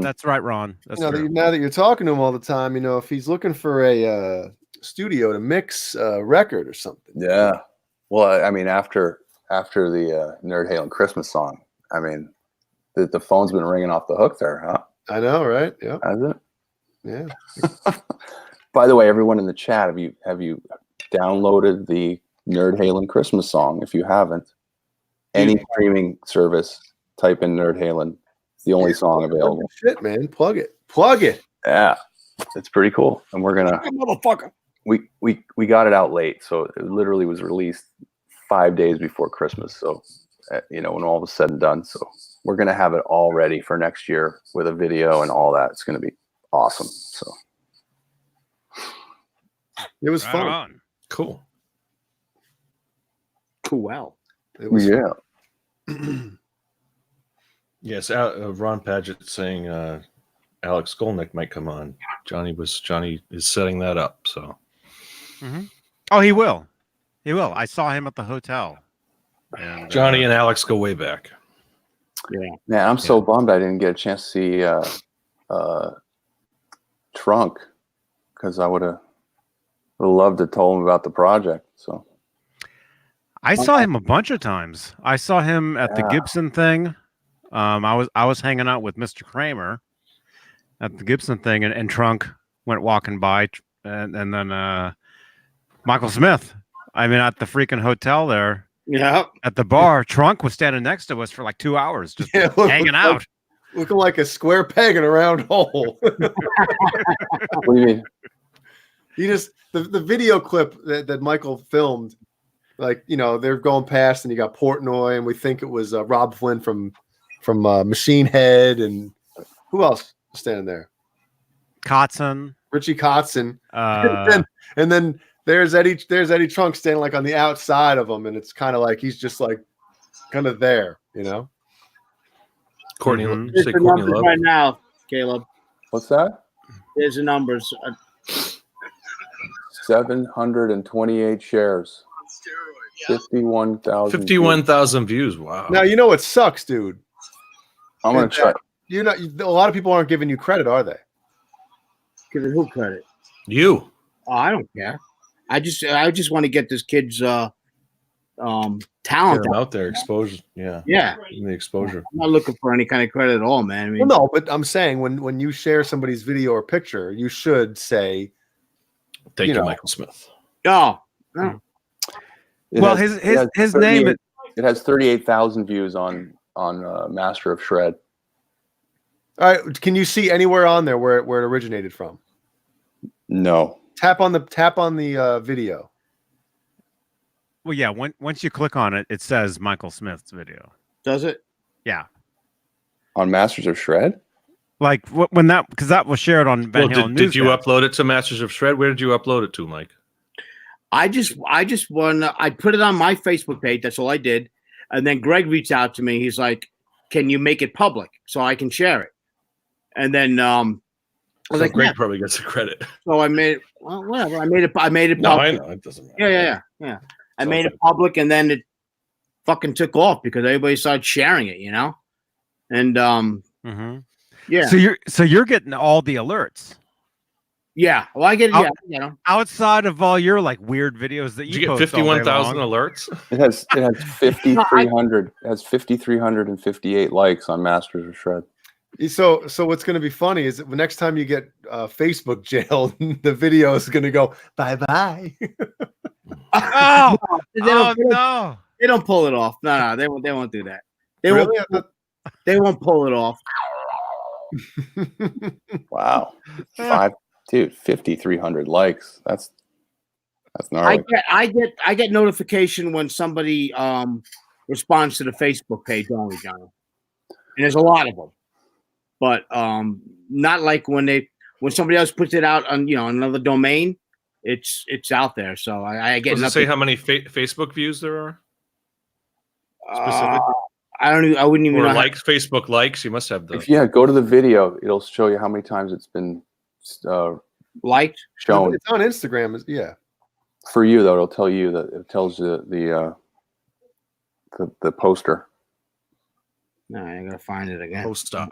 that's right, Ron. That's now that you're talking to him all the time, if he's looking for a studio to mix a record or something. Yeah. Well, I mean, after the Nerd Halen Christmas song, I mean, the phone's been ringing off the hook there, huh? I know, right? Yeah. Has it? Yeah. By the way, everyone in the chat, have you downloaded the Nerd Halen Christmas song? If you haven't, any streaming service, type in Nerd Halen. It's the only song available. Shit, man, plug it. Yeah, it's pretty cool, and we're gonna. Motherfucker. We got it out late, so it literally was released 5 days before Christmas. So, when all was said and done, so we're gonna have it all ready for next year with a video and all that. It's gonna be awesome. So it was fun. Cool. Well, it was Yes, Ron Padgett saying Alex Skolnick might come on. Johnny is setting that up. So, Oh, he will. I saw him at the hotel. And, Johnny and Alex go way back. Yeah. Man, I'm so bummed I didn't get a chance to see Trunk because I would have loved to tell him about the project. So. I saw him a bunch of times. I saw him at the Gibson thing. I was hanging out with Mr. Kramer at the Gibson thing, and Trunk went walking by, and then Michael Smith. I mean, at the freaking hotel there. Yeah. At the bar, Trunk was standing next to us for like 2 hours, just hanging out, looking like a square peg in a round hole. What do you mean? He just the video clip that Michael filmed. Like, they're going past and you got Portnoy and we think it was Rob Flynn from Machine Head, and who else was standing there? Richie Kotzen. And then there's Eddie Trunk standing like on the outside of him, and it's kind of like he's just like kind of there, Courtney, say Courtney Love right now, Caleb. What's that? There's the numbers. 728 shares. 51,000 views. Wow. Now, what sucks, dude? I'm going to try. A lot of people aren't giving you credit, are they? Giving who credit? You. Oh, I don't care. I just want to get this kid's talent out there, exposure. Yeah. The exposure. I'm not looking for any kind of credit at all, man. I mean, well, no, but I'm saying when you share somebody's video or picture, you should say, "Thank you, Michael Smith." Oh, no. Well, his name. It has 38,000 views on Master of Shred. All right, can you see anywhere on there where it originated from? No. Tap on the video. Well, yeah. Once you click on it, it says Michael Smith's video. Does it? Yeah. On Masters of Shred. Like when that, because that was shared on Van Well, Halen did you Newsdesk. upload it to Masters of Shred? Where did you upload it to, Mike? I just I put it on my Facebook page. That's all I did. And then Greg reached out to me. He's like, "Can you make it public so I can share it?" And then I was like, Greg yeah. probably gets the credit. So I made it. Well, whatever. I made it public. No, I know it doesn't matter. Yeah. I made it public, and then it fucking took off because everybody started sharing it. And yeah. So you're getting all the alerts. Yeah. Well, I get it. Outside of all your like weird videos that Did you get post all day 51,000 long. alerts? It has 5,300. It has 5,358 likes on Masters of Shred. So what's going to be funny is that the next time you get Facebook jailed, the video is going to go bye. Oh, no! They don't pull it off. No, they won't do that. They won't pull it off. Wow, 5,300 likes. That's gnarly. I get notification when somebody responds to the Facebook page only, Johnny. And there's a lot of them. But not like when somebody else puts it out on another domain, it's out there. So I get. Does it say how many Facebook views there are? Specifically, I wouldn't even know. Likes, Facebook likes. You must have the. Go to the video. It'll show you how many times it's been liked. Shown. It's on Instagram. Yeah. For you though, it'll tell you that it tells you the poster. No, I gotta find it again. Poster.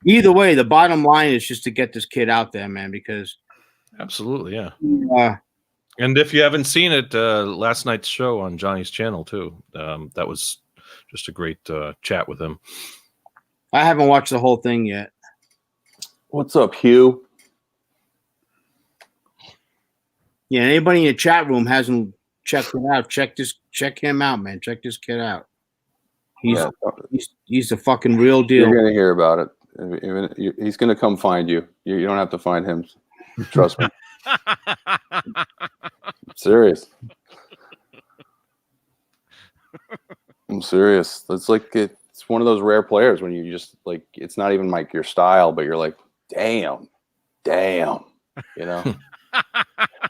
Either way, the bottom line is just to get this kid out there, man, because absolutely, yeah. And if you haven't seen it, last night's show on Johnny's channel too, that was just a great chat with him. I haven't watched the whole thing yet. What's up, Hugh? Yeah, anybody in the chat room hasn't checked it out. Check him out, man. Check this kid out. He's the fucking real deal. You're gonna hear about it. He's gonna come find you. You don't have to find him. Trust me. I'm serious. I'm serious. It's like it's one of those rare players when you just like it's not even like your style, but you're like, damn.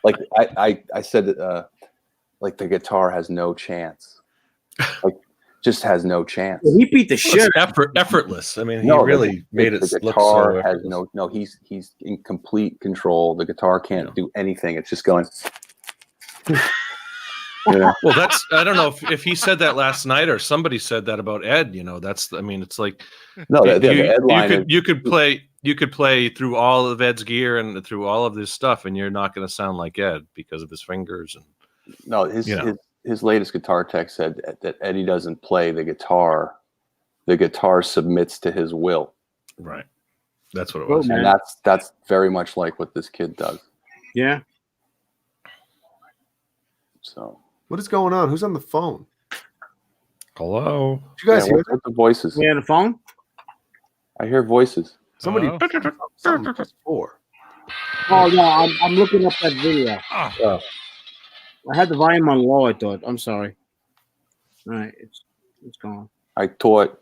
Like I said, like the guitar has no chance. Like just has no chance. He beat the shit. Effortless. I mean, he really made it look so effortless. He's in complete control. The guitar can't do anything. It's just going. Well, that's I don't know if he said that last night or somebody said that about Ed. It's like the Ed line you could play through all of Ed's gear and through all of this stuff, and you're not going to sound like Ed because of his fingers. And no, his latest guitar tech said that Eddie doesn't play the guitar. The guitar submits to his will. Right. That's what it was. And that's very much like what this kid does. Yeah. So what is going on? Who's on the phone? Hello. Did you guys hear the voices? We on the phone? I hear voices. Somebody. Four. Oh no, I'm looking up that video. Oh. I had the volume on low, I thought. I'm sorry. All right, it's gone. I taught.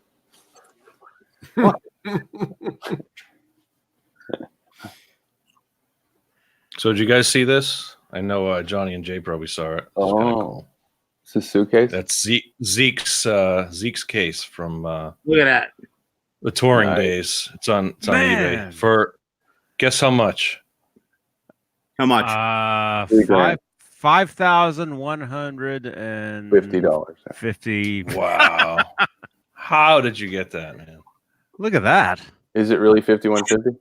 So did you guys see this? I know Johnny and Jay probably saw it. Oh, cool. It's a suitcase. That's Zeke's case from look at that. The touring days. It's on eBay for guess how much? How much? $5,150. 50. Wow. How did you get that, man? Look at that. Is it really 5150?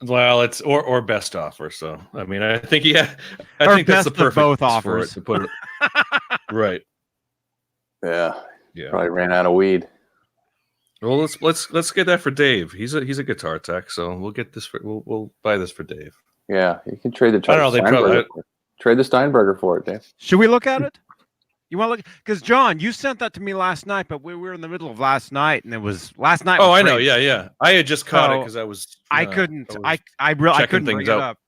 Well, it's or best offer. So I mean, I think I think that's the perfect both offers to put it. Right. Yeah. Probably ran out of weed. Well, let's get that for Dave. He's a guitar tech, so we'll get this we'll buy this for Dave. Yeah, you can trade the. I don't know. Trade the Steinberger for it, Dave. Should we look at it? You want to look? Because John, you sent that to me last night, but we were in the middle of last night, and it was last night. Oh, was I know. crazy. Yeah. I had just caught it because I was. I couldn't. I checking couldn't things bring out. it up.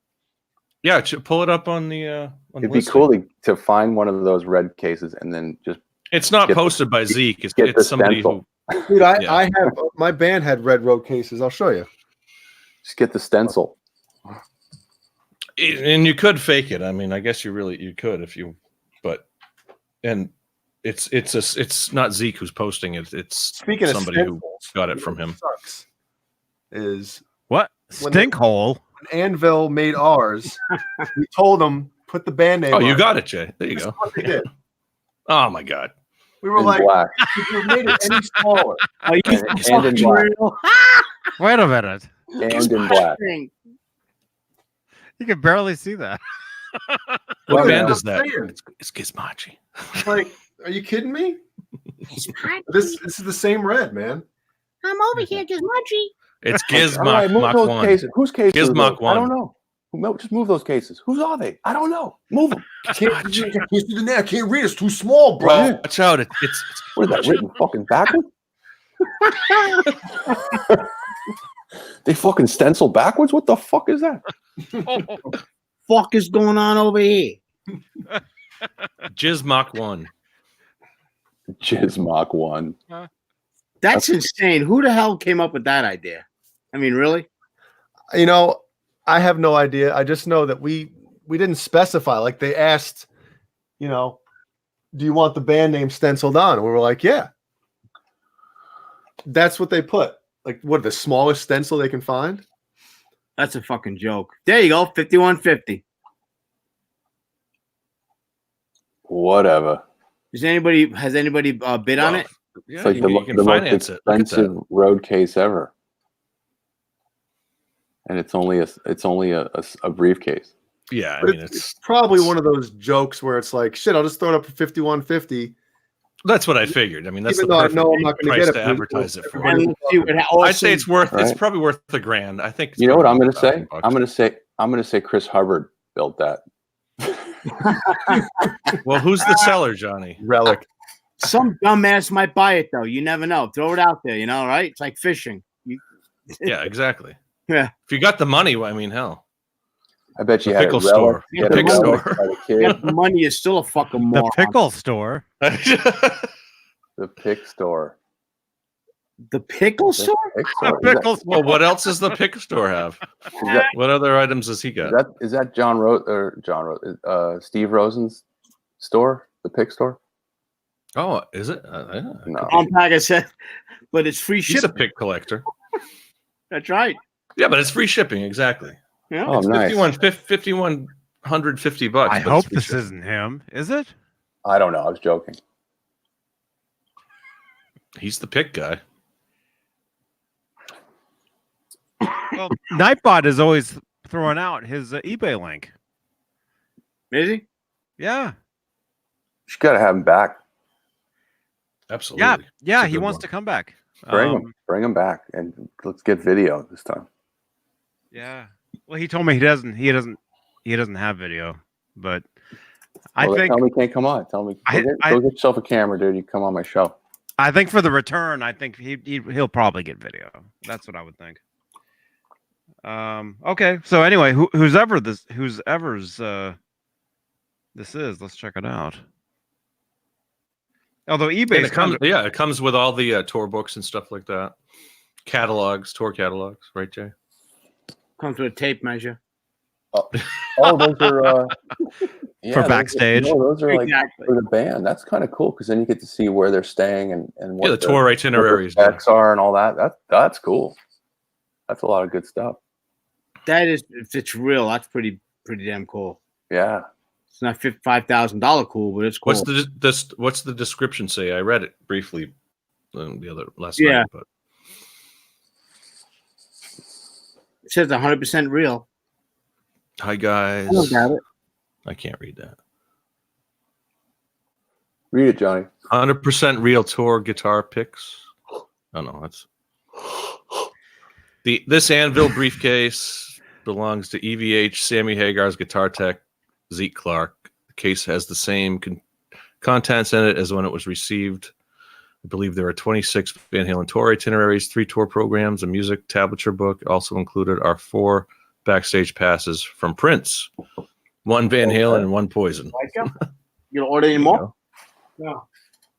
Yeah, pull it up on the. On It'd the be cool to find one of those red cases and then just. It's not posted by Zeke. Get It's somebody stencil. who. Dude, I have my band had red road cases. I'll show you. Just get the stencil. And you could fake it. I mean, I guess you could if you, but, and it's not Zeke who's posting it. It's Speaking somebody of who got it from him. Sucks is What stink hole? when Anvil made ours. We told them put the band name. Oh, you on got it, Jay. There you This go. is what they did. Oh my God. We were In like, black. if you made it any smaller. Are you And in fucking black. real? Wait a minute. And in black. You can barely see that. What Well, band yeah, is that? I'm saying. It's Gizmachi. Like, are you kidding me? This is the same red, man. I'm over here just munchie. It's All Gizmach right, move Mach those 1. cases. Whose cases? are Gizmach those? I don't 1. know. Just move those cases. Whose are they? I don't know. Move them. I can't see the name. I can't read. It's too small, bro. Right. Watch out. It's What is that written fucking backwards? They fucking stencil backwards? What the fuck is that? Fuck is going on over here? Gizmach 1. Jizz Mach 1. That's insane. Who the hell came up with that idea? I mean, really? You know, I have no idea. I just know that we didn't specify. Like they asked, you know, do you want the band name stenciled on? And we were like, yeah. That's what they put. Like, what, the smallest stencil they can find? That's a fucking joke. There you go, 5150. Whatever. Has anybody bid on it? Yeah, It's like you can the most finance it. Look at expensive that. road case ever. And it's only a briefcase. Yeah, I But mean, it's probably one of those jokes where it's like, shit, I'll just throw it up for 5150. that's what I figured. I mean, that's Even the though I perfect know I'm not gonna price get to it, advertise it for. And let's see what I'd say it's worth. It's Right. probably worth $1,000. I think. It's You know what I'm probably going to say? $1,000. I'm going to say Chris Hubbard built that. Well, who's the seller, Johnny? Relic. some dumbass might buy it though. You never know. Throw it out there, right? It's like fishing. Yeah, exactly. Yeah. If you got the money, I mean, hell. I bet you The had pickle a relic. store. You had The a pickle relic store. by the kid. Get the money is still a fucking The moron. pickle store. The pick store. The pickle The store? pick store. Pickle Well, what else does the pickle store have? What other items has he got? Is that Steve Rosen's store? The pick store? Oh, is it? No. Like I said, but it's free He's a shipping. pig collector. That's right. Yeah, but it's free shipping. Exactly. Yeah. Oh, It's nice. $5,150. I but hope it's free this shipping. isn't him. Is it? I don't know. I was joking. He's the pick guy. Well, Nightbot is always throwing out his eBay link. Is he? Yeah. You got to have him back. Absolutely. Yeah. Yeah. It's a He good wants one. to come back. Bring him back, and let's get video this time. Yeah. Well, he told me he doesn't have video, but I Well, think tell me he can't come on. Tell me go get yourself a camera, dude. You come on my show. I think for the return, I think he'll probably get video. That's what I would think. Okay. So anyway, whoever's this is, let's check it out. Although eBay And it comes with all the tour books and stuff like that. Tour catalogs, right, Jay? Comes with a tape measure. Oh, those are For backstage. Those are like Exactly. for the band. That's kind of cool because then you get to see where they're staying and what The tour itineraries. what their specs are and all that. That's cool. That's a lot of good stuff. That is, if it's real, that's pretty damn cool. Yeah. It's not $5,000 cool, but it's cool. What's the description say? I read it briefly last Yeah. night, but It says 100% real. hi guys. I don't doubt it. I can't read that. Read it, Johnny. 100% real tour guitar picks. Oh no, that's this Anvil briefcase belongs to EVH Sammy Hagar's guitar tech Zeke Clark. The case has the same contents in it as when it was received. I believe there are 26 Van Halen tour itineraries, 3 tour programs, a music tablature book. Also included are 4 backstage passes from Prince, 1 Van Halen and 1 Poison. You gonna order any more? No.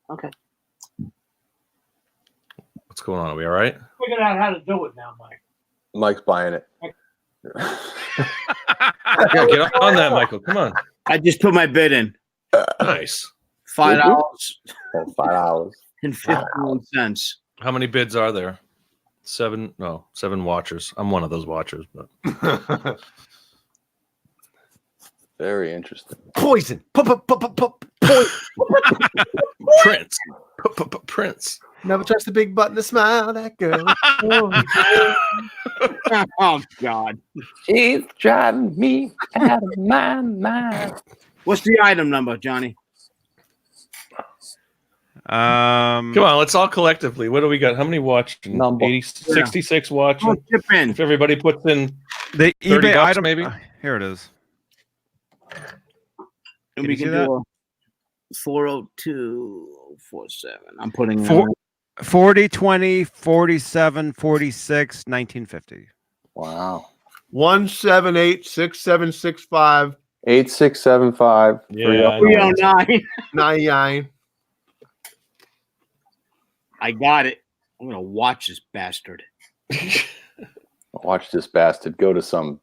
Okay. What's going on? Are we all right? Figured out how to do it now, Mike. Mike's buying it. Yeah, get on that, Michael. Come on. I just put my bid in. Nice. $5 $5. and 51 cents. How many bids are there? 7 watchers. I'm one of those watchers, but Very interesting. Poison. Prince. Prince. Never trust the big button to smile. That girl. Oh God. She's driving me out of my mind. What's the item number, Johnny? Come on, let's all collectively. What do we got? How many watched? Number. 66 watching. Oh, chip in. If everybody puts in The 30 eBay bucks, item, maybe? Here it is. And Can we you can see that? do a 40247. I'm putting in Four- 40, 20, 47, 46, 1950. Wow. 1786765 8675. Yeah, I know. 309. 99. I got it. I'm gonna watch this bastard. Watch this bastard go to some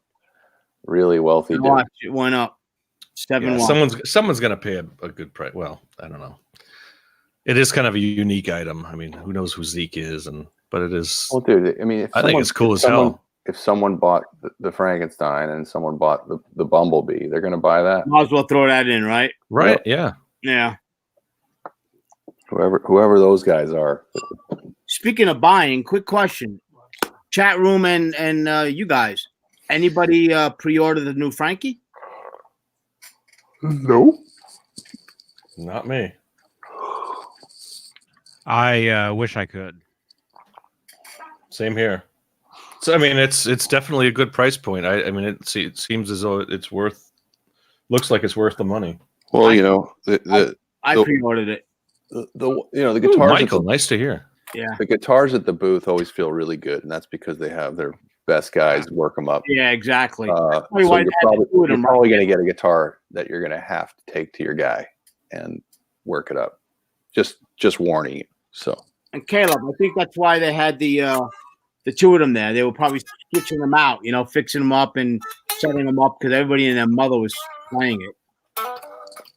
really wealthy dude. Watch it went up. 7 Yeah, watts. someone's gonna pay a good price. Well, I don't know. It is kind of a unique item. I mean, who knows who Zeke is, but it is. Well, dude, I mean, if I think it's cool as hell. If someone bought the Frankenstein and someone bought the Bumblebee, they're going to buy that. Might as well throw that in, right? Right? Yeah. Yeah. Whoever those guys are. Speaking of buying, quick question. Chat room and you guys. Anybody pre-order the new Frankie? No. Not me. I wish I could. Same here. So I mean, it's definitely a good price point. I mean, it seems as though it's worth. Looks like it's worth the money. Well, I pre-ordered it. the guitars. Ooh, Michael, nice to hear. Yeah. The guitars at the booth always feel really good, and that's because they have their best guys work them up. Yeah, exactly. So why you're they had to probably, do it in going to get a guitar that you're going to have to take to your guy and work it up. Just warning you. So. And Caleb, I think that's why they had the 2 of them there. They were probably switching them out, fixing them up and setting them up because everybody and their mother was playing it.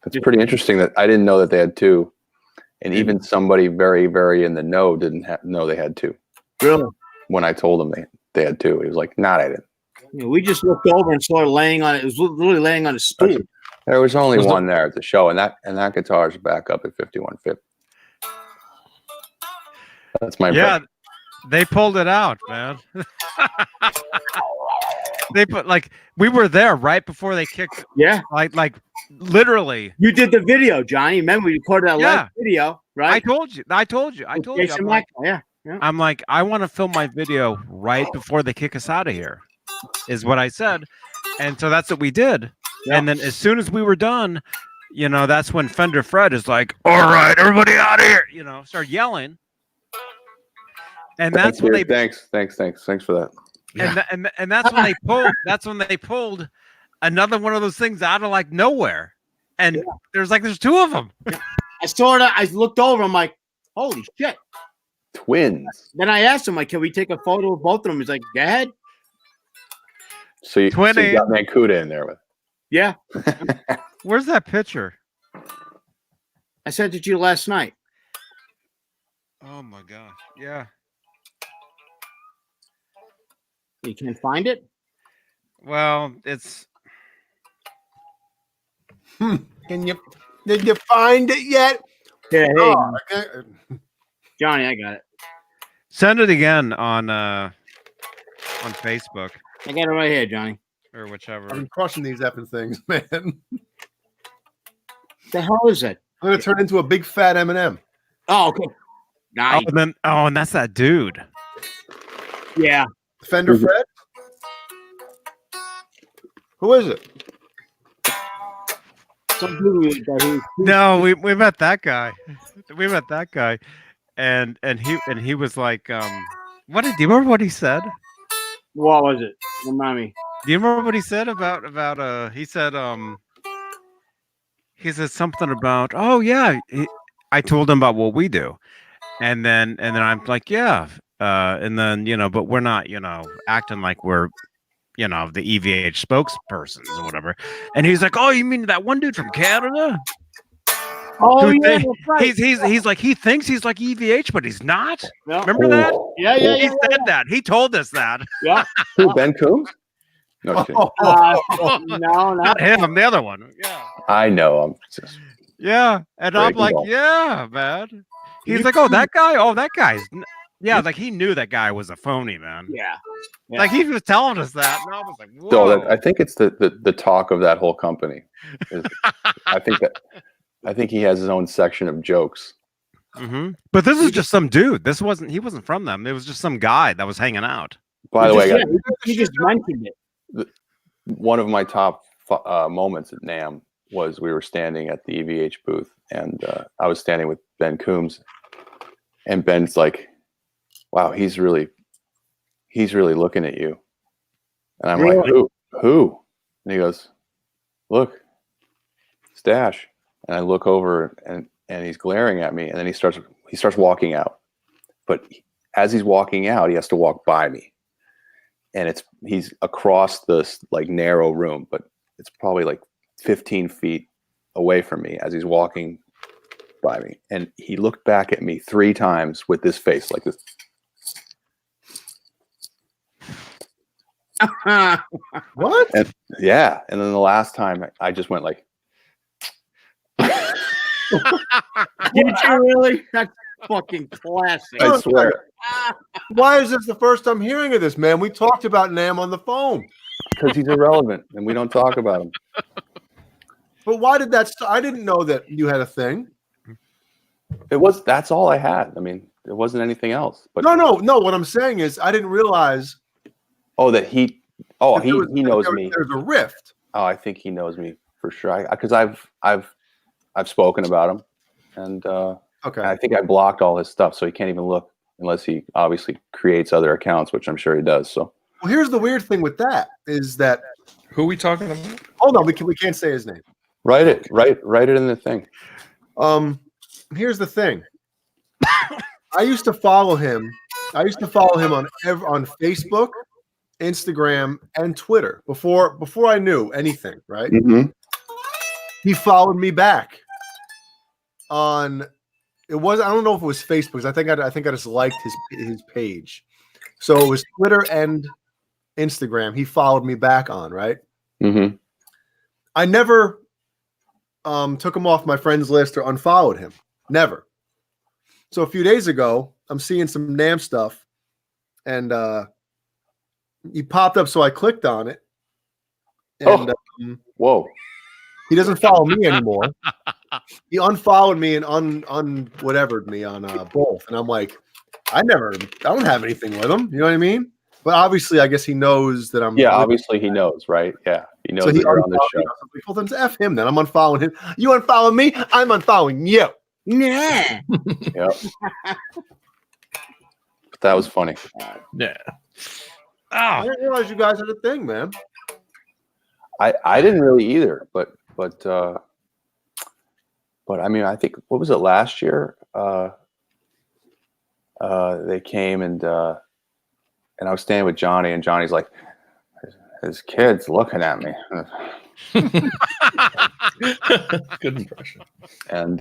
It's pretty interesting that I didn't know that they had 2. And even somebody very, very in the know didn't know they had 2. Really? When I told them they had 2, he was like, "Nah, I didn't." We just looked over and saw it laying on it. It was literally laying on a stool. There was only one there at the show, and that guitar's back up at 5150. That's my impression. They pulled it out, man. They put we were there right before they kicked. Yeah, like literally. You did the video, Johnny. Remember we recorded that last video, right? I told you. I'm like, I want to film my video right before they kick us out of here, is what I said, and so that's what we did. Yeah. And then as soon as we were done, that's when Fender Fred is like, "All right, everybody out of here!" Start yelling. And that's when thanks for that. And that's when they pulled. That's when they pulled another one of those things out of nowhere, and there's 2 of them. I saw it. I looked over. I'm like, holy shit, twins. Then I asked him, can we take a photo of both of them? He's like, go ahead. So you got Mancuda in there with. Yeah. Where's that picture? I sent it to you last night. Oh my gosh! Yeah. You can't find it? Well, it's. Did you find it yet? Yeah, hey, Johnny, I got it. Send it again on Facebook. I got it right here, Johnny. Or whichever. I'm crushing these effing things, man. The hell is it? I'm gonna turn into a big fat M&M. Oh, okay. Nice. And that's that dude. Yeah. Fender Fred? Who is it? No, we met that guy. We met that guy, and he was like, what did do you remember what he said? What was it? Remind me. Do you remember what he said about he said something about, oh yeah, I told him about what we do, and then I'm like, yeah, and then but we're not acting like we're the EVH spokespersons or whatever, and he's like, oh, you mean that one dude from Canada? Oh yeah, that's right. He's like, he thinks he's like EVH, but he's not. Yeah. Remember that? Yeah. He said that. He told us that. Yeah. Who, Ben Coombs? No, no, not him. The other one. Yeah. I know. I'm just. Yeah, and I'm like, yeah, man. He's like, oh, that guy. Oh, that guy's. Yeah, like he knew that guy was a phony, man. Yeah. Like he was telling us that, and I was like, whoa. So I think it's the talk of that whole company. I think he has his own section of jokes. Mm-hmm. But this is just some dude. He wasn't from them. It was just some guy that was hanging out. By the way, he just mentioned it. One of my top moments at NAMM was we were standing at the EVH booth, and I was standing with Ben Coombs, and Ben's like, wow, he's really looking at you. And I'm like, who? And he goes, look, Stash. And I look over and he's glaring at me, and then he starts walking out. But as he's walking out, he has to walk by me. And he's across this like narrow room, but it's probably like 15 feet away from me as he's walking by me. And he looked back at me 3 times with this face like this. What? And then the last time I just went like. Did you really? That's fucking classic. I swear. Why is this the first time hearing of this, man? We talked about NAMM on the phone. Because he's irrelevant and we don't talk about him. But why did that? I didn't know that you had a thing. That's all I had. I mean, there wasn't anything else. But no. What I'm saying is, I didn't realize. Oh, that he knows me. There's a rift. Oh, I think he knows me for sure. Because I've spoken about him, and okay. I think I blocked all his stuff, so he can't even look unless he obviously creates other accounts, which I'm sure he does. So, well, here's the weird thing with that is that who are we talking about? Oh no, we can't say his name. Write it in the thing. Here's the thing. I used to follow him. on Facebook, Instagram, and Twitter before I knew anything. Right. Mm-hmm. He followed me back on. I don't know if it was Facebook. I think I just liked his page. So it was Twitter and Instagram. He followed me back on, right? Mm-hmm. I never took him off my friends list or unfollowed him. Never. So a few days ago, I'm seeing some NAMM stuff, and he popped up. So I clicked on it. And, whoa. He doesn't follow me anymore. He unfollowed me and whatevered me on both. And I'm like, I don't have anything with him. You know what I mean? But obviously, I guess he knows that I'm. Yeah, obviously he knows, right? Yeah, he knows that you're on this show. Well, then F him then. I'm unfollowing him. You unfollow me, I'm unfollowing you. Yeah. Yep. That was funny. Yeah. I didn't realize you guys had a thing, man. I didn't really either, but I mean, I think what was it last year? They came and I was standing with Johnny, and Johnny's like, his kid's looking at me. Good impression. And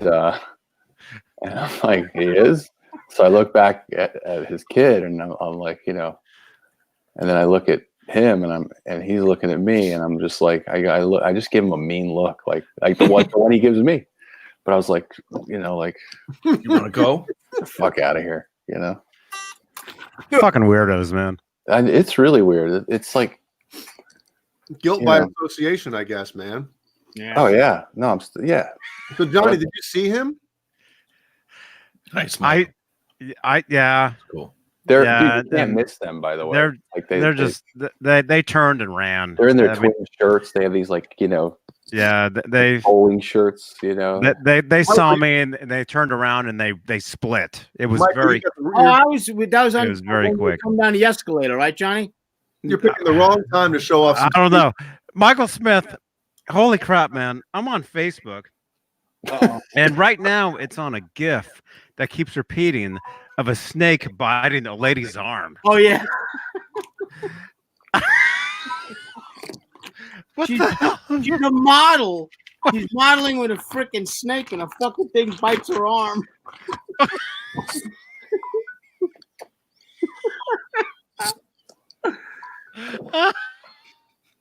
I'm like, he is. So I look back at his kid, and I'm like, and then I look at him, and he's looking at me, and I'm just like, I just give him a mean look, like the one he gives me. But I was like, you want to go? Get the fuck out of here, Fucking weirdos, man. And it's really weird. It's like guilt by association, I guess, man. Yeah. Oh yeah. No, yeah. So Johnny, did you see him? Nice. Yeah. Cool. You can't miss them, by the way. They turned and ran. They're in their twin shirts. They have these Yeah, they bowling shirts, you know. they saw me and they turned around and they split. It was Michael, very. That was on. It was very when we quick. Come down the escalator, right, Johnny? You're picking the wrong time to show off. I don't know, Michael Smith. Holy crap, man! I'm on Facebook, and right now it's on a GIF that keeps repeating of a snake biting a lady's arm. Oh yeah. What she's, the hell? She's a model. She's modeling with a freaking snake, and a fucking thing bites her arm. What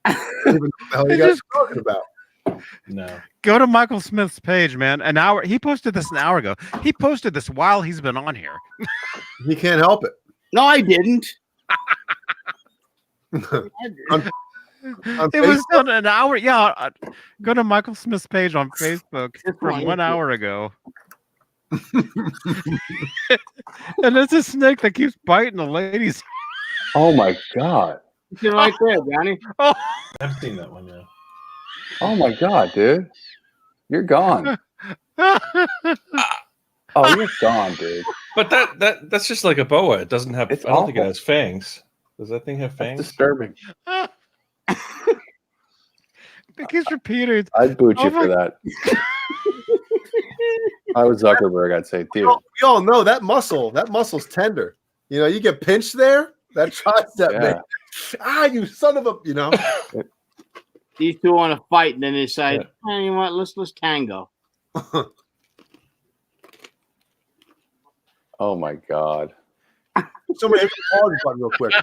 the hell you guys talking about? No. Go to Michael Smith's page, man. He posted this an hour ago. He posted this while he's been on here. He can't help it. No, I didn't. It was done an hour. Yeah, go to Michael Smith's page on Facebook from 1 hour ago. And it's a snake that keeps biting the ladies. Oh my god! You're right there, Johnny. Oh, I've seen that one, yeah. Oh my god, dude, you're gone. Oh, you're gone, dude. But that's just like a boa. It doesn't have. It's I don't think it awful. has fangs. Does that thing have That's fangs? disturbing. it keeps repeating. I'd boot you Oh for my- that. I was Zuckerberg. I'd say, dude. We all know that muscle's tender. You know, you get pinched there, that tricep, Yeah. man. Ah, you son of a, you know. These two want to fight, and then they decide, "Hey, you know what? Let's tango." Oh my god. Somebody hit the pause button real quick.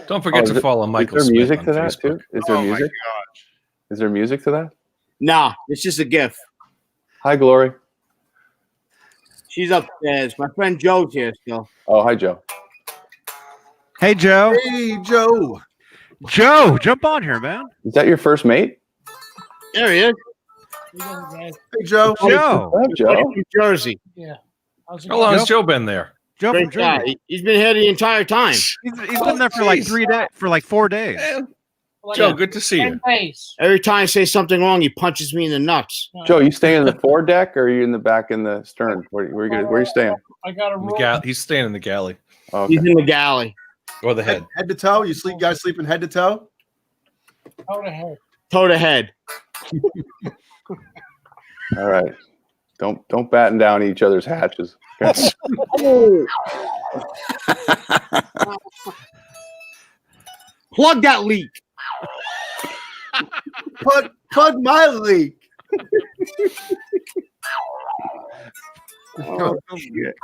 Don't forget to follow Michael Is there Smith music on to that Facebook. too? Is there Oh my music? Is there music to that? Nah, it's just a gift. Hi, Glory. She's upstairs. My friend Joe's here still. Oh, hi, Joe. Hey, Joe. Hey, Joe. Joe, jump on here, man. Is that your first mate? There he is. Hey, Joe. Joe. Hi, Joe. New Jersey. How long has Joe been there? Joe from Great guy. Jersey. He's been here the entire time. He's been there for like geez. 3 days, for like 4 days. Man. Joe, good to see you. Every time I say something wrong, he punches me in the nuts. Joe, you staying in the foredeck or are you in the back in the stern? Where are you staying? I got a In roll. the he's staying in the galley Oh, okay. He's in the galley. or the head. Head to toe. You guys sleeping head to toe? How the hell? Toe to head. All right. Don't batten down each other's hatches. Okay. Plug that leak. Plug my leak. Oh, shit.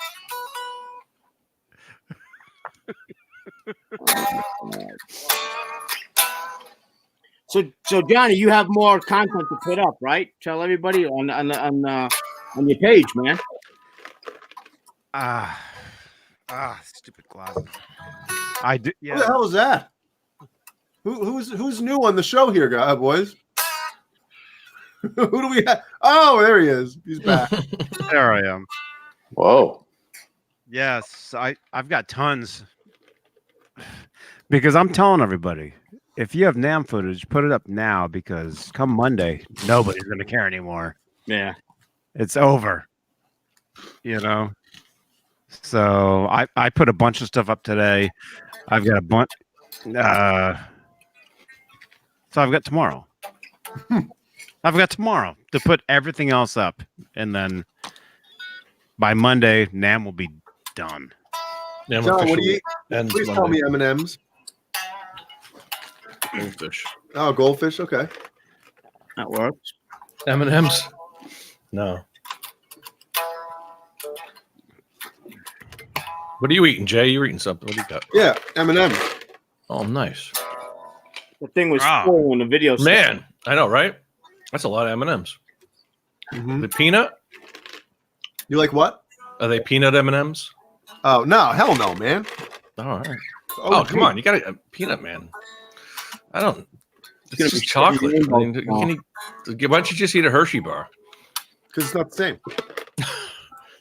So Johnny, you have more content to put up, right? Tell everybody on your page, man. Stupid glasses. I do. Who the Yeah. hell is that? Who's new on the show here, boys? Who do we have? Oh, there he is. He's back. There I am. Whoa. Yes, I've got tons. Because I'm telling everybody, if you have NAM footage, put it up now because come Monday, nobody's gonna care anymore. Yeah. It's over. You know. So I put a bunch of stuff up today. I've got a bunch. So I've got tomorrow. I've got tomorrow to put everything else up, and then by Monday, NAM will be done. Nam John, what do you officially eat? ends Please tell Monday. me M&M's. Goldfish. Oh, goldfish. Okay. That works. M&M's? No. What are you eating, Jay? You're eating something. What do you got? Yeah, M&M's. Oh, nice. The thing was Ah. full in the video. Man, I know, right? That's a lot of M&M's. Mhm. The peanut? You like what? Are they peanut M&M's? Oh no, hell no, man. All right. Oh, come on. You got a peanut, man. I don't. It's gonna just be chocolate. I mean, rainbow. why don't you just eat a Hershey bar? Because it's not the same.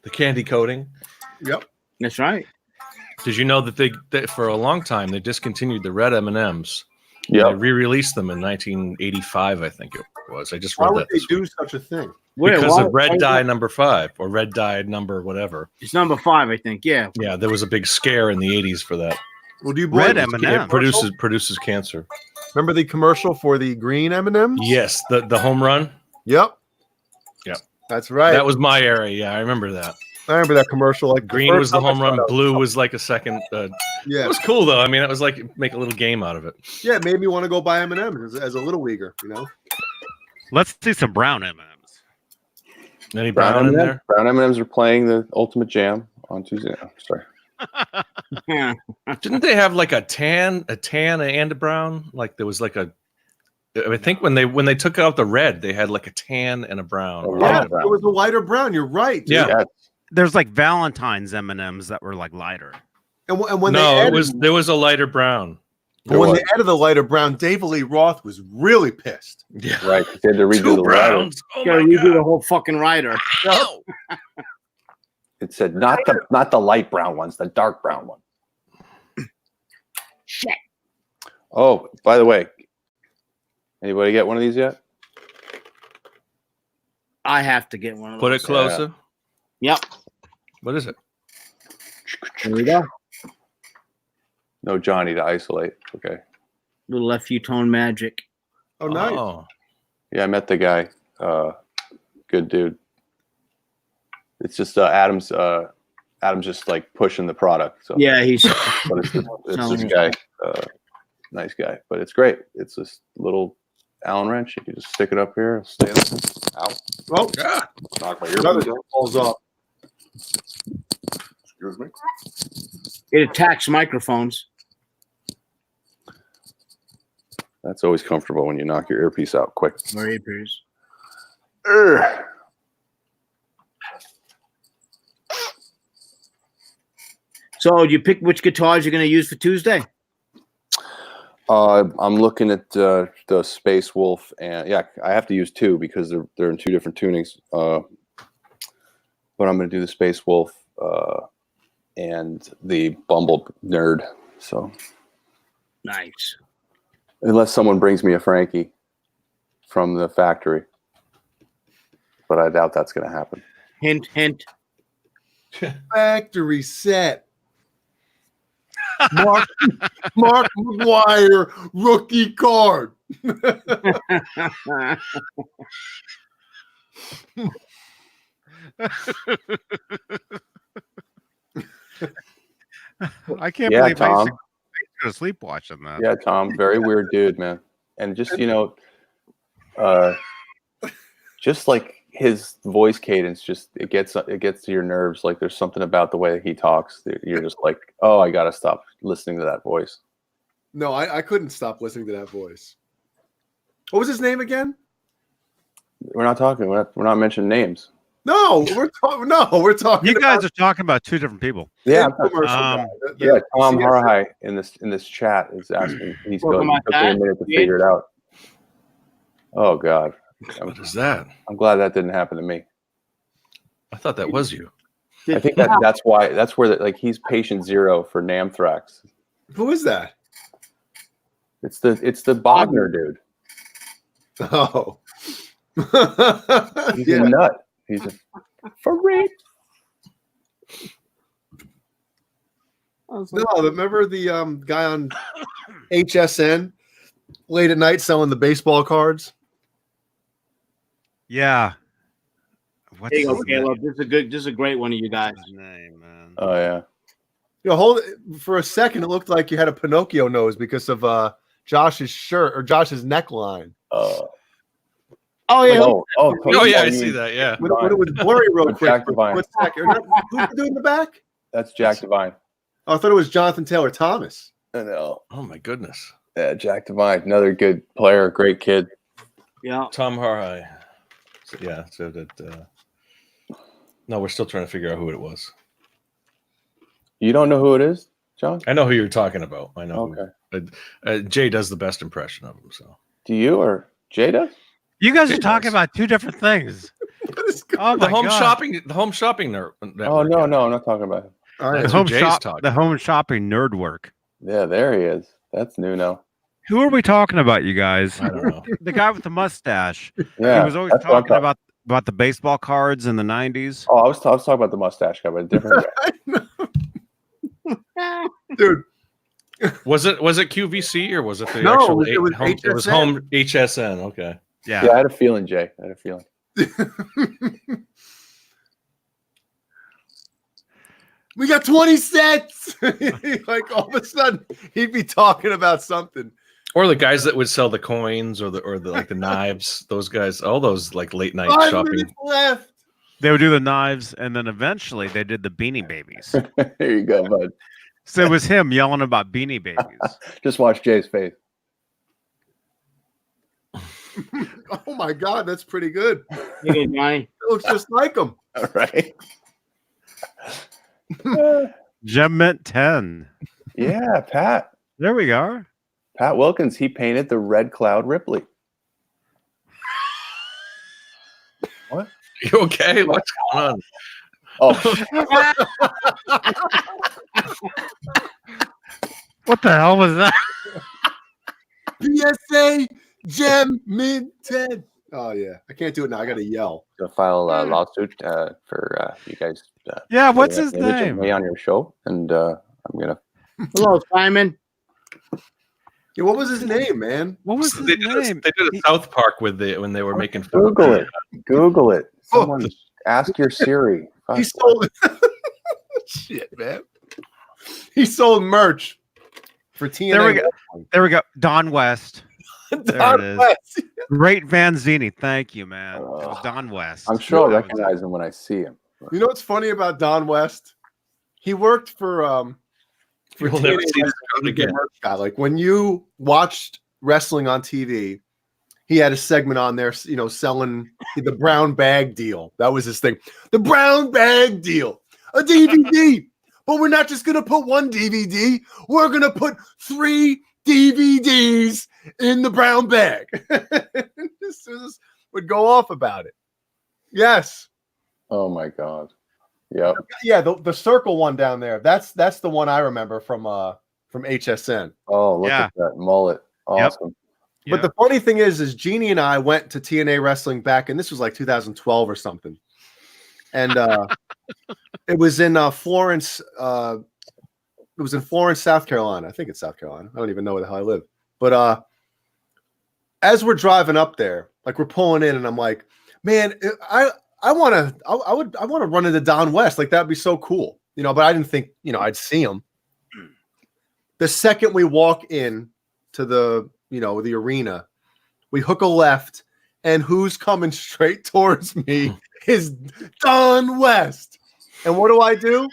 The candy coating. Yep. That's right. Did you know that they for a long time they discontinued the red M&Ms Yeah, they re-released them in 1985, I think it was. I just read Why would that. they This do week. such a thing? Because of Red Dye number 5 or Red Dye number whatever. It's number 5, I think. Yeah. Yeah, there was a big scare in the 80s for that. Well, do you Red boys M&M. It produces cancer. remember the commercial for the green M&Ms? Yes, the home run. Yep. Yep. That's right. That was my area. Yeah, I remember that. I remember that commercial. Like Green was the time I home run. saw it, Blue was like a second. Yeah. It was cool though. I mean, it was like make a little game out of it. Yeah, it made me want to go buy M&M's as a little leaguer. You know. Let's see some brown M&Ms. Any brown in there? Brown M&Ms are playing the Ultimate Jam on Tuesday. Oh, sorry. Didn't they have like a tan, and a brown? Like there was like a. I think when they took out the red, they had like a tan and a brown. Yeah, it was a lighter brown. You're right. Dude. Yeah. There's like Valentine's M&Ms that were like lighter. And when there was a lighter brown. And when they added the lighter brown, David Lee Roth was really pissed. Yeah. Right. They had to redo the browns. rider. Oh You do the whole fucking rider. It said not the light brown ones, the dark brown one. Shit. Oh, by the way, anybody get one of these yet? I have to get one of those. Put it closer. Yep. What is it? There we go. No Johnny to isolate. Okay. Little FU-tone magic. Oh, nice. Oh. Yeah, I met the guy. Good dude. It's just Adam's just like pushing the product. So Yeah, he's. but it's this guy, nice guy. But it's great. It's this little Allen wrench. You can just stick it up here. It'll stay in there. Ow! Oh, Yeah. Knock my another ear. falls off. Excuse me. It attacks microphones. That's always comfortable when you knock your earpiece out quick. Or earpiece. So, you pick which guitars you're going to use for Tuesday? I'm looking at the Space Wolf, and yeah, I have to use 2 because they're in 2 different tunings. But I'm going to do the Space Wolf and the Bumble Nerd. So Nice. unless someone brings me a Frankie from the factory, but I doubt that's going to happen. Hint, hint. Factory set. Mark McGuire rookie card. I can't Yeah, believe Tom. I go to sleep watching that. Yeah, Tom, very weird dude, man. And just just like his voice cadence, just it gets to your nerves. Like there's something about the way he talks that you're just like, oh, I gotta stop listening to that voice. No, I couldn't stop listening to that voice. What was his name again? We're not talking. We're not mentioning names. No, we're talking. You guys are talking about two different people. Yeah, Yeah, Tom Harhai in this chat is asking. He's going. It took me a minute to figure it out. Oh God, What is that? I'm glad that didn't happen to me. I thought that was you. I think that's where he's patient zero for Namthrax. Who is that? It's the Bogner dude. Oh, He's a nut. He's a freak. No, remember the guy on HSN late at night selling the baseball cards? Yeah. What's There you go, his Caleb. This is a great one of you guys. name, man? Oh yeah. Hold it for a second. It looked like you had a Pinocchio nose because of Josh's shirt or Josh's neckline. Oh yeah. Oh yeah, I see that. Yeah. When it was blurry real quick. Jack Devine. Who's doing in the back? That's Jack Devine. Oh, I thought it was Jonathan Taylor Thomas. I know. Oh my goodness. Yeah, Jack Devine, another good player, great kid. Yeah. Tom Harhai. So, yeah. So that. No, we're still trying to figure out who it was. You don't know who it is, John? I know who you're talking about. I know. Okay. Jay does the best impression of him. So. Do you or Jay does? You guys are It talking does. about two different things. Oh The my home God. shopping. The home shopping. Network. Oh no, I'm not talking about him. All right. The That's home, who Jay's talking. the home shopping nerd work. Yeah, there he is. That's new now. Who are we talking about, you guys? I don't know. The guy with the mustache. Yeah, He was always that's what I'm talking about the baseball cards in the 90s. Oh, I was talking about the mustache guy, but a different guy. Dude. Was it QVC or was it the No, actual it was home, it was home HSN? Okay. Yeah. Yeah, I had a feeling, Jay. I had a feeling. We got 20 cents. Like all of a sudden, he'd be talking about something. Or the guys that would sell the coins or the like the knives. Those guys, all those like late night 5 shopping. minutes left. They would do the knives, and then eventually they did the Beanie Babies. There you go, bud. So it was him yelling about Beanie Babies. Just watch Jay's face. Oh my God, that's pretty good. Hey, Johnny. It looks just like him. All right. Gem Mint 10. Yeah, Pat. There we go. Pat Wilkins, he painted the Red Cloud Ripley. What? You okay? What's going on? Oh, What the hell was that? PSA Gem Mint 10. Oh yeah, I can't do it now. I gotta yell. gonna file a lawsuit for you guys. Yeah, what's for his imaging name? Me on your show, and I'm gonna. Hello, Simon. Yeah, what was his name, man? What was his name? They did a South Park when they were making fun. Google it. Google it. Oh. Someone ask your Siri. He sold shit, man. He sold merch for TNA. There we go. There we go. Don West. There it is. West. Great Vanzini. Thank you, man. It was Oh. Don West. I'm sure I'll That was- recognize him when I see him. You know what's funny about Don West? He worked for You'll never TNA see this crowd He's a again. merch guy. Like when you watched wrestling on TV, he had a segment on there, you know, selling the brown bag deal. That was his thing. The brown bag deal, a DVD. But we're not just gonna put one DVD. We're gonna put 3 DVDs in the brown bag. This would go off about it. Yes. Oh my God. Yep. Yeah, the circle one down there. That's the one I remember from HSN. Oh, look Yeah. at that mullet. Awesome. But the funny thing is Jeannie and I went to TNA wrestling back, and this was like 2012 or something. And it was in Florence. It was in Florence, South Carolina. I think it's South Carolina. I don't even know where the hell I live. But as we're driving up there, like we're pulling in, and I'm like, man, I want to run into Don West. Like that'd be so cool, you know. But I didn't think, you know, I'd see him. The second we walk in to the, you know, the arena, we hook a left, and who's coming straight towards me is Don West. And what do?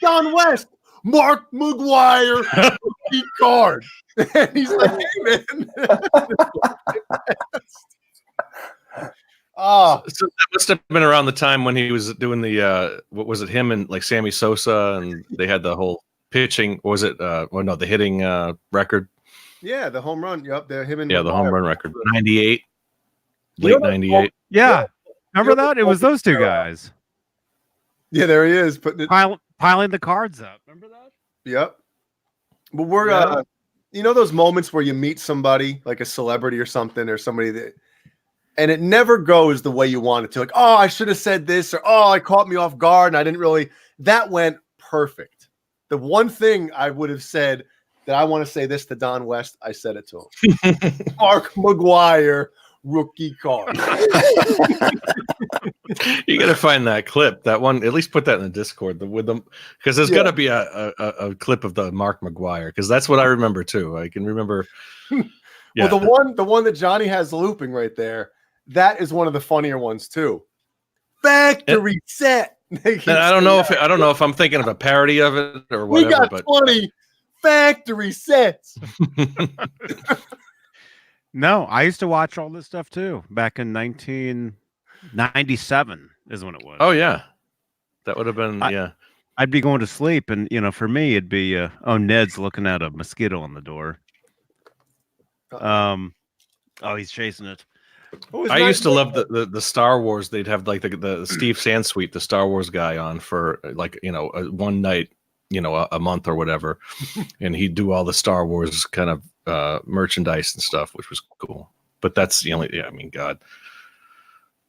Don West, Mark McGuire, card. And he's like, hey, man. So that must have been around the time when he was doing the what was it, him and like Sammy Sosa, and they had the whole pitching. Or was it the hitting record? Yeah, the home run. Yep, him and Yeah, the home McGuire. run record. 98. You know Late that- 98. Yeah. Remember that? It was those two guys Yeah, there he is. piling the cards up. Remember that? Yep. But we're Yeah. you know those moments where you meet somebody like a celebrity or something, or somebody that, and it never goes the way you want it to. Like, oh, I should have said this, or oh, it caught me off guard and I didn't really. That went perfect. The one thing I would have said that I want to say this to Don West, I said it to him. Mark McGuire, rookie card. You got to find that clip. That one, at least put that in the Discord with them, because there's got to be a clip of the Mark McGuire, because that's what I remember too. I can remember. Yeah. Well, the one that Johnny has looping right there, that is one of the funnier ones too. Factory set. And I don't know if I'm thinking of a parody of it or We whatever. got But 20 factory sets. No, I used to watch all this stuff too. Back in 1997 is when it was. oh yeah, that would have been I'd be going to sleep, and you know, for me, it'd be Ned's looking at a mosquito on the door. Oh, he's chasing it. I used to love the Star Wars. They'd have like the Steve Sansweet, the Star Wars guy, on for like, you know, one night, you know, a month or whatever, and he'd do all the Star Wars kind of merchandise and stuff, which was cool. But that's the only. Yeah, I mean, God,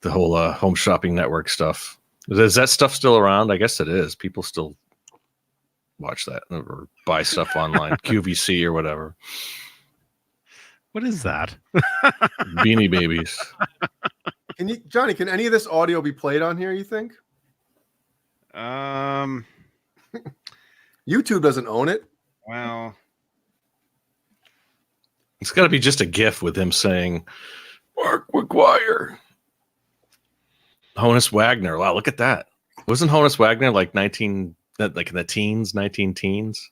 the whole Home Shopping Network stuff. Is that stuff still around? I guess it is. People still watch that or buy stuff online, QVC or whatever. What is that? Beanie Babies. Johnny, can any of this audio be played on here, you think? YouTube doesn't own it. Well, It's got to be just a GIF with him saying, Mark McGuire. Honus Wagner. Wow, look at that. Wasn't Honus Wagner like like in the teens, 19 teens?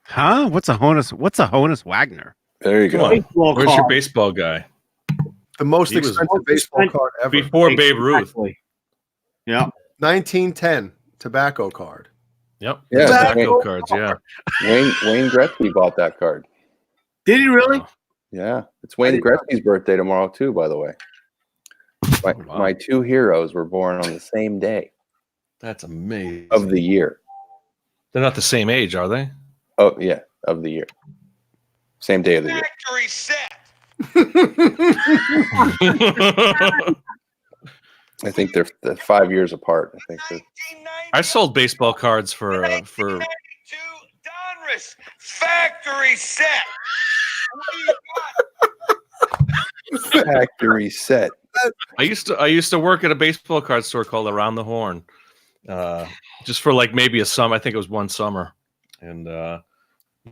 huh? What's a Honus Wagner? There you go. Where's your baseball guy? The most He was- expensive baseball card ever. Before Babe Ruth. Yeah. 1910 tobacco card. Yep. Yeah, Tobacco cards, yeah. Wayne Gretzky bought that card. Did he really? Yeah, it's Wayne Gretzky's birthday tomorrow too. By the way, my two heroes were born on the same day That's amazing. of the year. They're not the same age, are they? Oh yeah, of the year. Same day of the year. Factory set. I think they're 5 years apart. I think they're. I sold baseball cards for 1992 Donruss factory set. Factory set. I used to work at a baseball card store called Around the Horn, just for like maybe a summer. I think it was one summer, and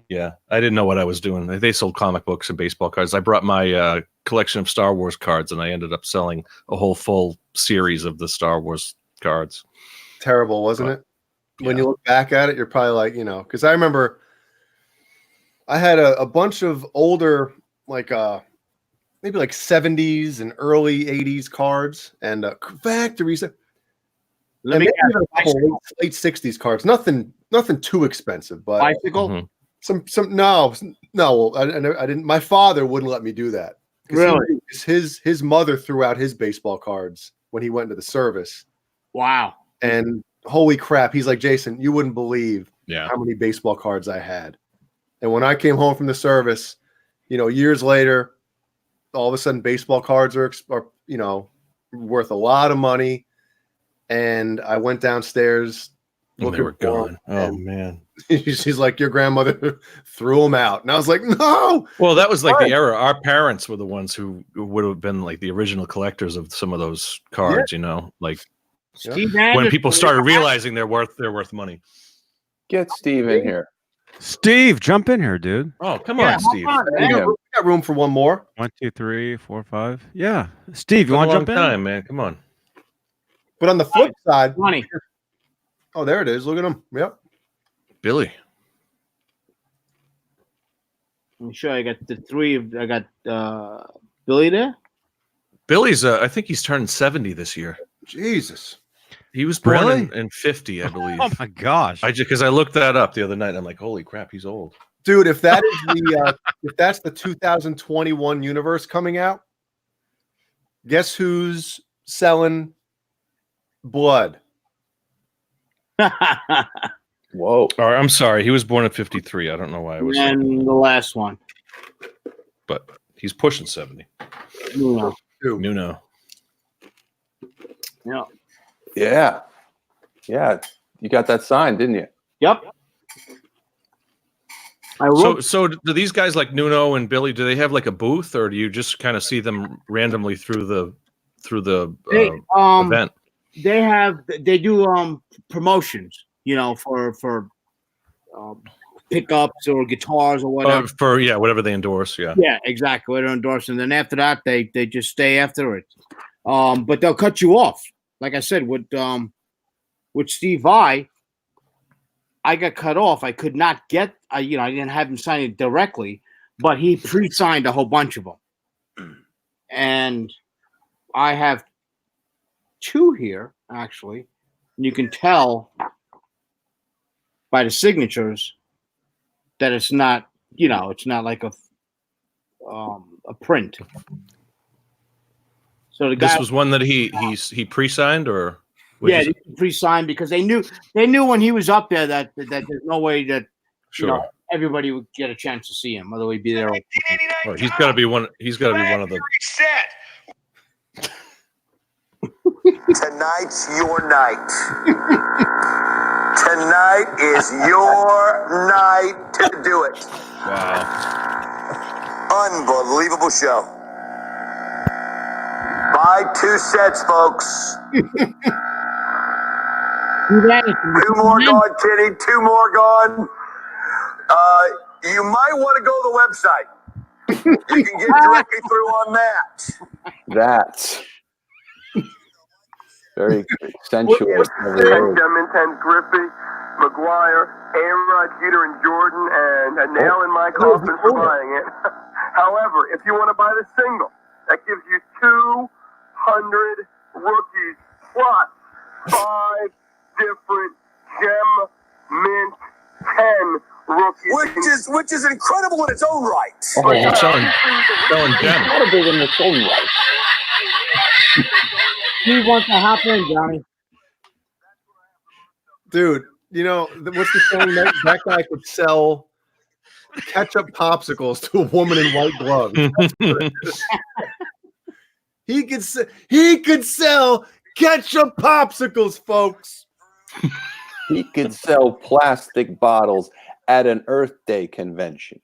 yeah, I didn't know what I was doing. They sold comic books and baseball cards. I brought my collection of Star Wars cards, and I ended up selling a whole full series of the Star Wars cards. Terrible, wasn't it? When you look back at it, you're probably like, because I remember I had a bunch of older, like maybe like 70s and early 80s cards and factories. And maybe even a couple late 60s cards. Nothing too expensive, but bicycle. No, I didn't. My father wouldn't let me do that. Really? His mother threw out his baseball cards when he went into the service. Wow. And holy crap, he's like, Jason, you wouldn't believe Yeah. how many baseball cards I had. And when I came home from the service, years later, all of a sudden baseball cards are worth a lot of money. And I went downstairs. And they were gone. Oh man. She's like, your grandmother threw them out. And I was like, no. Well, that was like the era. Our parents were the ones who would have been like the original collectors of some of those cards, like when people started realizing they're worth money. Get Steve in here. Steve, jump in here, dude. Oh, come on, Steve. We got room for one more. 1, 2, 3, 4, 5. Yeah, Steve, you want to jump in? Time, man. Come on. But on the flip side, Money. oh, there it is. Look at him. Yep. Billy. I'm sure I got the three. I got Billy there. Billy's I think he's turned 70 this year. Jesus. He was born Really? in 50, I believe. Oh my gosh. Because I looked that up the other night. I'm like, holy crap, he's old. Dude, if that is if that's the 2021 universe coming out, guess who's selling blood? Whoa. I'm sorry. He was born in 53. I don't know why I was. And the last one. But he's pushing 70. No. Nuno. Yeah. Yeah. Yeah. You got that signed, didn't you? Yep. I wrote. So do these guys like Nuno and Billy? Do they have like a booth, or do you just kind of see them randomly through the event? They do promotions, for pickups or guitars or whatever. For whatever they endorse. Yeah. Yeah, exactly. They're endorsing. And then after that, they just stay after it. But they'll cut you off. Like I said, with Steve Vai, I got cut off. I could not get. I didn't have him sign it directly, but he pre-signed a whole bunch of them, and I have two here actually. You can tell by the signatures that it's not. It's not like a print. So the guy. This was one that he pre-signed, or Yeah, they pre-signed because they knew when he was up there that there's no way that Sure. everybody would get a chance to see him. Whether we'd be there. Or he's got to be one. He's got to be one of the. Set. Tonight's your night. Tonight is your night to do it. Wow. Unbelievable show. Buy 2 sets, folks. 2 more gone, Kenny. 2 more gone. You might want to go to the website. You can get directly through on that. That's very sensuous. Demington, Griffey, McGuire, A-Rod, Jeter, and Jordan, and a nail in my coffin for buying it. However, if you want to buy the single, that gives you 200 rookies plus 5 different gem mint 10 rookies. Which is incredible in its own right. Oh, you're selling gems. Incredible in its own right. He wants to hop in, Johnny. Dude, you know, what's the saying? That guy could sell ketchup popsicles to a woman in white gloves. He could sell ketchup popsicles, folks. He could sell plastic bottles at an Earth Day convention.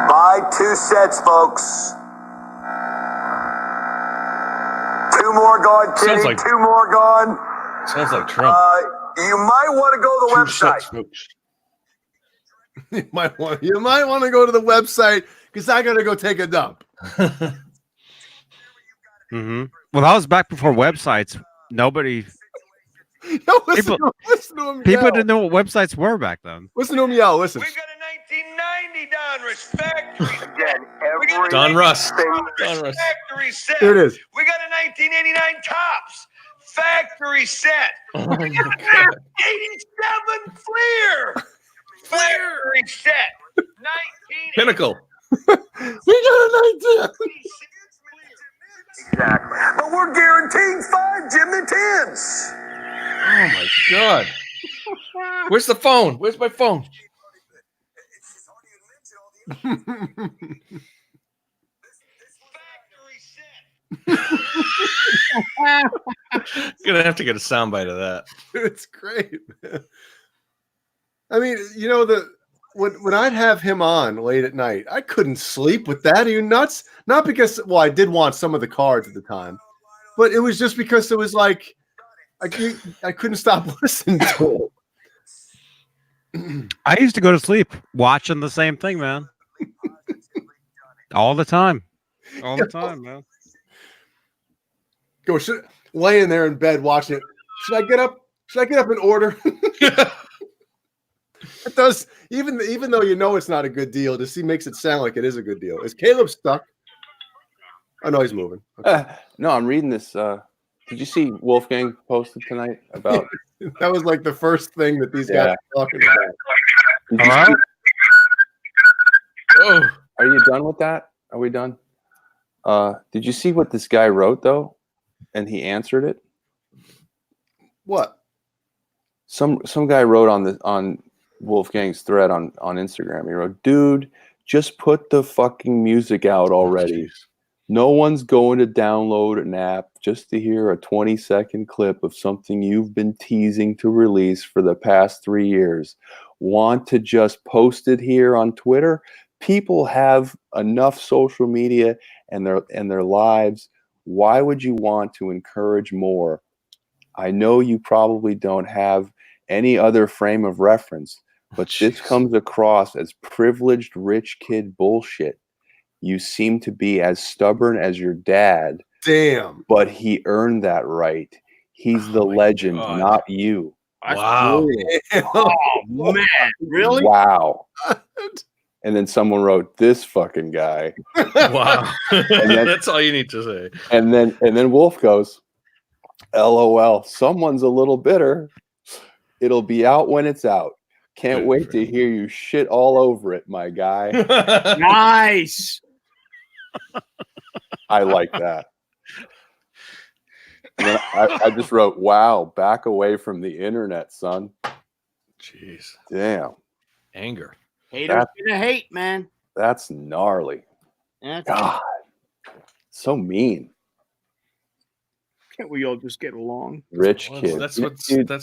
Buy 2 sets, folks. 2 more gone, Kenny. Sounds like- 2 more gone. Sounds like Trump. You might want to go to the 2 website. sets, folks. You might want to go to the website because I gotta go take a dump. Mm-hmm. Well, that was back before websites. Nobody. Yo, listen to him People yell. didn't know what websites were back then. Listen to him yell. Listen. We've got a 1990 Donruss factory. Again, Don Russ. Factory set. Here it is. We got a 1989 Tops factory set. Oh my God. 87 Fleer factory set. 19 Pinnacle. We got an idea. exactly. But we're guaranteeing 5 Jim and 10s. Oh my God. Where's the phone? Where's my phone? Gonna have to get a soundbite of that. It's great, man. I mean, you know, when I'd have him on late at night, I couldn't sleep with that. Are you nuts? Not because, well, I did want some of the cards at the time, but it was just because it was like I couldn't stop listening to it. I used to go to sleep watching the same thing, man. All the time. All the time, man. Go laying there in bed watching it. Should I get up? Should I get up and order? It does, even though you know it's not a good deal, he makes it sound like it is a good deal. Is Caleb stuck? Oh no, he's moving. Okay. No, I'm reading this. Did you see Wolfgang posted tonight about? That was like the first thing that these guys were talking about. Hello? Oh, Are you done with that? Are we done? Did you see what this guy wrote though? And he answered it. What? Some guy wrote on Wolfgang's thread on Instagram. He wrote, "Dude, just put the fucking music out already. No one's going to download an app just to hear a 20-second clip of something you've been teasing to release for the past 3 years. Want to just post it here on Twitter? People have enough social media and their lives. Why would you want to encourage more? I know you probably don't have any other frame of reference, but this comes across as privileged rich kid bullshit. You seem to be as stubborn as your dad. Damn. But he earned that right. He's the legend, God. not you." wow. Oh man, really? Wow. And then someone wrote, "This fucking guy." Wow. then- That's all you need to say. And then Wolf goes, "LOL, someone's a little bitter. It'll be out when it's out. Can't Good wait for to him. hear you shit all over it, my guy." Nice. I like that. And then I just wrote, "Wow, back away from the internet, son." Jeez. Damn. Anger. Haters gonna hate, man. That's gnarly. God. So mean. Can't we all just get along? Rich Well, kid. that's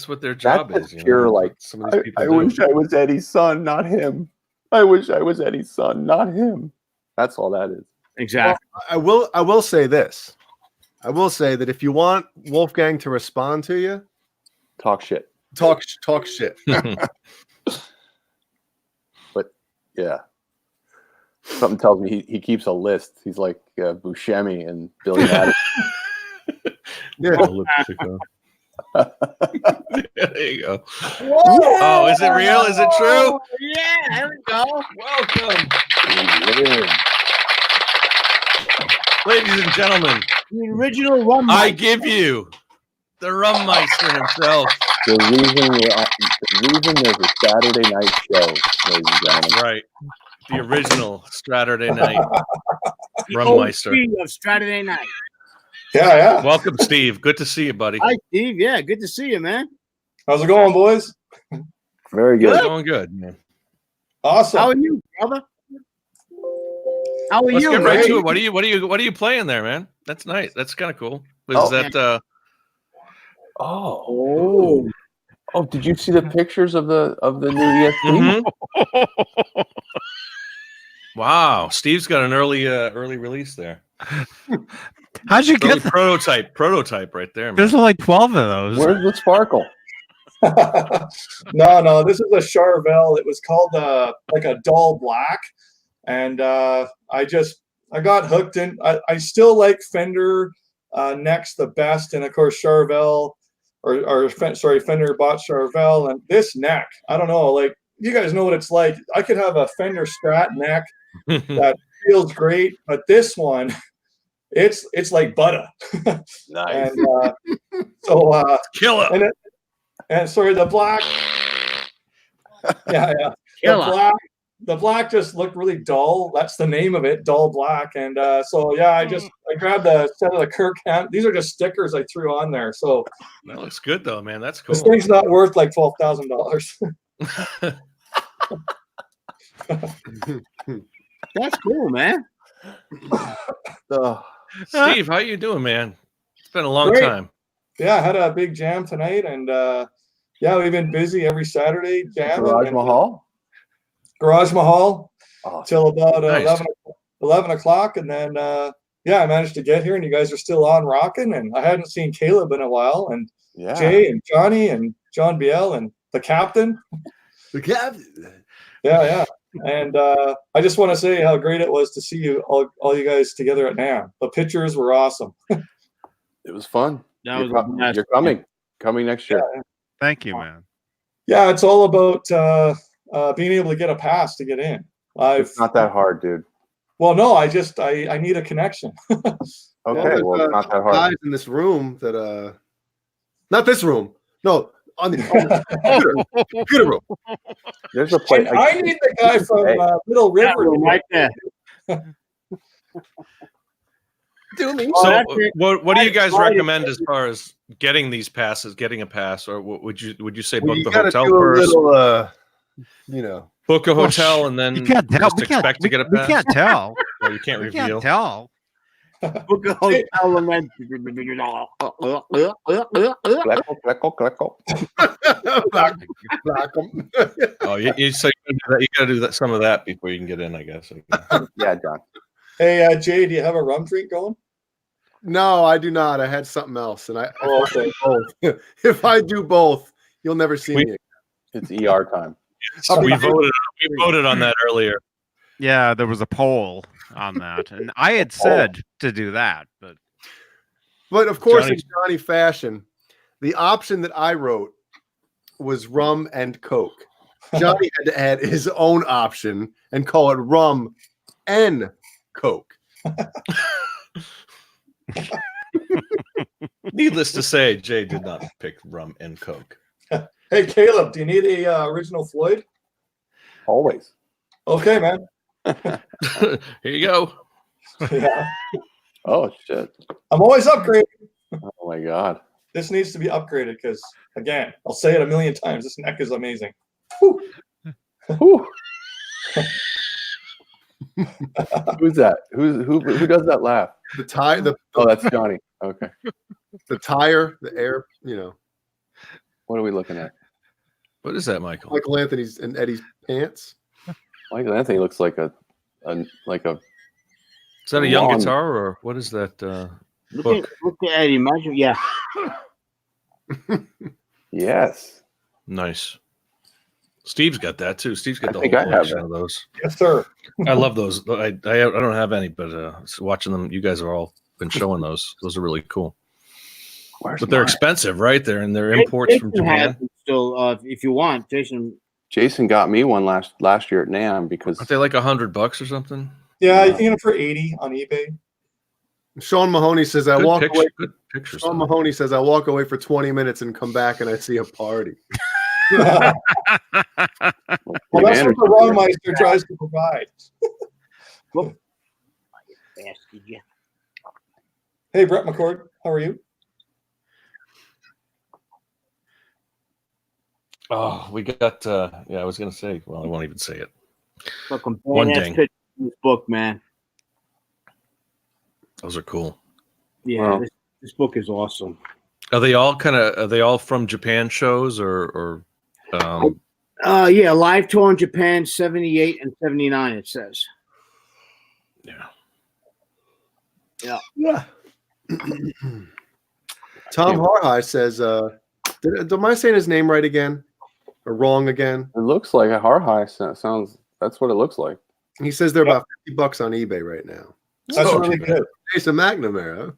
what their job that's is. pure, like, some of these people I do. wish I was Eddie's son, not him. I wish I was Eddie's son, not him. That's all that is. Exactly. Well, I will say this. I will say that if you want Wolfgang to respond to you, talk shit. Talk shit. But yeah, something tells me he keeps a list. He's like Buscemi and Billy Madison. Yeah. There you go. Whoa! Oh, is it real? Is it true? Yeah, there we go. Welcome. Ladies and gentlemen, the original rum. I give you the rum meister himself. The reason there's a Saturday night show, ladies and gentlemen. Right. The original Straturday night rum meister. Of Straturday night. Yeah. Welcome, Steve. Good to see you, buddy. Hi, Steve. Yeah, good to see you, man. How's it going, boys? Very good. Going good, man. Awesome. How are you, brother? How are Let's you? get right man? to it. What are you playing there, man? That's nice. That's kind of cool. Was that Oh, did you see the pictures of the new ESP? Wow, Steve's got an early release there. How'd you get that? Prototype right there, man. There's only 12 of those. Where's the sparkle? No, this is a Charvel. It was called like a dull black, and I got hooked in. I still like Fender necks the best, and of course Charvel, Fender bought Charvel, and this neck, I don't know, like you guys know what it's like. I could have a Fender Strat neck that feels great, but this one, it's like butter. Nice. And so killer. And sorry, the black. Yeah. The black just looked really dull. That's the name of it, dull black. And so yeah, I grabbed a set of the Kirk Hunt. These are just stickers I threw on there. So that looks good though, man. That's cool. This thing's not worth like $12,000. That's cool, man. Steve, how you doing, man? It's been a long Great. time. Yeah, I had a big jam tonight, and yeah, we've been busy every Saturday jamming. Garage Mahal till about Nice. 11 o'clock, and then yeah, I managed to get here, and you guys are still on rocking, and I hadn't seen Caleb in a while, and Jay and Johnny and John Biel and the captain. The captain. Yeah. And I just want to say how great it was to see you all you guys together at NAMM. The pictures were awesome. It was fun. That You're coming next year. Yeah. Thank you, man. Yeah, it's all about being able to get a pass to get in. It's not that hard, dude. Well, no, I need a connection. Okay, well, it's not that hard. Guys in this room that not this room. No, on the computer room. There's a place. I need the guy from Middle River right there. Do me. So, what do you guys recommend as far as getting these passes, getting a pass, or would you say book the hotel first? Book a hotel and then you can't tell. just expect to get a pass? We can't tell. Well, you can't reveal. Can't tell. Book a hotel and then. Oh, you gotta do that, some of that before you can get in, I guess. Yeah, John. Hey, Jay, do you have a rum drink going? No, I do not. I had something else, and okay. Both. If I do both, you'll never see me. It's ER time. We voted on that earlier. Yeah, there was a poll on that, and I had said to do that, but of course, in Johnny fashion, the option that I wrote was rum and Coke. Johnny had to add his own option and call it rum and Coke. Needless to say, Jay did not pick rum and Coke. Hey, Caleb, do you need a original Floyd? Always. Okay, man. Here you go. Yeah. Oh shit! I'm always upgrading. Oh my god! This needs to be upgraded because, again, I'll say it a million times. This neck is amazing. Whew. Who's that? Who does that laugh? The tire. Oh, that's Johnny. Okay. The tire, the air. What are we looking at? What is that, Michael? Michael Anthony's and Eddie's pants. Michael Anthony looks like a. Is that a young guitar or what is that? Look at Eddie. Imagine, yeah. Yes. Nice. Steve's got that too. Steve's got the whole collection of those. Yes, sir. I love those. I don't have any, but watching them, you guys have all been showing those. Those are really cool. But they're expensive, right? They're imports from Japan. Still, if you want, Jason got me one last year at NAMM because aren't they like $100 or something? Yeah, you can get them for 80 on eBay. Sean Mahoney says I Good walk picture, away. Good pictures. Sean Mahoney says I walk away for 20 minutes and come back and I see a party. Well, that's what the Raumeister tries to provide. Hey, Brett McCord, how are you? Oh, we got. I was gonna say. Well, I won't even say it. One dang. This book, man. Those are cool. Yeah, wow. This book is awesome. Are they all from Japan shows or? Yeah, live tour in Japan, 78 and 79. It says. Yeah. Tom Harhigh says, am I saying his name right again or wrong again? It looks like a Harhigh sounds. That's what it looks like. He says they're about $50 on eBay right now. That's really good. Jason McNamara.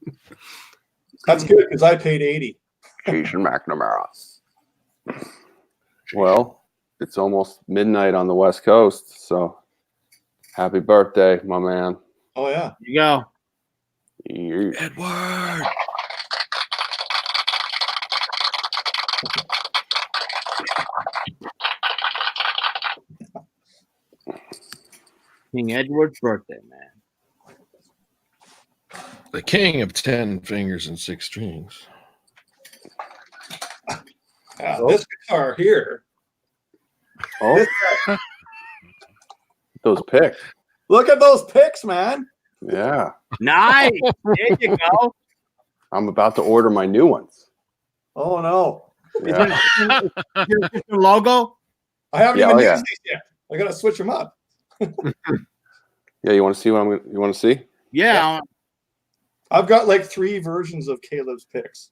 That's good because I paid 80. Jason McNamara. Well, it's almost midnight on the West Coast, so happy birthday, my man. Oh yeah. Here you go. Edward. King Edward's birthday, man. The king of 10 fingers and 6 strings. This guitar here. Oh, those picks. Look at those picks, man. Yeah. Nice. There you go. I'm about to order my new ones. Oh no. Yeah. Is there a different logo? I haven't even used these yet. I gotta switch them up. Yeah, you want to see what you want to see? Yeah. I've got like 3 versions of Caleb's picks.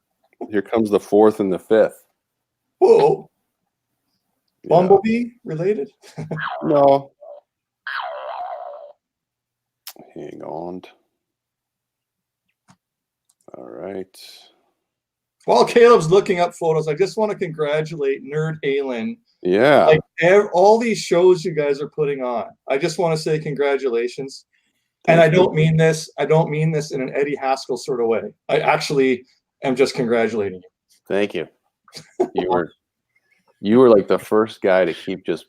Here comes the 4th and the 5th. Whoa. Yeah. Bumblebee related? No. Hang on. All right. While Caleb's looking up photos, I just want to congratulate Nerd Halen. Yeah. Like all these shows you guys are putting on. I just want to say congratulations. And I don't mean this. I don't mean this in an Eddie Haskell sort of way. I actually am just congratulating you. Thank you. You were like the first guy to keep just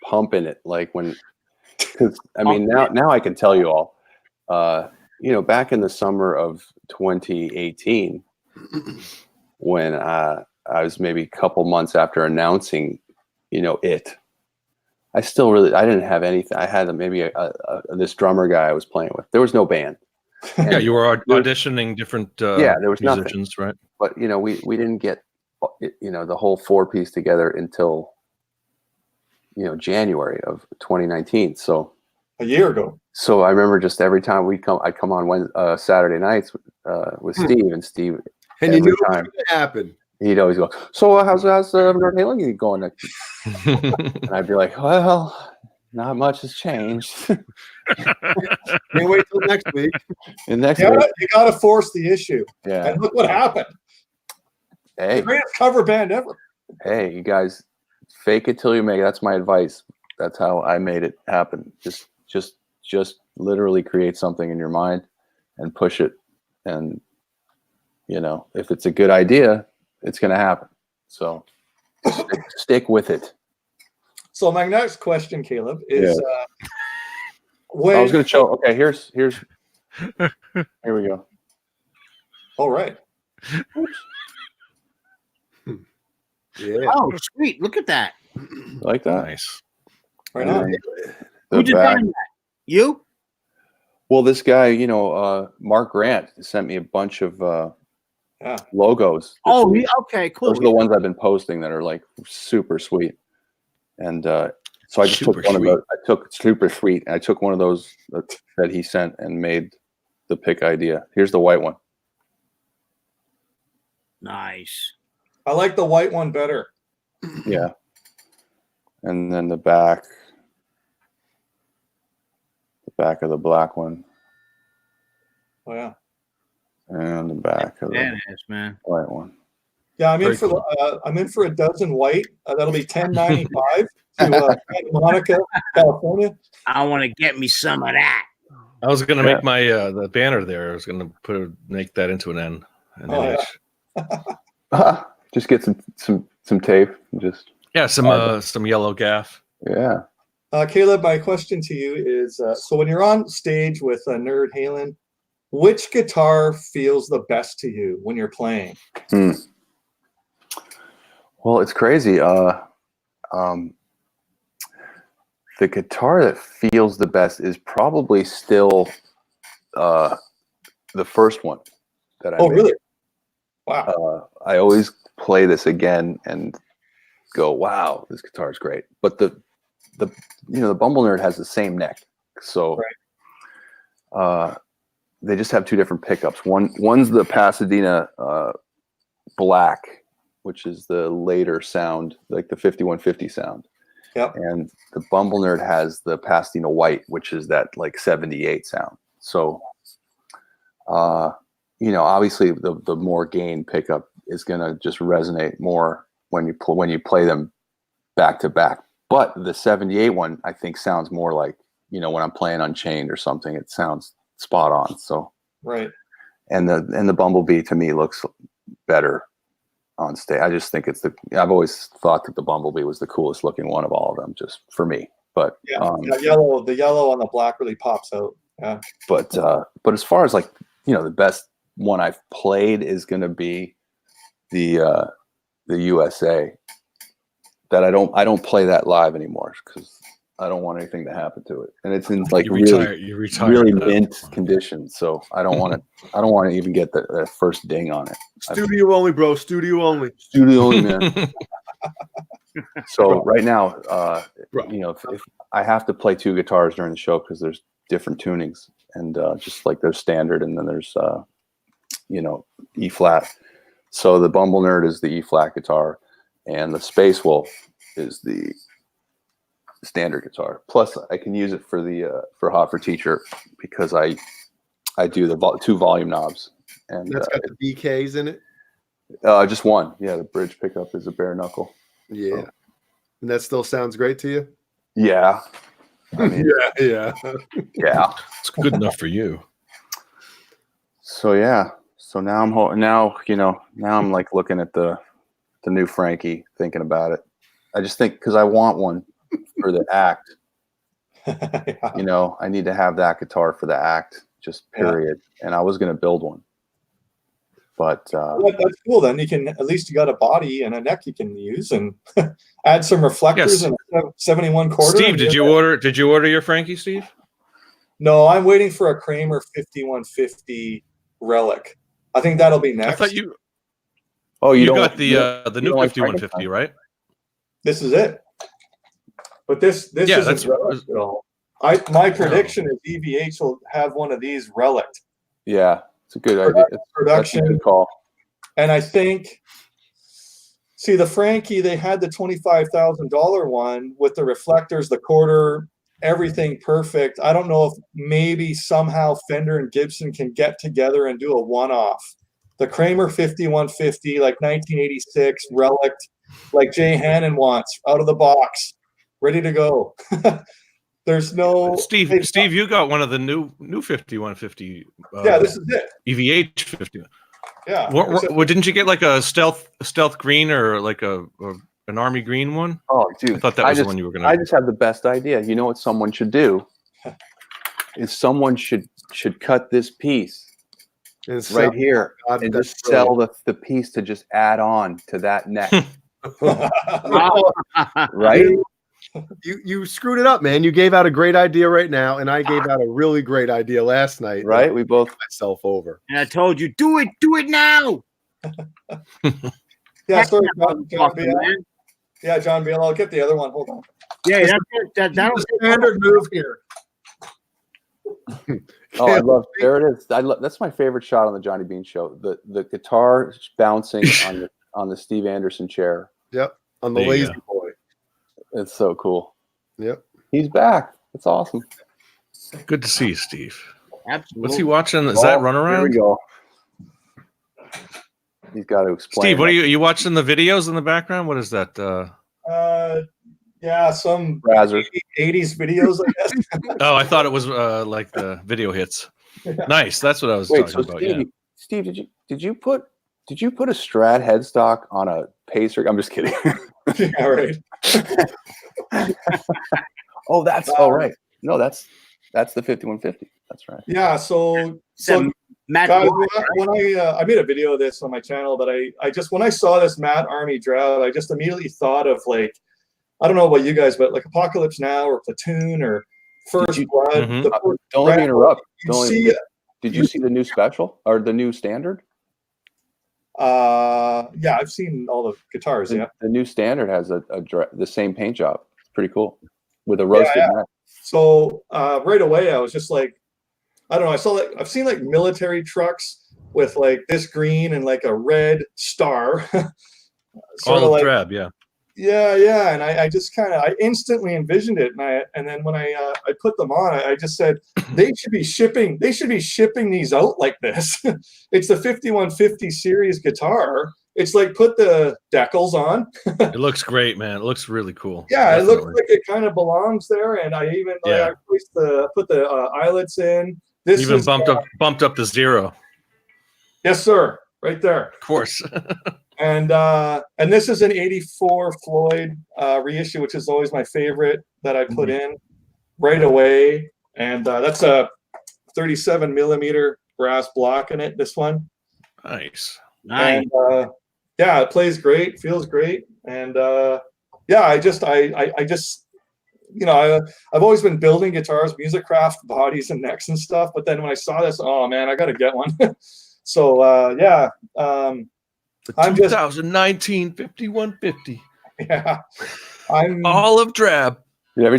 pumping it. Like because I mean now I can tell you all. Back in the summer of 2018, when I was maybe a couple months after announcing, I didn't have anything. I had maybe this drummer guy I was playing with. There was no band. Yeah, you were auditioning different there was musicians, nothing. Right? But we didn't get the whole 4-piece together until January of 2019. So a year ago. So I remember just every time I'd come on Saturday nights with Steve, and Steve. And you knew it was going to happen. He'd always go, "So how's Nerd Halen going next week?" And I'd be like, "Well, not much has changed." Can't wait till next week. And next week, you got to force the issue. Yeah. And look what happened. Hey, the greatest cover band ever. Hey, you guys, fake it till you make it. That's my advice. That's how I made it happen. Just literally create something in your mind and push it. And if it's a good idea, it's going to happen. So stick with it. So my next question, Caleb, is when I was going to show. Okay, here we go. All right. Oops. Yeah. Oh, sweet! Look at that. Like that? Nice. Right on. Who designed that? You? Well, this guy, Mark Grant sent me a bunch of logos. Oh, okay, cool. Those are the ones I've been posting that are like super sweet. And so I just took one of those. I took super sweet, and I took one of those that he sent and made the pick idea. Here's the white one. Nice. I like the white one better. Yeah. And then the back of the black one. Oh yeah. And the back of the white one. Yeah, I'm in for a dozen white. That'll be $10.95 to Santa Monica, California. I want to get me some of that. I was gonna make my the banner there. I was gonna make that into an N. Just get some tape. Just some yellow gaff. Yeah. Caleb, my question to you is: so when you're on stage with a Nerd Halen, which guitar feels the best to you when you're playing? Well, it's crazy. The guitar that feels the best is probably still the first one that I made. Really? Wow. I always play this again and go, wow, this guitar is great. But the Bumble Nerd has the same neck. So they just have two different pickups. One's the Pasadena Black, which is the later sound, like the 5150 sound. Yep. And the Bumble Nerd has the Pasadena White, which is that like 78 sound. So, obviously the more gain pickup is going to just resonate more when you play them back to back. But the 78 one, I think, sounds more like, when I'm playing Unchained or something, it sounds spot on. So, right. And the Bumblebee to me looks better on stage. I just think I've always thought that the Bumblebee was the coolest looking one of all of them, just for me. But the yellow on the black really pops out. Yeah. But as far as like, the best one I've played is going to be the USA. That I don't play that live anymore because I don't want anything to happen to it, and it's in like really mint condition. So I don't want to even get the first ding on it. Studio only, bro. Studio only. Studio only, man. So right now, if I have to play two guitars during the show because there's different tunings, and just like there's standard, and then there's E flat. So the Bumble Nerd is the E flat guitar, and the Space Wolf is the standard guitar. Plus, I can use it for the for Hot for Teacher because I do the two volume knobs, and that's got the BKs in it. Just one. Yeah, the bridge pickup is a bare knuckle. Yeah, and that still sounds great to you. Yeah. I mean, yeah. It's good enough for you. So yeah. So now I'm like looking at the new Frankie, thinking about it. I just think because I want one for the act. Yeah. I need to have that guitar for the act, just period. Yeah. And I was going to build one, but that's cool. Then you got a body and a neck you can use, and add some reflectors and a 71 quarter. Steve, did you order your Frankie, Steve? No, I'm waiting for a Kramer 5150 Relic. I think that'll be next. I thought you. Oh, you got the new 5150, right? This is it. But this isn't Relic at all. My prediction is EVH will have one of these Relic. Yeah, it's a good idea. Production That's a good call. And I think, the Frankie, they had the $25,000 one with the reflectors, the quarter, everything perfect. I don't know if maybe somehow Fender and Gibson can get together and do a one-off. The Kramer 5150, like 1986 Relic, like Jay Hannon wants, out of the box, ready to go. There's no Steve, you got one of the new 5150. Yeah, this is it. EVH 50. Yeah. What didn't you get like a stealth green or like an army green one? Oh, dude, I thought that was the one you were gonna. I just have the best idea. You know what someone should do? Is someone should cut this piece right here and just sell the piece to just add on to that neck. Right? You screwed it up, man. You gave out a great idea right now, and I gave out a really great idea last night. Right? We both myself over. And I told you, do it now. Yeah, sorry, John Beale. Yeah, John Beale. I'll get the other one. Hold on. Yeah, that'll standard move here. Oh, I love. There it is. That's my favorite shot on the Johnny Beane show. The guitar bouncing on the Steve Anderson chair. Yep, on the Lazy Boy. It's so cool. Yep, he's back. That's awesome. Good to see you, Steve. Absolutely. What's he watching? Is that Runaround? Here we go. He's got to explain. Steve, what are you watching the videos in the background? What is that? Yeah, some Razzer. 80s videos, I guess. Oh, I thought it was like the video hits. Nice. That's what I was talking about. Steve, Steve, did you put a Strat headstock on a Pacer? I'm just kidding. Yeah, right. Oh, that's all right. No, that's the 5150. That's right. Yeah. So Matt, guys, when I made a video of this on my channel, but I just when I saw this Matt Army Drab, I just immediately thought of like, I don't know about you guys, but like Apocalypse Now or Platoon or First Blood. Mm-hmm. Don't let me interrupt. Did you see the new special or the new standard? Yeah, I've seen all the guitars. The new standard has the same paint job. It's pretty cool with a roasted neck. So right away, I was just like, I don't know. I've seen like military trucks with like this green and like a red star. Sort of like drab, yeah. Yeah, and I just I instantly envisioned it, and then when I put them on, I just said they should be shipping these out like this. It's the 5150 series guitar. It's like put the decals on. It looks great, man. It looks really cool. Yeah, definitely. It looks like it kind of belongs there, and I even I put the eyelets in. This even bumped up the zero. Yes, sir. Right there. Of course. And this is an 84 Floyd reissue, which is always my favorite that I put in right away. And that's a 37 millimeter brass block in it. This one. Nice. And yeah, it plays great, feels great, and yeah, I just you know, I've always been building guitars, music craft bodies and necks and stuff. But then when I saw this, oh man, I got to get one. So yeah. The 2019 5150. Yeah, I'm olive drab. Yeah, every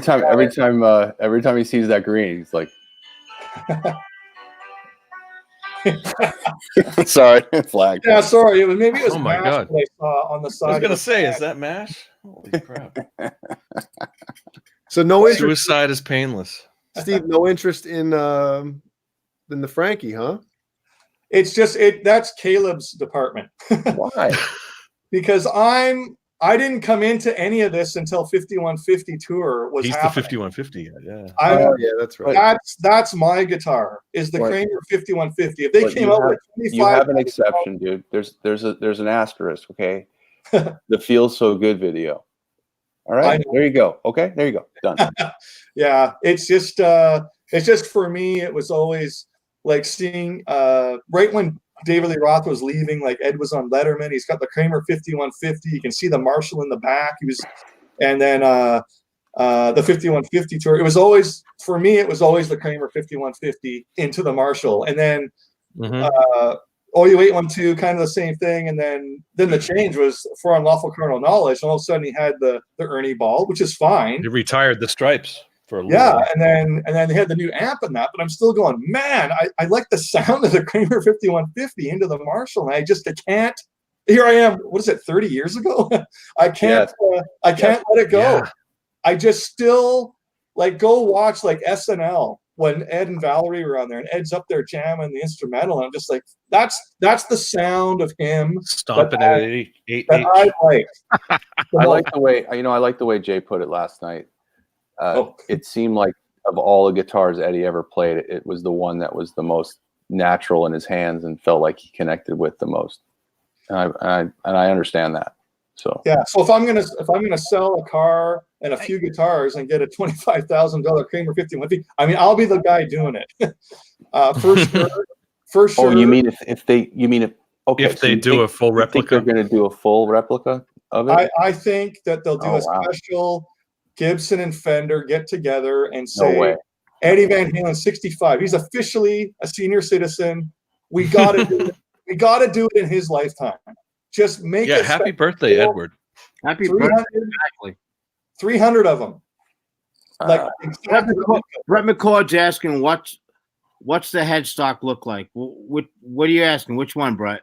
time he sees that green, he's like, sorry, flag. Yeah, sorry. Maybe it was. Oh my god! I saw on the side. I was gonna say, is that MASH? Holy crap! So no interest. Suicide is painless. Steve, no interest in the Frankie, huh? It's just that's Caleb's department. Why? Because I didn't come into any of this until 5150 tour was happening. The 5150, yeah. Yeah, that's right. That's my guitar. Is the Kramer 5150. If they came out with 25, you have an exception, dude. There's an asterisk. Okay, the Feel So Good video. All right, there you go. Okay, there you go. Done. Yeah, it's just for me. It was always like seeing right when David Lee Roth was leaving, like Ed was on Letterman. He's got the Kramer 5150. You can see the Marshall in the back. And then the 5150 tour. It was always, for me, it was always the Kramer 5150 into the Marshall. And then OU812, kind of the same thing. And then the change was for Unlawful Carnal Knowledge. And all of a sudden he had the Ernie Ball, which is fine. He retired the stripes. For a while. And then they had the new amp and that, but I'm still going, man, I like the sound of the Kramer 5150 into the Marshall, and I can't. Here I am. What is it? 30 years ago? I can't. I can't let it go. Yeah. I just still like go watch like SNL when Ed and Valerie were on there, and Ed's up there jamming the instrumental, and I'm just like, that's the sound of him stomping at 8. I like. I like the way Jay put it last night. It seemed like of all the guitars Eddie ever played, it was the one that was the most natural in his hands and felt like he connected with the most. And I understand that. So yeah. So if I'm gonna sell a car and a few guitars and get a $25,000 Kramer 5150, I mean, I'll be the guy doing it. For sure. Oh, you mean if they do a full replica? They're going to do a full replica? of it? I think that they'll do a special Gibson and Fender get together and say, Eddie Van Halen, 65. He's officially a senior citizen. We got to do it. We got to do it in his lifetime. Just make it. Happy birthday, Edward. Happy birthday. Exactly. 300 of them. Brett McCord's asking, what's the headstock look like? What are you asking? Which one, Brett?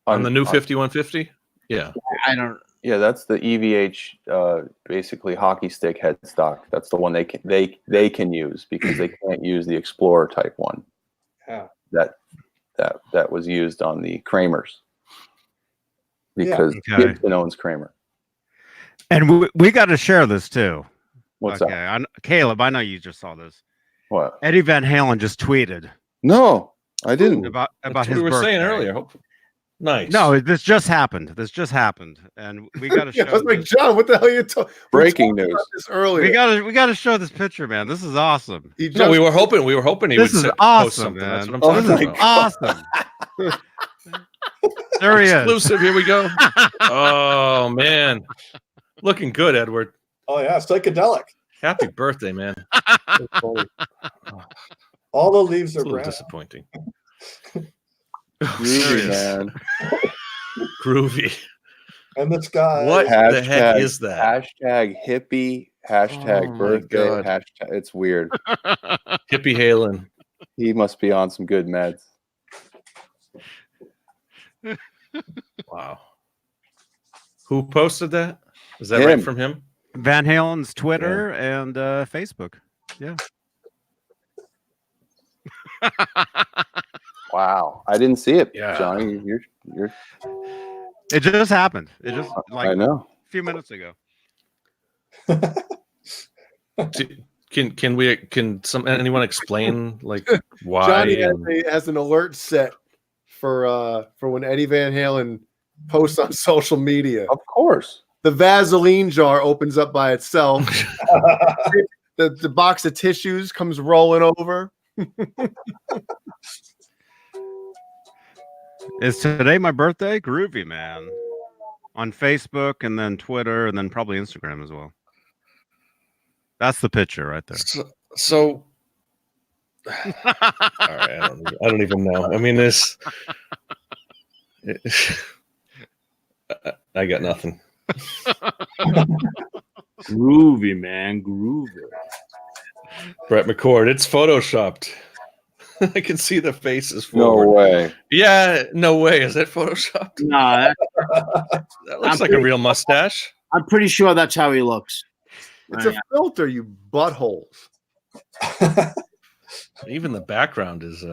On the new 5150? Yeah. I don't. Yeah, that's the EVH, basically hockey stick headstock. That's the one they can use because they can't use the Explorer type one. Yeah. That was used on the Kramers because Gibson owns Kramer. And we got to share this too. What's that? Caleb, I know you just saw this. What? Eddie Van Halen just tweeted. No, I didn't. About That's his what we were birthday. saying earlier. Nice. No, this just happened. And we got to show. I was like, John, what the hell are you talking? Breaking news. This earlier. We got to show this picture, man. This is awesome. No, we were hoping he this would is post awesome, something. man. That's what I'm talking about. Awesome. There he is. Exclusive. Here we go. Oh man, looking good, Edward. Oh yeah, psychedelic. Happy birthday, man. All the leaves are It's a little brown. disappointing. Groovy, man. Groovy. And the sky. What the heck is that? Hashtag hippie. Hashtag birthday. God. Hashtag. It's weird. Hippie Halen. He must be on some good meds. Wow. Who posted that? Is that Him. right from him? Van Halen's Twitter and Facebook. Yeah. Wow, I didn't see it, Yeah. Johnny. You're. It just happened. It just I know. a few minutes ago. Can anyone explain like why? Johnny has an alert set for when Eddie Van Halen posts on social media. Of course. The Vaseline jar opens up by itself. the box of tissues comes rolling over. Is today my birthday? Groovy, man. On Facebook and then Twitter and then probably Instagram as well. That's the picture right there. So all right, I don't even know. I mean, I got nothing. Groovy, man. Groovy. Brett McCord, it's photoshopped. I can see the faces No forward. way. Yeah, no way. Is that photoshopped? No, That looks like a real mustache. I'm pretty sure that's how he looks. It's a filter, you buttholes. Even the background is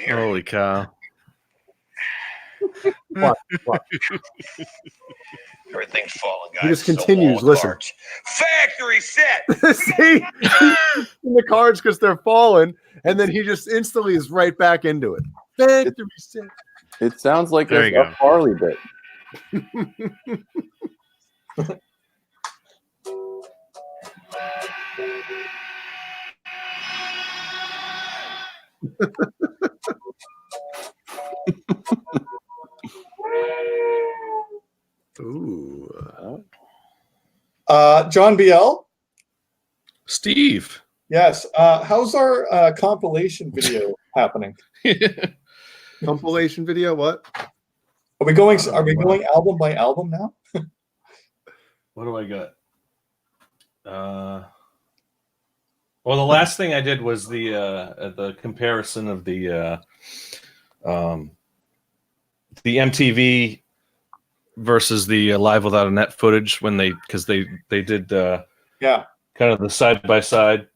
holy cow. What? Everything's falling, guys. He just continues. Listen. Factory set. See? In the cards because they're falling, and then he just instantly is right back into it. Factory set. It sounds like There a you go. Farley bit. Ooh. John BL. Steve. Yes. How's our compilation video happening? Compilation video? What? Are we going album by album now? What do I got? Well, the last thing I did was the comparison of the MTV versus the Live Without a Net footage when they did kind of the side by side.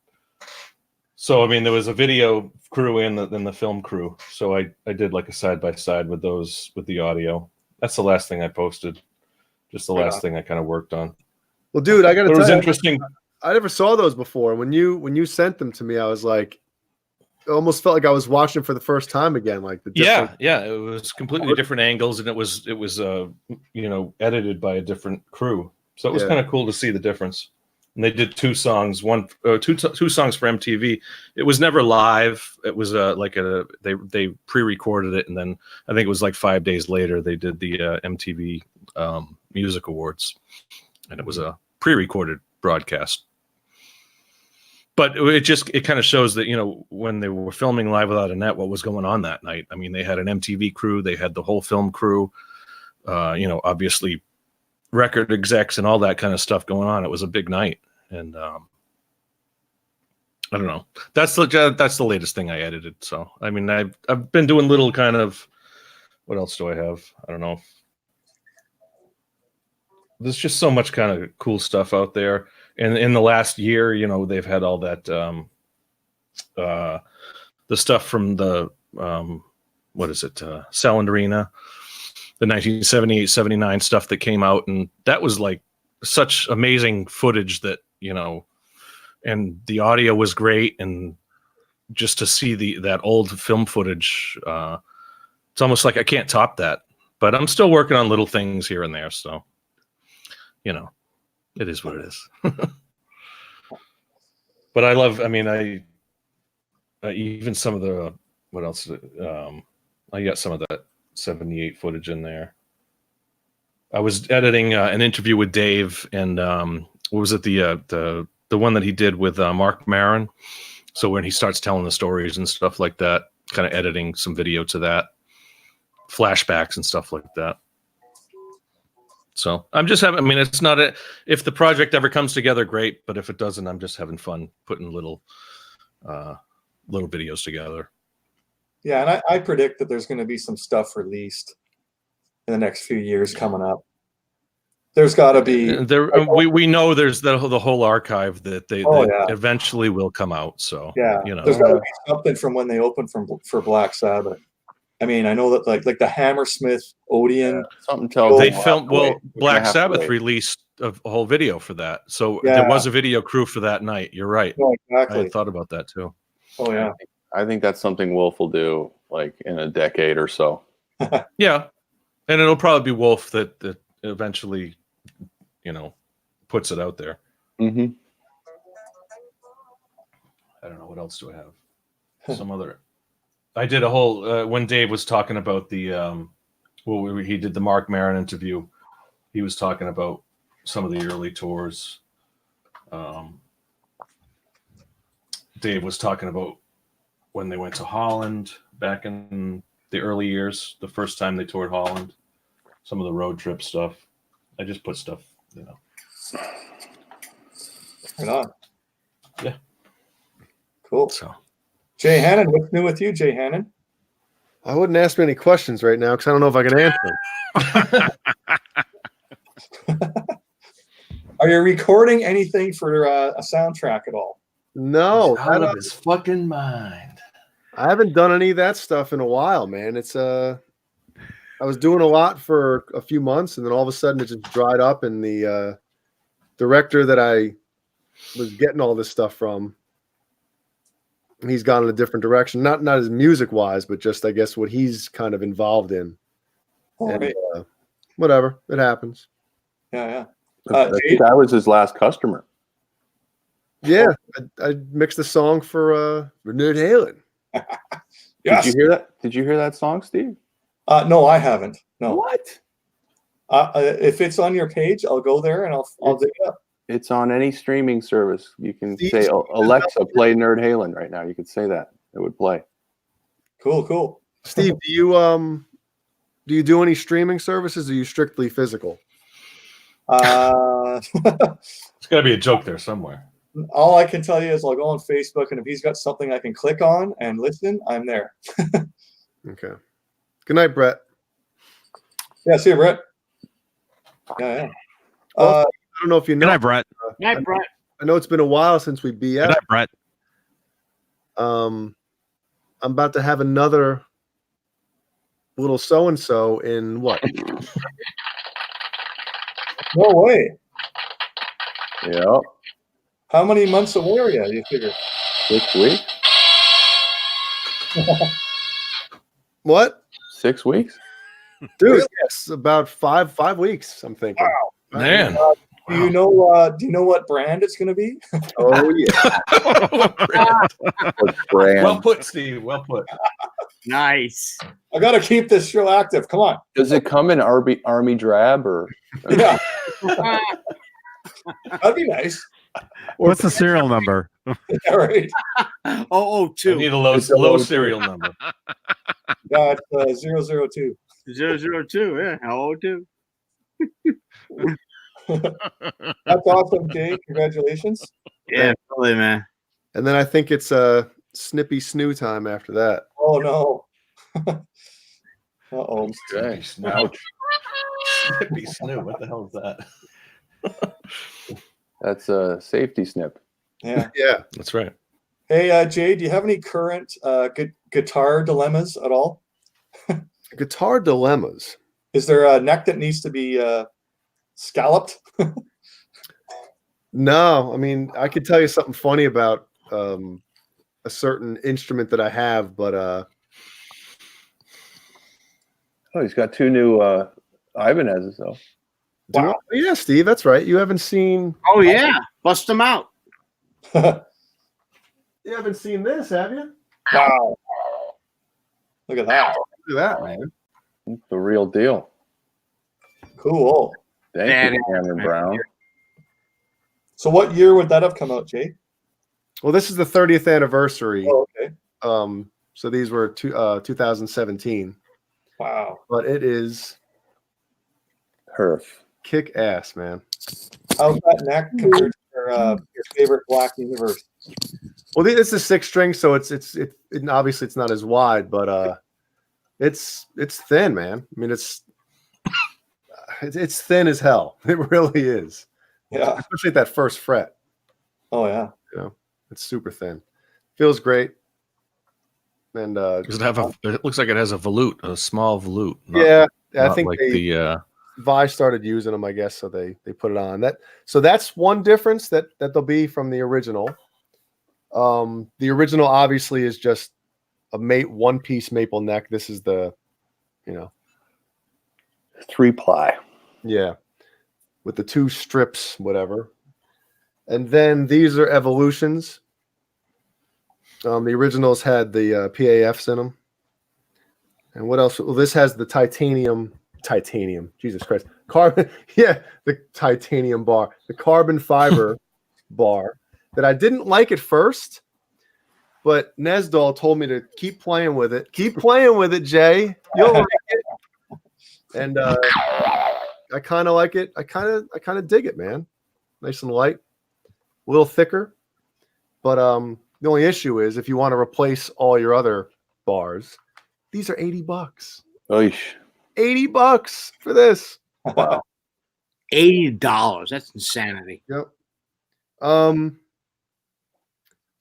So I mean, there was a video crew and the film crew. So I did like a side by side with those with the audio. That's the last thing I posted. Just the last thing I kind of worked on. Well, dude, I got to tell you, it was interesting. I never saw those before. When you sent them to me, I was like, it almost felt like I was watching for the first time again. Like the Yeah, it was completely different angles, and it was edited by a different crew. So it was kind of cool to see the difference. and they did two songs for MTV. It was never live. It was they pre-recorded it, and then I think it was like 5 days later they did the MTV Music Awards, and it was a pre-recorded broadcast. But it kind of shows that, you know, when they were filming Live Without a Net, what was going on that night. I mean, they had an MTV crew, they had the whole film crew, you know, obviously record execs and all that kind of stuff going on. It was a big night, and I don't know. That's the latest thing I edited. So I mean, I've been doing little kind of, what else do I have? I don't know. There's just so much kind of cool stuff out there. And in the last year, you know, they've had all that the stuff from the Sound Arena, the 1978-79 stuff that came out, and that was like such amazing footage that, you know, and the audio was great, and just to see that old film footage, it's almost like I can't top that. But I'm still working on little things here and there, so you know, it is what it is. But I love, I mean, even some of the, what else? I got some of that 78 footage in there. I was editing an interview with Dave, and what was it? The one that he did with Mark Maron. So when he starts telling the stories and stuff like that, kind of editing some video to that, flashbacks and stuff like that. So I'm just having, I mean, it's not if the project ever comes together, great. But if it doesn't, I'm just having fun putting little videos together. Yeah. And I predict that there's going to be some stuff released in the next few years coming up. There's got to be we know there's the whole archive that eventually will come out. So yeah, you know, there's got to be something from when they opened for Black Sabbath. I mean, I know that like the Hammersmith Odeon. Something tells they filmed. Well, Black Sabbath released a whole video for that, so there was a video crew for that night. You're right. Oh, exactly. I thought about that too. Oh yeah. I think that's something Wolf will do, like in a decade or so. Yeah, and it'll probably be Wolf that eventually, you know, puts it out there. Mm-hmm. I don't know, what else do I have? Some other. I did a whole when Dave was talking about the he did the Mark Maron interview. He was talking about some of the early tours. Dave was talking about when they went to Holland back in the early years, the first time they toured Holland, some of the road trip stuff. I just put stuff, you know. Right on. Yeah. Cool. So, Jay Hannon, what's new with you, Jay Hannon? I wouldn't ask me any questions right now because I don't know if I can answer them. Are you recording anything for a soundtrack at all? No. He's out of his fucking mind. I haven't done any of that stuff in a while, man. It's I was doing a lot for a few months, and then all of a sudden it just dried up, and the director that I was getting all this stuff from, he's gone in a different direction. Not as music wise, but just I guess what he's kind of involved in. And, whatever, it happens. Yeah. That was his last customer. Yeah, I mixed a song for Nerd Halen. Yes. Did you hear that? Did you hear that song, Steve? No, I haven't. No. What? If it's on your page, I'll go there and I'll dig it up. It's on any streaming service. You can say, Alexa, play Nerd Halen right now. You could say that. It would play. Cool. Steve, do you do any streaming services, or are you strictly physical? It's got to be a joke there somewhere. All I can tell you is I'll go on Facebook, and if he's got something I can click on and listen, I'm there. Okay. Good night, Brett. Yeah, see you, Brett. Yeah. I don't know if you know. Good night, Brett. Good night, Brett. I know it's been a while since we BS. Good night, Brett. I'm about to have another little so-and-so in what? No way. Yeah. How many months away are you figure? 6 weeks. What? 6 weeks? Dude, yes, about five weeks, I'm thinking. Wow. Man. Do you know? Do you know what brand it's going to be? Oh yeah. What brand? Well put, Steve. Well put. Nice. I got to keep this show active. Come on. Does it come in Army drab or? Yeah. That'd be nice. What's the serial number? All right. Oh, I 2. need a low serial number. Got 002. 002. Yeah. Oh, 2. That's awesome, Jay. Congratulations. Yeah, really, man. And then I think it's Snippy Snoo time after that. Oh no. Uh-oh. Okay. Ouch. Snippy Snoo. What the hell is that? That's a safety snip. Yeah. Yeah. That's right. Hey, Jay, do you have any current guitar dilemmas at all? Guitar dilemmas. Is there a neck that needs to be scalloped? No, I mean, I could tell you something funny about a certain instrument that I have, but Oh, he's got 2 new Ibanez's though. wow. Yeah, Steve, that's right. You haven't seen Oh, yeah. Bust them out. you haven't seen this, have you? Wow. Look at that. Look at that, man. The real deal. Cool. Thank you, Cameron Brown. So what year would that have come out, Jay? Well, this is the 30th anniversary. Oh, okay. So these were 2017. Wow. But it is Herf. kick ass, man. How's that neck compared to your favorite Black Universe? Well, it's a 6-string, so it's obviously it's not as wide, but it's thin, man. I mean, it's thin as hell. It really is. Yeah. Especially at that first fret. Oh yeah. You know, it's super thin. Feels great. And Does it have it looks like it has a volute, a small volute. Yeah, I not think like the Vi started using them, I guess, so they put it on. So that's one difference that there'll be from the original. The original obviously is just a one-piece maple neck. This is the, 3-ply. Yeah, with the 2 strips, whatever. And then these are evolutions. The originals had the PAFs in them. And what else? Well, this has the titanium. Jesus Christ. Carbon. Yeah, the titanium bar. The carbon fiber bar that I didn't like at first, but Nesdal told me to keep playing with it. Keep playing with it, Jay. You'll like it. And I kind of like it. I kind of dig it, man. Nice and light, a little thicker. But the only issue is if you want to replace all your other bars, these are $80. Oish. $80 for this. Wow. $80. That's insanity. Yep.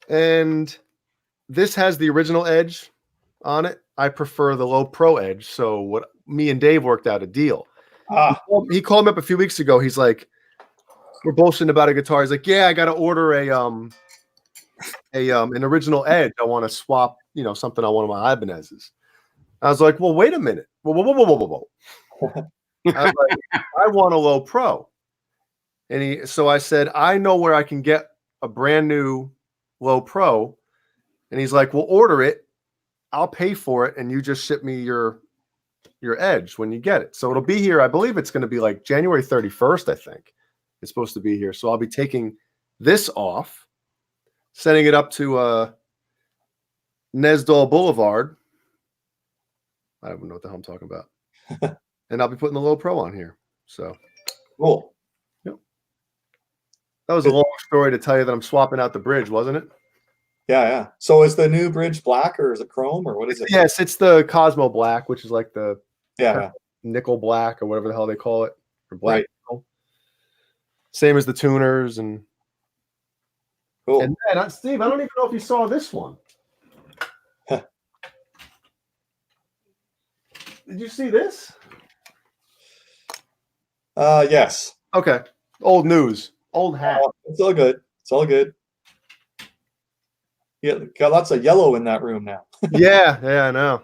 And this has the original edge on it. I prefer the low pro edge. So what me and Dave worked out a deal. He called me up a few weeks ago. He's like, we're bullshitting about a guitar. He's like, yeah, I got to order an original edge. I want to swap, something on one of my Ibanez's. I was like, well, wait a minute. Whoa. I was like, I want a low pro. So I said, I know where I can get a brand new low pro. And he's like, well, order it. I'll pay for it. And you just ship me your edge when you get it. So it'll be here. I believe it's going to be like January 31st, I think. It's supposed to be here. So I'll be taking this off, setting it up to Nesdal Boulevard. I don't know what the hell I'm talking about. And I'll be putting the low pro on here. So cool. Yep. That was a long story to tell you that I'm swapping out the bridge, wasn't it? Yeah. So is the new bridge black or is it chrome or what is it? Yes, it's the Cosmo Black, which is like the Yeah. nickel black or whatever the hell they call it. Or black Right. nickel. Same as the tuners and cool. And then, Steve, I don't even know if you saw this one. Did you see this? Yes. Okay. Old news. Old hat. It's all good. It's all good. Yeah, got lots of yellow in that room now. Yeah, I know.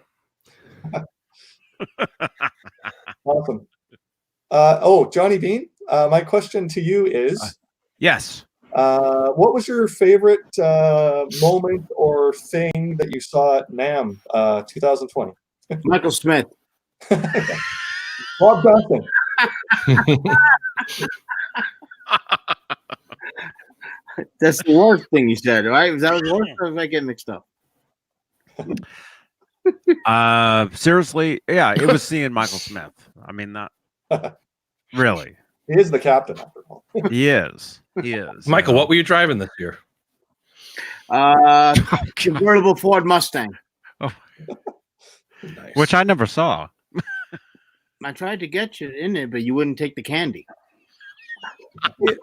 Awesome. Johnny Beane, my question to you is, yes. What was your favorite moment or thing that you saw at NAMM 2020? Michael Smith. Bob Johnson. That's the worst thing he said, right? Was that the worst, or did I get mixed up? Seriously, yeah, it was seeing Michael Smith. I mean, not really. He is the captain, after all. He is. He is. Michael, what were you driving this year? Convertible Ford Mustang. Oh. Nice. Which I never saw. I tried to get you in it, but you wouldn't take the candy. Did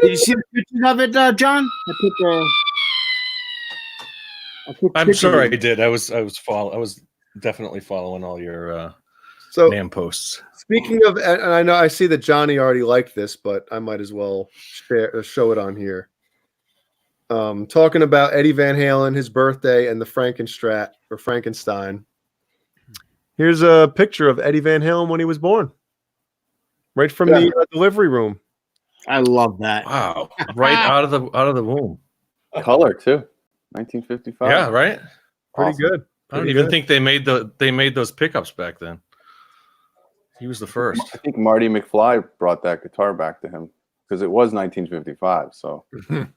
you see the pictures of it, John? I'm sure I did. I was definitly following all your NAMM posts. Speaking of, and I know I see that Johnny already liked this, but I might as well show it on here. Talking about Eddie Van Halen, his birthday, and the Frankenstein. Here's a picture of Eddie Van Halen when he was born, right from the delivery room. I love that. Wow! Right out of the womb. Color too, 1955. Yeah, right. Pretty good. I don't even think they made those pickups back then. He was the first. I think Marty McFly brought that guitar back to him because it was 1955. So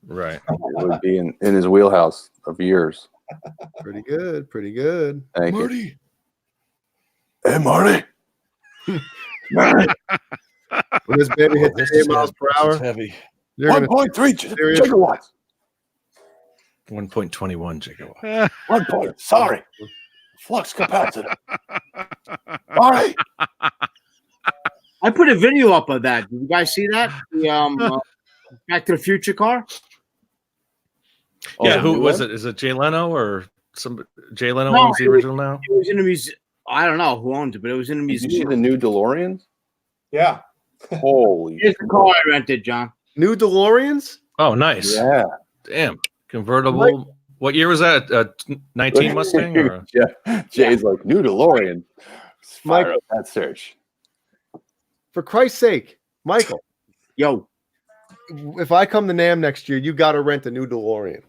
right, it would be in his wheelhouse of years. Pretty good. Pretty good. Thank Marty. you. Hey, Marty. When this baby hits 8 miles per hour, heavy. 1.3 gigawatts. 1.21 gigawatts. 1 point. Sorry. Flux capacitor. Marty. I put a video up of that. Did you guys see that? The Back to the Future car? Yeah, who was it? Is it Jay Leno or some Jay Leno No, owns the original now? It was in the museum. I don't know who owns it, but it was in the Did you see museum. the new DeLoreans? Yeah. Holy. Here's the car I rented, John. New DeLoreans? Oh, nice. Yeah. Damn. Convertible. What year was that? 19 Mustang? Or? Jay's like, new DeLorean. Mike, Fire up that search. For Christ's sake, Michael. Yo. If I come to NAMM next year, you got to rent a new DeLorean.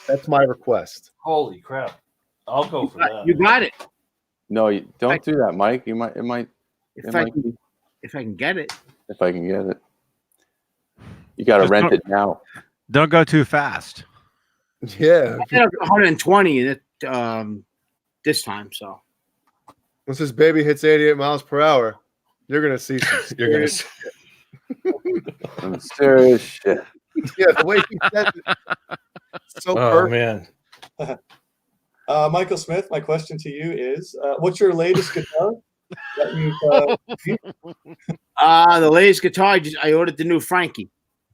That's my request. Holy crap. I'll go for that. You got it. No, don't do that, Mike. It might. If I can get it. If I can get it. You got to rent it now. Don't go too fast. Yeah. I got 120 this time, so. Once this baby hits 88 miles per hour, you're going to see some You're going to Some serious shit. Yeah, the way he said it. So perfect. Man. Michael Smith, my question to you is, what's your latest guitar that the latest guitar, I ordered the new Frankie.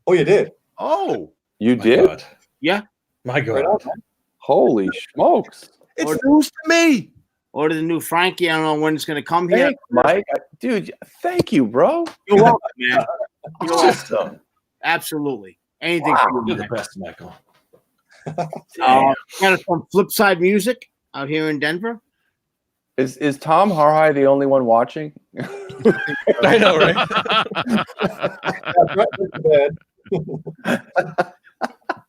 Oh, you did? Oh. You did? God. Yeah. My God. Right on, Holy smokes. It's news to me. Ordered the new Frankie. I don't know when it's going to come here. Thanks, Mike. Dude, thank you, bro. You're welcome, man. You're Awesome. welcome. Absolutely. Anything Wow. for you, You're the man. best, Michael. Got some Flipside Music out here in Denver. Is Tom Harhigh the only one watching? I know, right?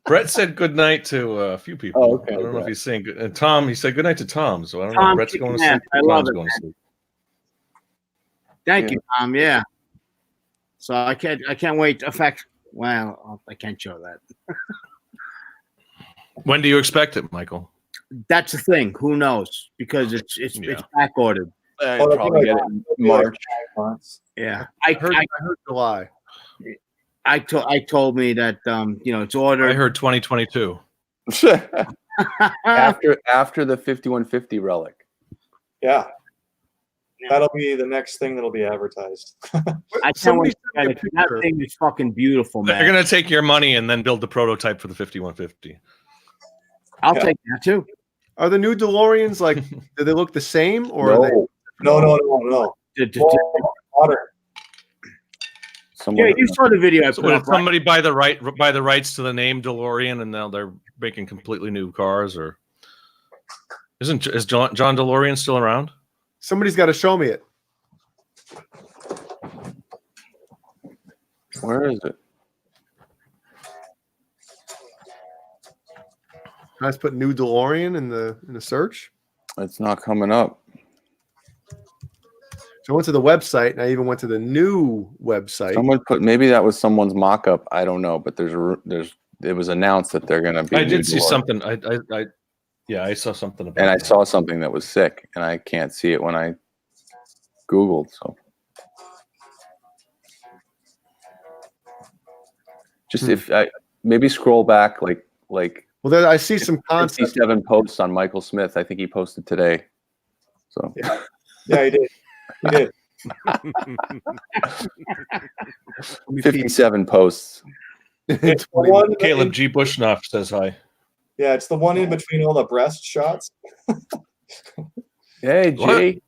Brett said good night to a few people. Oh, okay, I don't know if Brett. he's saying good. And Tom, he said good night to Tom. So I don't know. Tom, If Brett's going to man, sleep. I love Tom's it, going to man. sleep. Thank you, Tom. Yeah. So I can't wait. In fact, well, I can't show that. When do you expect it, Michael? That's the thing. Who knows? Because it's back ordered. I'll probably get it in March. Yeah. I heard July. I told me that it's ordered. I heard 2022. after the 5150 relic. Yeah. That'll be the next thing that'll be advertised. I can't wait. That thing is fucking beautiful, man. They're going to take your money and then build the prototype for the 5150. I'll take that too. Are the new DeLoreans like? Do they look the same or? No. Are they... No. Modern. Yeah, you saw the video. So did somebody buy the rights to the name DeLorean, and now they're making completely new cars, or Is John DeLorean still around? Somebody's got to show me it. Where is it? I just put new DeLorean in the search. It's not coming up. So I went to the website, and I even went to the new website. Someone put, maybe that was someone's mock-up. I don't know, but it was announced that they're going to be. I did see something. I saw something about. And I saw something that was sick, and I can't see it when I Googled. So just if I maybe scroll back like. Well, there I see some concepts. 57 posts on Michael Smith. I think he posted today. So yeah, he did. He did. 57 posts. Caleb G. Bushnoff says hi. Yeah, it's the one in between all the breast shots. Hey, G.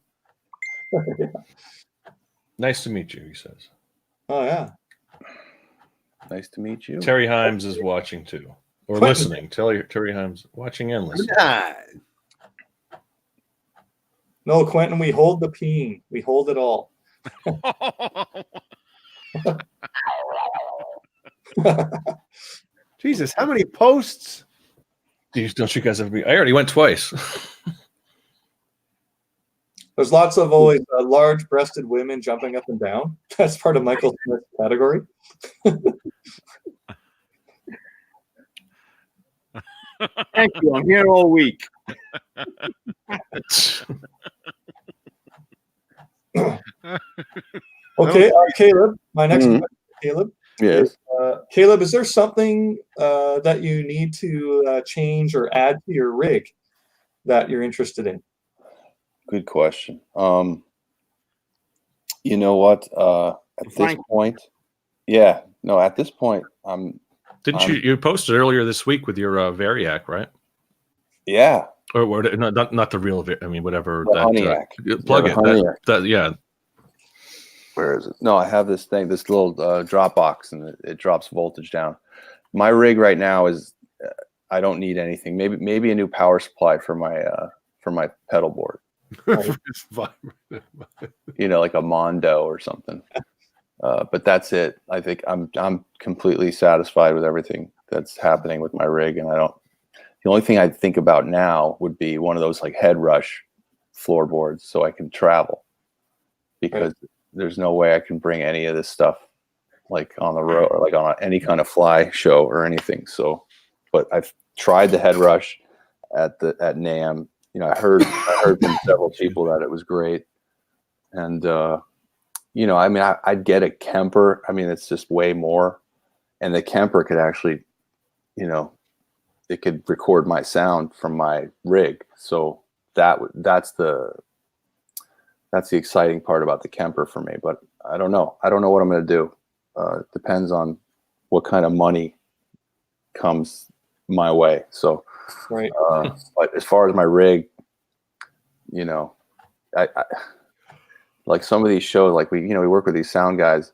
Nice to meet you, he says. Oh, yeah. Nice to meet you. Terry Himes is watching too. Or listening. Terry Himes watching and listening. No, Quentin, we hold the peen. We hold it all. Jesus, how many posts? Don't you guys ever be? I already went twice. There's lots of always large-breasted women jumping up and down. That's part of Michael Smith's category. Thank you. I'm here all week. Okay, Caleb. My next question, Caleb. Yes. Caleb, is there something that you need to change or add to your rig that you're interested in? Good question. You know what? At this point, at this point, Didn't you posted earlier this week with your Variac, right? Yeah. Or not the real. I mean, whatever. The Honeyhack. Plug it. Yeah. Where is it? No, I have this thing, this little drop box, and it drops voltage down. My rig right now is I don't need anything. Maybe a new power supply for my pedal board. Like a Mondo or something. But that's it. I think I'm completely satisfied with everything that's happening with my rig, and the only thing I'd think about now would be one of those like head rush floorboards so I can travel, because there's no way I can bring any of this stuff like on the road or like on any kind of fly show or anything. So, but I've tried the head rush at NAMM. I heard from several people that it was great, and I'd get a Kemper. I mean, it's just way more, and the Kemper could actually, it could record my sound from my rig. So that's the exciting part about the Kemper for me. But I don't know what I'm going to do. It depends on what kind of money comes my way. So, right. But as far as my rig, I like some of these shows, like we work with these sound guys,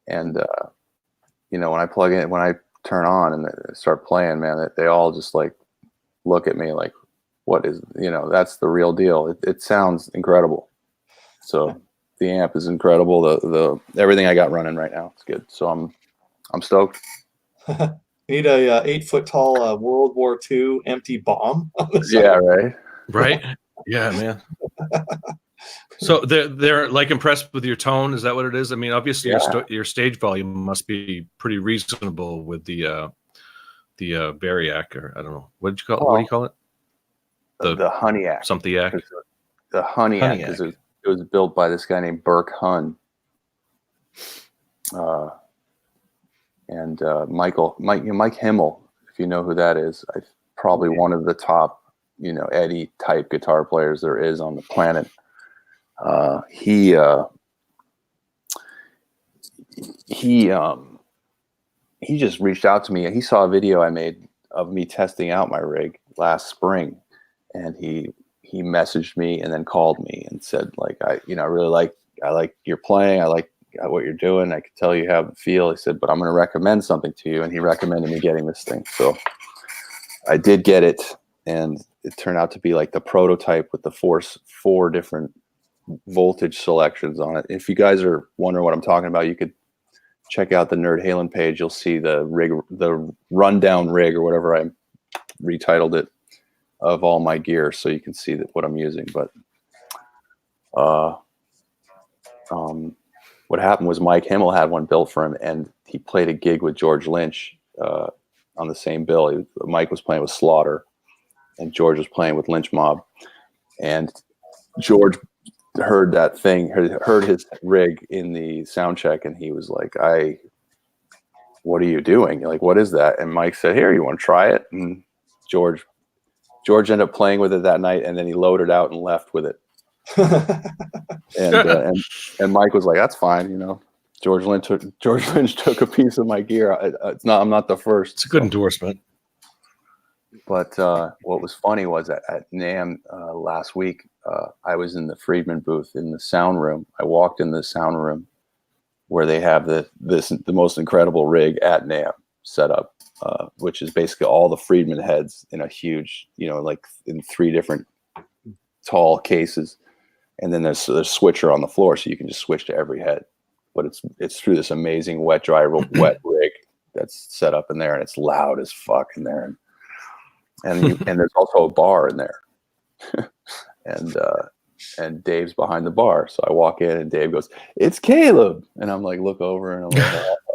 and when I plug in, when I turn on and start playing, man, they all just like look at me like, what is, that's the real deal. It sounds incredible. So the amp is incredible. The everything I got running right now, it's good. So I'm stoked. You need a 8-foot tall World War II empty bomb. Yeah, right. Right. Yeah, man. So they're like impressed with your tone. Is that what it is? I mean, obviously your stage volume must be pretty reasonable with the Variac, or I don't know. What do you call it? The Honeyhack. Something-ack. The Honeyhack, because it was built by this guy named Burke Hunn. And Mike Himmel, if you know who that is, probably one of the top, Eddie type guitar players there is on the planet. He just reached out to me. He saw a video I made of me testing out my rig last spring, and he messaged me and then called me and said, like, I really like your playing. I like what you're doing. I could tell you have the feel. He said, but I'm going to recommend something to you. And he recommended me getting this thing. So I did get it, and it turned out to be like the prototype with the four different voltage selections on it. If you guys are wondering what I'm talking about, you could check out the Nerd Halen page. You'll see the rundown rig or whatever I retitled it of all my gear, so you can see what I'm using. But what happened was Mike Himmel had one built for him, and he played a gig with George Lynch on the same bill. Mike was playing with Slaughter, and George was playing with Lynch Mob. And George heard that thing, heard his rig in the sound check, and he was like, what are you doing? Like, what is that? And Mike said, here, you want to try it? And George ended up playing with it that night, and then he loaded out and left with it. and Mike was like, that's fine, you know. George Lynch took a piece of my gear. I'm not the first. It's a good endorsement. But what was funny was at NAMM last week, I was in the Friedman booth in the sound room. I walked in the sound room where they have the most incredible rig at NAMM set up, which is basically all the Friedman heads in a huge, like in 3 different tall cases. And then there's a switcher on the floor, so you can just switch to every head. But it's through this amazing wet rig that's set up in there, and it's loud as fuck in there. And there's also a bar in there, and Dave's behind the bar. So I walk in, and Dave goes, "It's Caleb," and I'm like, look over, and I'm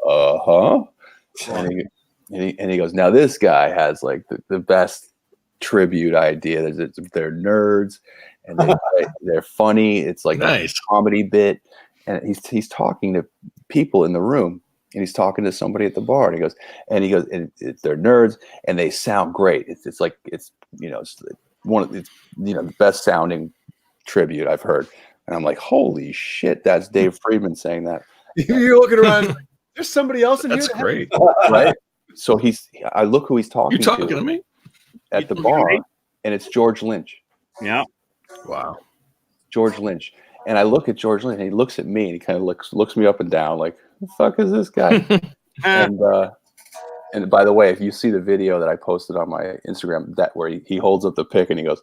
like, and he goes, "Now this guy has like the best tribute idea. They're nerds, and they're funny. It's like nice. A comedy bit." And he's talking to people in the room, and he's talking to somebody at the bar, and he goes, and they're nerds, and they sound great. It's one of the best sounding tribute I've heard. And I'm like, holy shit, that's Dave Friedman saying that. You're looking around. There's somebody else in here. That's great, right? So I look who he's talking. You talking to me at the bar, and it's George Lynch. Yeah. Wow. George Lynch. And I look at George Lynch, and he looks at me, and he kind of looks me up and down, like, "Who the fuck is this guy?" and by the way, if you see the video that I posted on my Instagram, that where he holds up the pick and he goes,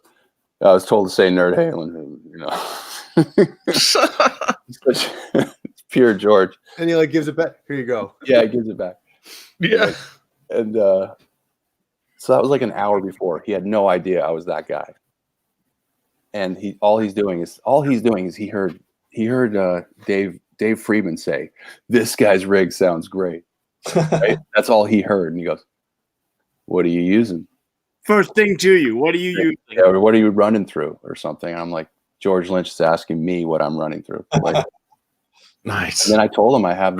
"I was told to say Nerd Halen," It's pure George. And he like gives it back. Here you go. Yeah, he gives it back. Yeah. And so that was like an hour before. He had no idea I was that guy. And all he's doing is he heard Dave Friedman say, "This guy's rig sounds great." Right? That's all he heard, and he goes, "What are you using?" First thing to you, what are you using? Yeah, what are you running through or something? And I'm like, George Lynch is asking me what I'm running through. Like, nice. And then I told him I have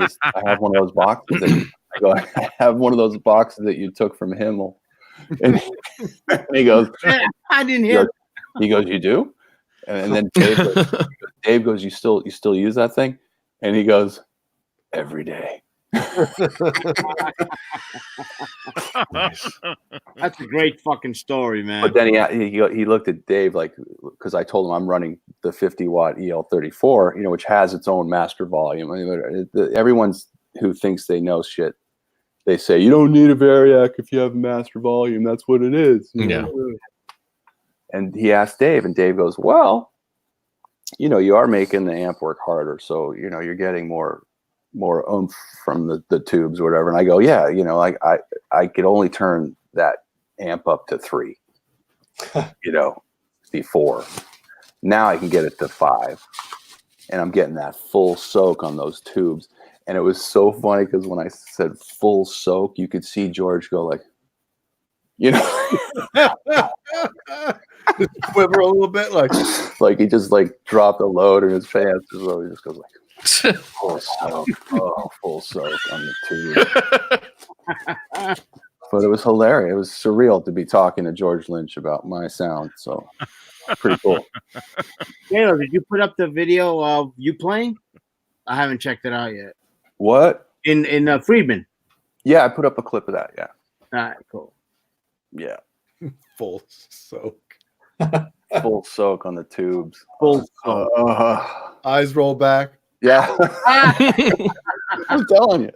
one of those boxes. I have one of those boxes that you took from Himmel. And he goes, I didn't hear. He goes, "You do?" And then Dave goes, you still use that thing? And he goes, "Every day." Nice. That's a great fucking story, man. But then he looked at Dave, like, because I told him I'm running the 50-watt EL34, which has its own master volume. I mean, everyone who thinks they know shit, they say you don't need a Variac if you have a master volume. That's what it is. Yeah. And he asked Dave, and Dave goes, "Well, you are making the amp work harder, so you're getting more oomph from the tubes or whatever." And I go, "Yeah, I could only turn that amp up to 3, before. Now I can get it to 5, and I'm getting that full soak on those tubes." And it was so funny because when I said full soak, you could see George go like, quiver a little bit, like he just like dropped a load in his pants, so he just goes like full soak, full soak on the tube. But it was hilarious. It was surreal to be talking to George Lynch about my sound. So pretty cool. Taylor, did you put up the video of you playing? I haven't checked it out yet. What? In Friedman? Yeah, I put up a clip of that. Yeah. All right, cool. Yeah. Full soak. Full soak on the tubes. Full soak. Eyes roll back. Yeah. I'm telling you.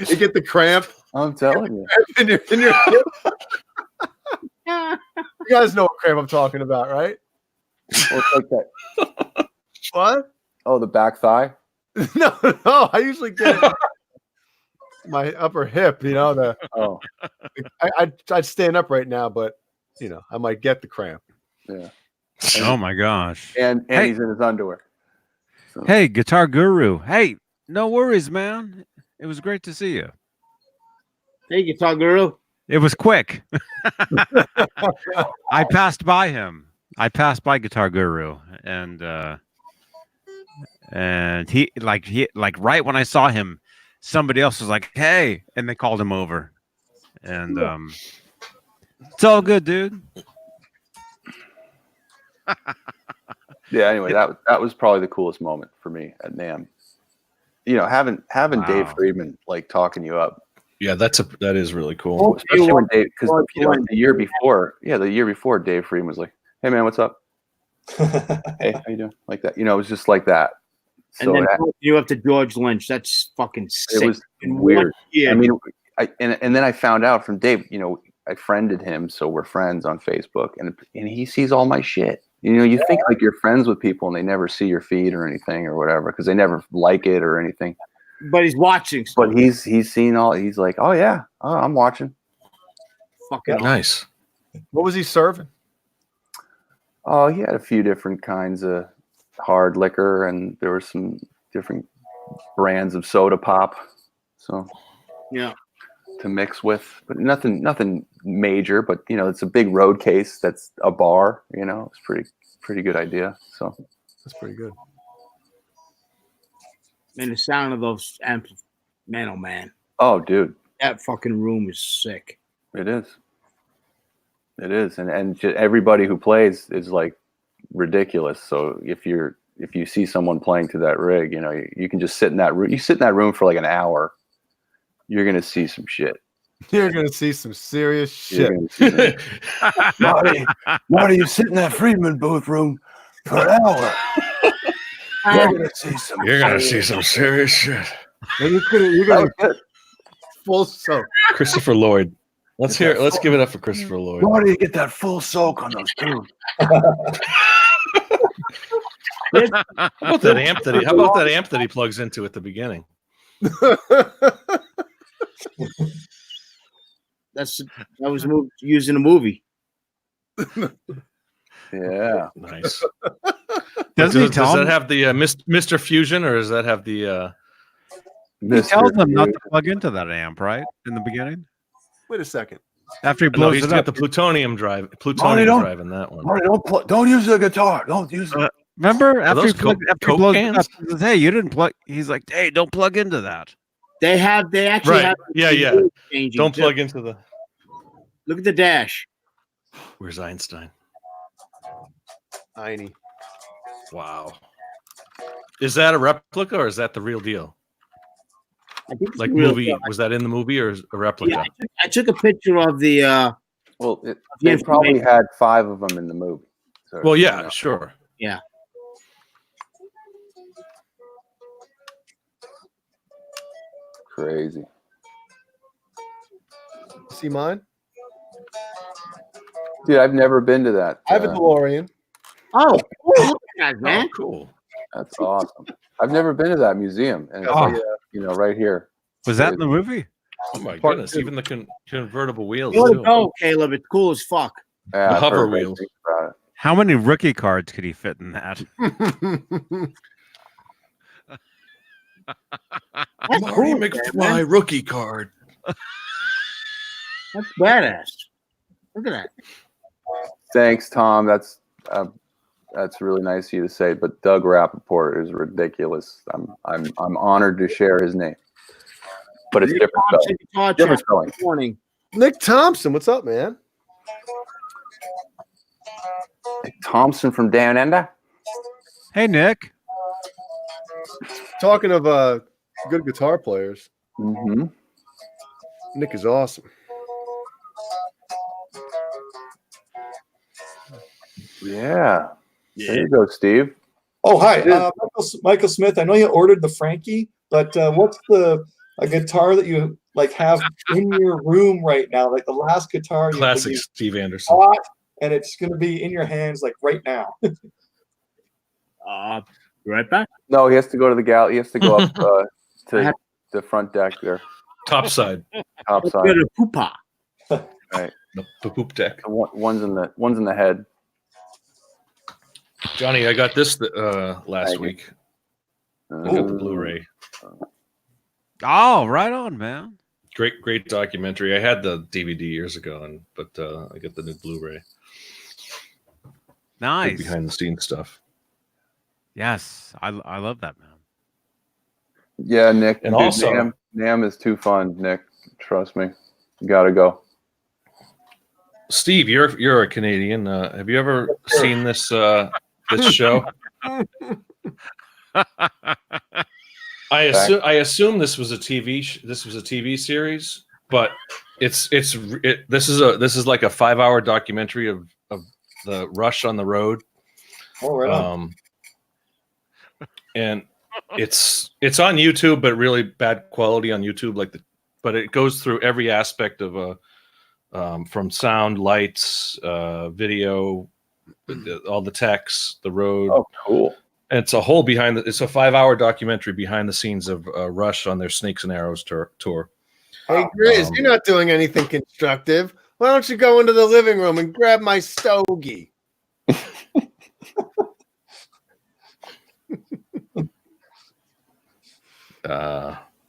You get the cramp. I'm telling you. in your You guys know what cramp I'm talking about, right? Well, it's like that. What? Oh, the back thigh. No, I usually get it my upper hip. You know the. Oh, I'd stand up right now, but I might get the cramp. yeah. Oh my gosh. And Hey. he's in his underwear. So. Hey, Guitar Guru. Hey, no worries, man. It was great to see you. Hey, Guitar Guru. It was quick. I passed by him. I passed by Guitar Guru, and he right when I saw him, somebody else was like, "Hey," and they called him over, and it's all good, dude. Yeah. Anyway, that was probably the coolest moment for me at NAMM. Having Dave Friedman like talking you up. Yeah, that is really cool. Especially when Dave, because the year before, Dave Friedman was like, "Hey man, what's up? Hey, how you doing?" Like that. It was just like that. So and then you up to George Lynch. That's fucking sick. It was weird. I mean, and then I found out from Dave. I friended him, so we're friends on Facebook, and he sees all my shit. You think like you're friends with people and they never see your feed or anything or whatever because they never like it or anything. But he's watching. But he's seen all. He's like, oh yeah, I'm watching. Fucking nice. What was he serving? Oh, he had a few different kinds of hard liquor, and there were some different brands of soda pop. So yeah, to mix with, but nothing major. But it's a big road case. That's a bar. It's pretty good idea. So that's pretty good. Man, the sound of those amps, man, oh man. Oh, dude, that fucking room is sick. It is. And just everybody who plays is like ridiculous. So if you see someone playing to that rig, you can just sit in that room. You sit in that room for like an hour, you're gonna see some shit. You're gonna see some serious shit. Marty, you sit in that Friedman booth room for an hour. You're gonna see some serious shit. You're gonna get full soak. Christopher Lloyd. Let's give it up for Christopher Lloyd. Why do you get that full soak on those tunes? How about that amp that he plugs into at the beginning? That was used in a movie. Yeah, nice. Does that have the Mr. Fusion, or does that have the? He tells them not to plug into that amp, right? In the beginning. Wait a second. After he blows he's it got up, the plutonium drive. Drive in that one. Marty, don't use the guitar. Don't use it. Remember after he blows it up, he says, "Hey, you didn't plug." He's like, "Hey, don't plug into that." They actually have. Yeah. Don't plug into the. Look at the dash. Where's Einstein? Tiny. Wow. Is that a replica or is that the real deal? I think like movie, was that in the movie or is a replica? Yeah, I took a picture of the. They probably had 5 of them in the movie. So, well, yeah, sure. Yeah. Crazy. See mine? Dude, I've never been to that. I have a DeLorean. Oh, look at that, man! Oh, cool. That's awesome. I've never been to that museum, and it's like, right here. Was that in the movie? Oh my goodness! Even the convertible wheels. Oh, Caleb, it's cool as fuck. Yeah, the hover wheels. How many rookie cards could he fit in that? Marty McFly rookie card. That's badass. Look at that. Thanks, Tom. That's really nice of you to say. But Doug Rappaport is ridiculous. I'm honored to share his name. But it's different spelling. Morning. Nick Thompson, what's up, man? Nick Thompson from Down Under. Hey, Nick. Talking of good guitar players, mm-hmm. Nick is awesome. Yeah. There you go, Steve. Oh, hi. Michael Smith. I know you ordered the Frankie, but what's a guitar that you like have in your room right now? Like the last guitar Classic you Steve Anderson. bought and it's going to be in your hands like right now. Right back. No, he has to go to the galley. He has to go up to the front deck there. Top side. Top side. Go to Poopa. Right. The poop deck. One's in the head. Johnny, I got this last week. I got the Blu-ray. Oh, right on, man. Great documentary. I had the DVD years ago, but I got the new Blu-ray. Nice. Good behind the scenes stuff. Yes, I love that, man. Yeah, Nick. And also, Nam is too fun, Nick. Trust me. You gotta go. Steve, you're a Canadian. Have you ever seen this this show? I assume this was a TV series, but this is like a 5-hour documentary of the rush on the road. Oh, right on. And it's on YouTube, but really bad quality on YouTube. But it goes through every aspect of from sound, lights, video, all the techs, the road. Oh, cool. And it's a whole it's a 5-hour documentary behind the scenes of Rush on their Snakes and Arrows tour. Hey, Grizz, you're not doing anything constructive. Why don't you go into the living room and grab my stogie?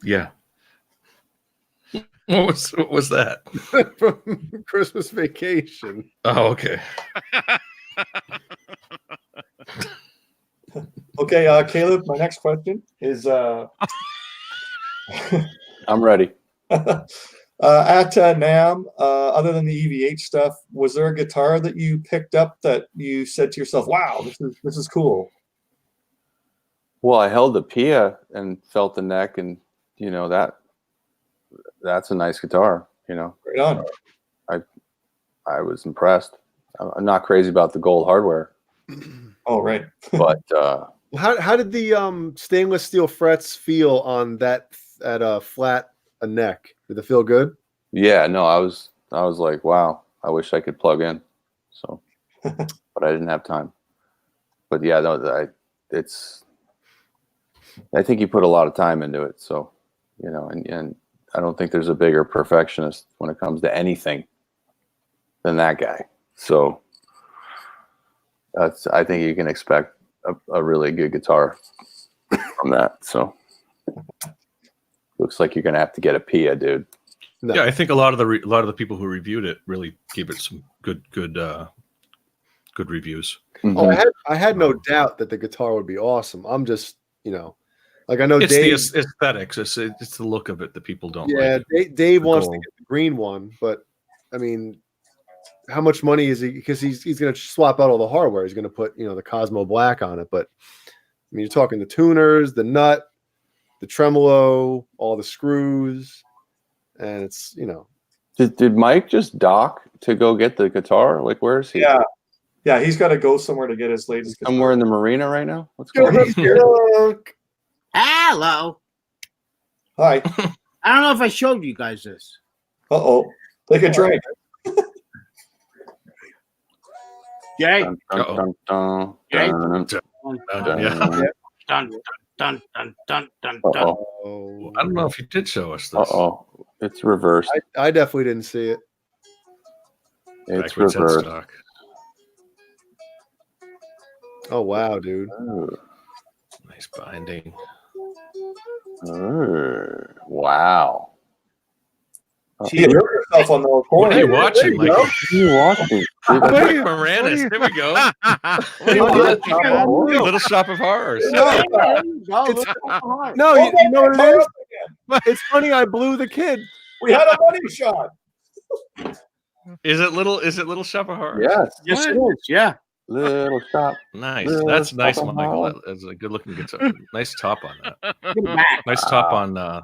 Yeah. What was that? From Christmas Vacation. Oh, okay. Okay, Caleb, my next question is I'm ready. At NAM, other than the EVH stuff, was there a guitar that you picked up that you said to yourself, wow, this is cool? Well, I held the Pia and felt the neck, and that's a nice guitar. Right on. I was impressed. I'm not crazy about the gold hardware. Oh, right. But how did the stainless steel frets feel on that at a flat a neck? Did it feel good? Yeah, no, I was like, wow, I wish I could plug in. So, but I didn't have time. But yeah, no, I think you put a lot of time into it. So, and I don't think there's a bigger perfectionist when it comes to anything than that guy. So I think you can expect a really good guitar from that. So looks like you're gonna have to get a Pia, dude. No. Yeah, I think a lot of the people who reviewed it really gave it some good reviews. Mm-hmm. Oh, I had no doubt that the guitar would be awesome. I'm just, like I know it's Dave, the aesthetics. It's the look of it that people don't like. Yeah, Dave wants to get the green one, but I mean, how much money is he? Because he's going to swap out all the hardware. He's going to put the Cosmo Black on it. But I mean, you're talking the tuners, the nut, the tremolo, all the screws, and it's Did Mike just dock to go get the guitar? Like, where is he? Yeah, he's got to go somewhere to get his latest guitar. Somewhere in the marina right now. What's going on here? Hello. Hi. I don't know if I showed you guys this. Uh-oh. Take a drink. Jay. Dun, dun, dun, Jay. dun, Dun, dun, dun, dun, dun, dun. Oh, I don't know if you did show us this. Uh-oh. It's reversed. I definitely didn't see it. It's Backwards reversed. headstock. Oh wow, dude. Oh. Nice binding. Wow. She hurt herself on the recording. What are you watching, Michael? What are you watching? Rick Moranis. Here we go. What are you watching, man? Little Shop of Horrors. No, you know what it is? It's funny. I blew the kid. We had a money shot. Is it Little Shop of Horrors? Yes. Yes, it is. Yeah. Little shop. Nice. Little That's nice, Shop of Michael. Horrors. That's a good looking guitar. Nice top on that. Give it back. Nice top on the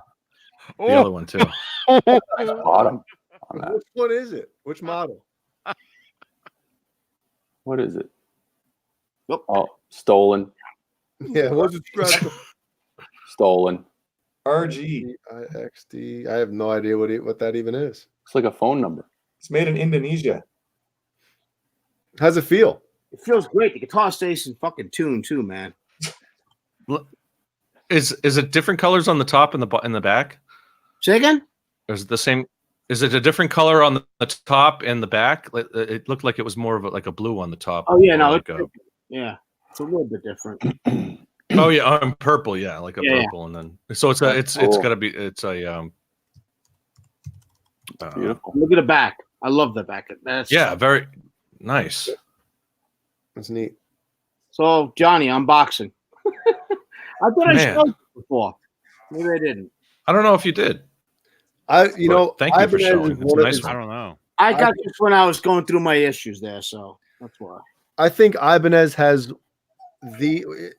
other one too. Bottom. On that. Which one is it? Which model? What is it? Oh, stolen. Yeah, what's it? Stolen. RG. XD. I have no idea what that even is. It's like a phone number. It's made in Indonesia. How's it feel? It feels great. The guitar stays in fucking tune too, man. Is it different colors on the top and the back? Say again? Or is it the same? Is it a different color on the top and the back? It looked like it was more of like a blue on the top. Oh yeah, no, like yeah, it's a little bit different. Oh yeah, purple, yeah, like a purple, and then so it's gotta be beautiful. Look at the back. I love the back. That's very nice. That's neat. So Johnny, unboxing. I thought I showed you before. Maybe I didn't. I don't know if you did. Thank you for showing. It's a nice one. I don't know. I got this when I was going through my issues there, so that's why. I think Ibanez has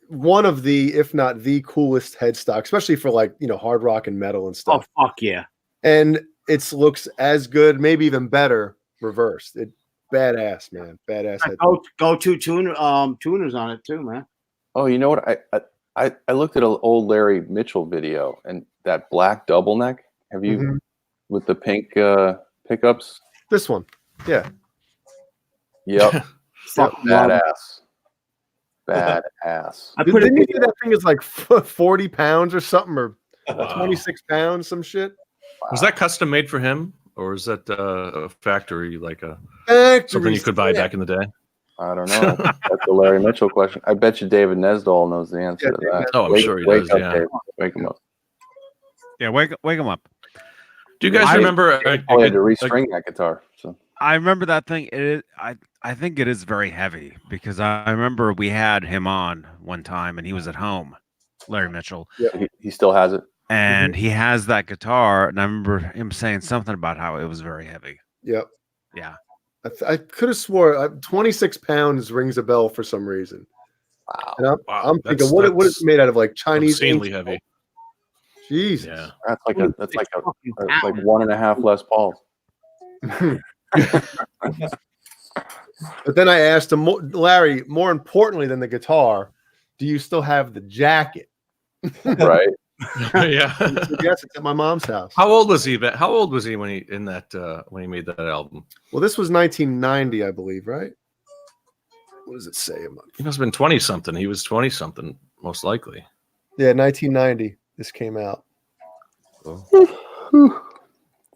one of the, if not the coolest headstock, especially for like, hard rock and metal and stuff. Oh fuck yeah. And it looks as good, maybe even better reversed. Badass, man. Badass. Go-to tuners on it too, man. Oh, you know what? I looked at an old Larry Mitchell video, and that black double neck. Have you with the pink pickups? This one, yeah. Yep. Badass. Badass. Didn't you say that thing is like 40 pounds or something, or 26 pounds, some shit? Was that custom made for him, or is that a factory, like something you could buy back in the day? I don't know. That's a Larry Mitchell question. I bet you David Nesdall knows the answer to that. Oh, I'm sure he does. Yeah. Dave. Wake him up. Yeah, wake him up. Do you guys remember? I had to restring that guitar. So I remember that thing. I think it is very heavy because I remember we had him on one time and he was at home, Larry Mitchell. Yeah, he still has it. And he has that guitar, and I remember him saying something about how it was very heavy. Yep. Yeah. I could have swore 26 pounds rings a bell for some reason. Wow. And I'm thinking, what is it made out of? Like Chinese? Insanely heavy. Jesus. Yeah. That's like 1.5 Les Pauls. But then I asked him, Larry, more importantly than the guitar, do you still have the jacket? Right. Yeah. Yes, it's at my mom's house. How old was he? How old was he when he when he made that album? Well, this was 1990, I believe, right? What does it say? He must have been 20 something. He was 20 something, most likely. Yeah, 1990. This came out.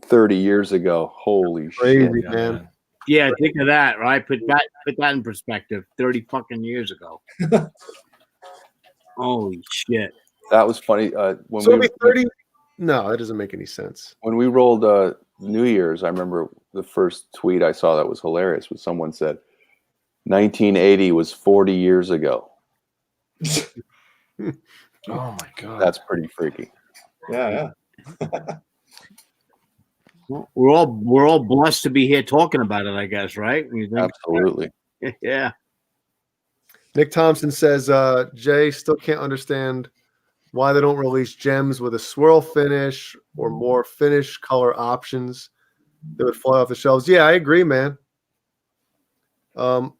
30 years ago. Holy Crazy, shit, man. Yeah, think of that, right? Put that in perspective. 30 fucking years ago. Holy shit. That was funny. When so we 30. No, that doesn't make any sense. When we rolled New Year's, I remember the first tweet I saw that was hilarious was someone said 1980 was 40 years ago. Oh my god. That's pretty freaky. Yeah. Well, we're all blessed to be here talking about it, I guess, right? When you think Absolutely. yeah. Nick Thompson says, Jay still can't understand why they don't release gems with a swirl finish or more finish color options that would fly off the shelves. Yeah, I agree, man. We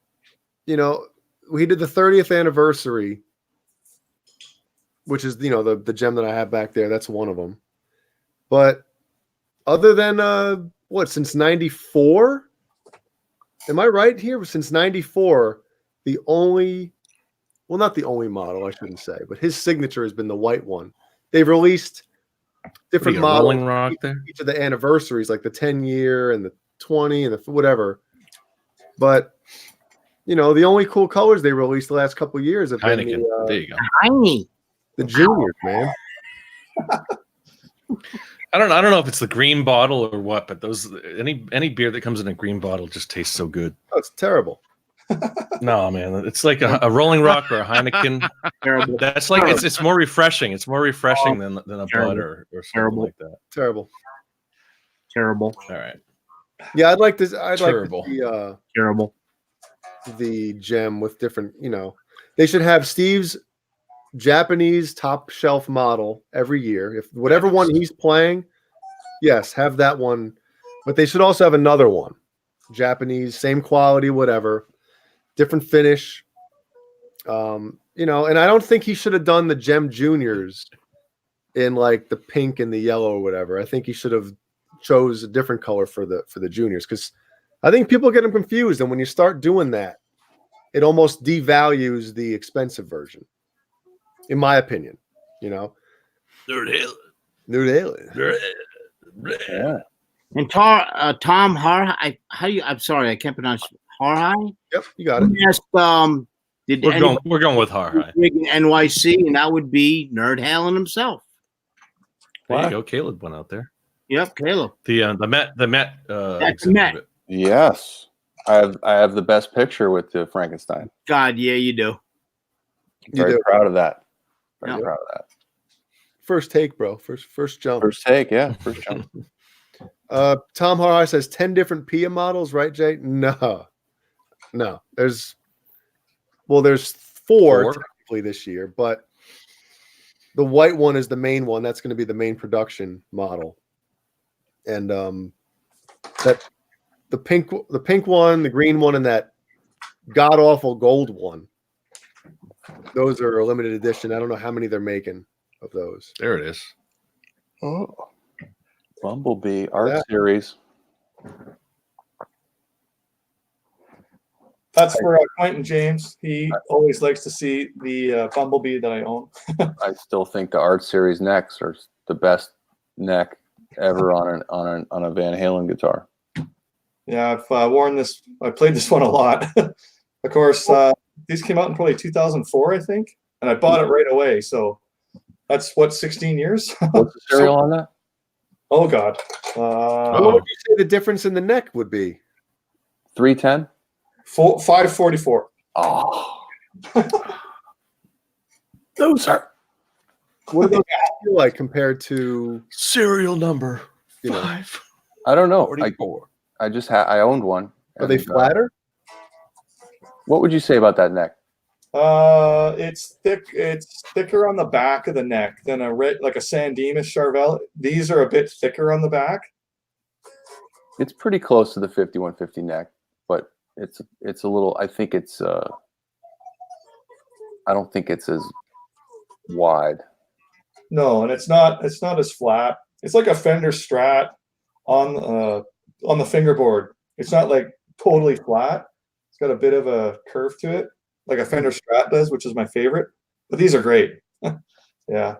did the 30th anniversary, which is, the gem that I have back there. That's one of them. But other than, since 94? Am I right here? Since 94, the only... Well, not the only model, I shouldn't say, but his signature has been the white one. They've released different models each of the anniversaries, like the 10-year and the 20 and the whatever. But, the only cool colors they released the last couple of years have been there you go. The juniors, man. I don't know if it's the green bottle or what, but any beer that comes in a green bottle just tastes so good. Oh, it's terrible. No, man, it's like a Rolling Rock or a Heineken. Terrible. That's like it's more refreshing. It's more refreshing than a Bud or something like that. Terrible. All right. Yeah, I'd like this. I'd Terrible. like to see, terrible. The gem with different. They should have Steve's Japanese top shelf model every year. If whatever one he's playing, yes, have that one. But they should also have another one, Japanese, same quality, whatever. Different finish, and I don't think he should have done the Gem Juniors in like the pink and the yellow or whatever. I think he should have chose a different color for the juniors because I think people get them confused, and when you start doing that, it almost devalues the expensive version, in my opinion. You know, Nerd Halen. Yeah. And Tom I'm sorry, I can't pronounce Harhai. Yep, you got it. He asked, did We're going with Harhai. NYC, and that would be Nerd Halen himself. There you go. Caleb went out there. Yep, Caleb. The Met. That's Met. Yes. I have the best picture with the Frankenstein. God, yeah, you do. Very proud of that. Very Yeah. proud of that. First take, bro. First jump. First take, yeah. First jump. Tom Harhai says 10 different Pia models, right, Jay? No. There's four technically this year, but the white one is the main one. That's going to be the main production model. And that the pink one, the green one, and that god awful gold one. Those are a limited edition. I don't know how many they're making of those. There it is. Oh, Bumblebee art series. That's for Quentin James. He always likes to see the Bumblebee that I own. I still think the art series necks are the best neck ever on a Van Halen guitar. Yeah, I've worn this. I played this one a lot. Of course, these came out in probably 2004, I think, and I bought it right away. So that's 16 years. What's the serial on that? Oh God. What would you say the difference in the neck would be? 310. 544. Oh, those are. What do those feel like compared to serial number 5? I don't know. I just I owned one. Are they flatter? What would you say about that neck? It's thick. It's thicker on the back of the neck than like a San Dimas Charvel. These are a bit thicker on the back. It's pretty close to the 5150 neck, but it's a little. I think it's. I don't think it's as wide. No, and it's not as flat. It's like a Fender Strat on the fingerboard. It's not like totally flat. It's got a bit of a curve to it, like a Fender Strat does, which is my favorite. But these are great. Yeah.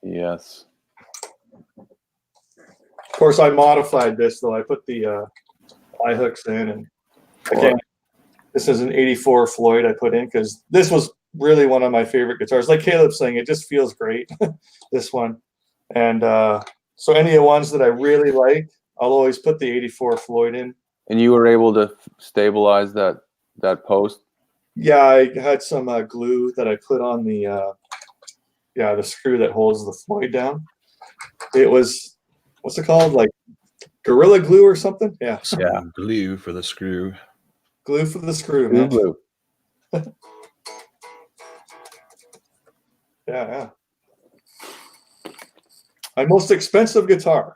Yes. Of course, I modified this though. I put the eye hooks in, and again, this is an '84 Floyd I put in because this was really one of my favorite guitars. Like Caleb's saying, it just feels great. This one, and so any of the ones that I really like, I'll always put the '84 Floyd in. And you were able to stabilize that post? Yeah, I had some glue that I put on the screw that holds the Floyd down. It was, what's it called? Like Gorilla Glue or something? Yeah. Yeah. Glue for the screw. Glue for the screw, man. Glue. Yeah. My most expensive guitar.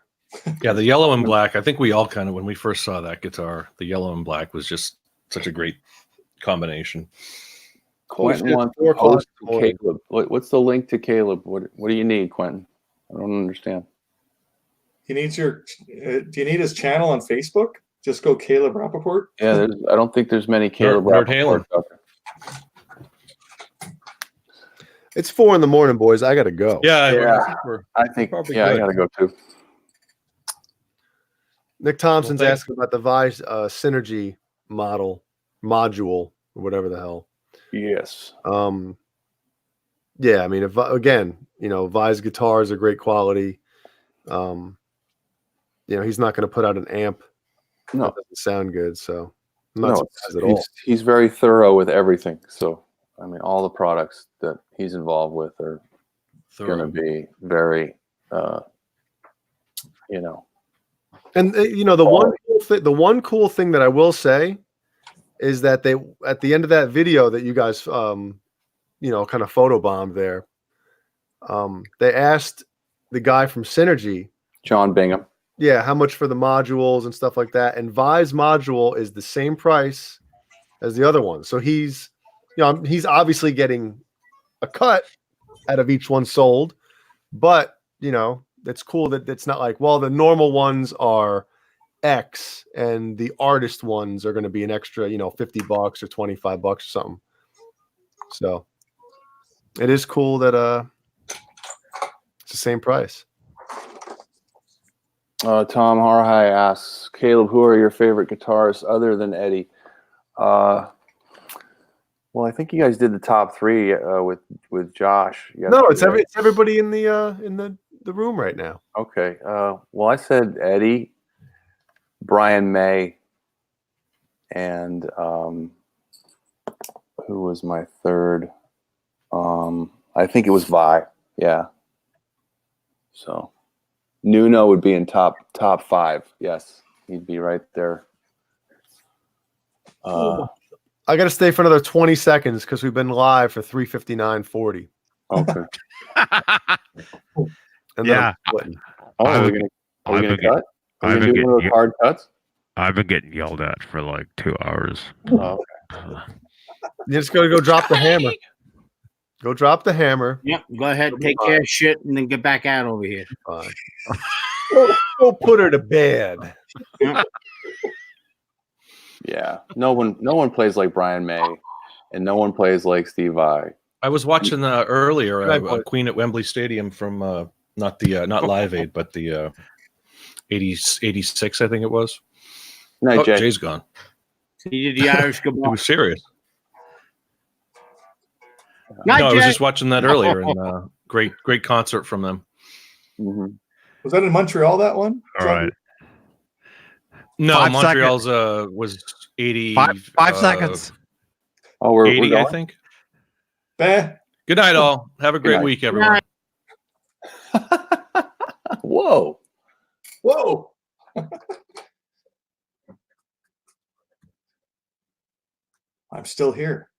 Yeah, the yellow and black. I think we all kind of, when we first saw that guitar, the yellow and black was just such a great combination. Quentin wants to post to Caleb. What's the link to Caleb? What do you need, Quentin? I don't understand. He needs do you need his channel on Facebook? Just go Caleb Rappaport. Yeah, I don't think there's many Caleb Rappaport out there. It's 4 a.m, boys. I gotta go. Yeah. I think I gotta go too. Nick Thompson's asking about the Vice Synergy module, or whatever the hell. Yes. Yeah, I mean, Vi's guitars are great quality. He's not going to put out an amp that doesn't sound good, so I'm not surprised at all. He's very thorough with everything. So, I mean, all the products that he's involved with are going to be very, And the one cool thing that I will say is that they, at the end of that video that you guys kind of photobombed there, they asked the guy from Synergy, John Bingham, how much for the modules and stuff like that. And Vi's module is the same price as the other one, so he's obviously getting a cut out of each one sold, but that's cool that it's not like, well, the normal ones are X and the artist ones are going to be an extra, $50 or $25 or something. So it is cool that it's the same price. Tom Harhai asks, Caleb, who are your favorite guitarists other than Eddie? Well, I think you guys did the top three with Josh. No, it's everybody in the room right now. Okay. Well, I said Eddie, Brian May, and who was my third? I think it was Vi. Yeah. So Nuno would be in top five. Yes, he'd be right there. I got to stay for another 20 seconds because we've been live for 3:59:40. Okay. And yeah. Are we gonna cut? Are we gonna do one of those hard cuts? I've been getting yelled at for like 2 hours. Oh, You just got to go drop the hammer. Go drop the hammer. Yep. Go ahead, take care of shit, and then get back out over here. Go put her to bed. Yeah. No one plays like Brian May, and no one plays like Steve Vai. I was watching earlier Queen at Wembley Stadium from not Live Aid, but the 86, I think it was. Night, Jay. Jay's gone. He did the Irish goodbye. It was serious. Night, No, I was Jay. just watching that earlier, and great concert from them. Mm-hmm. Was that in Montreal? That one? All right. No, 5 Montreal's was 80. 5 seconds. Oh, we're 80, going? I think. Bah. Good night, all. Have a great week, everyone. Whoa. I'm still here.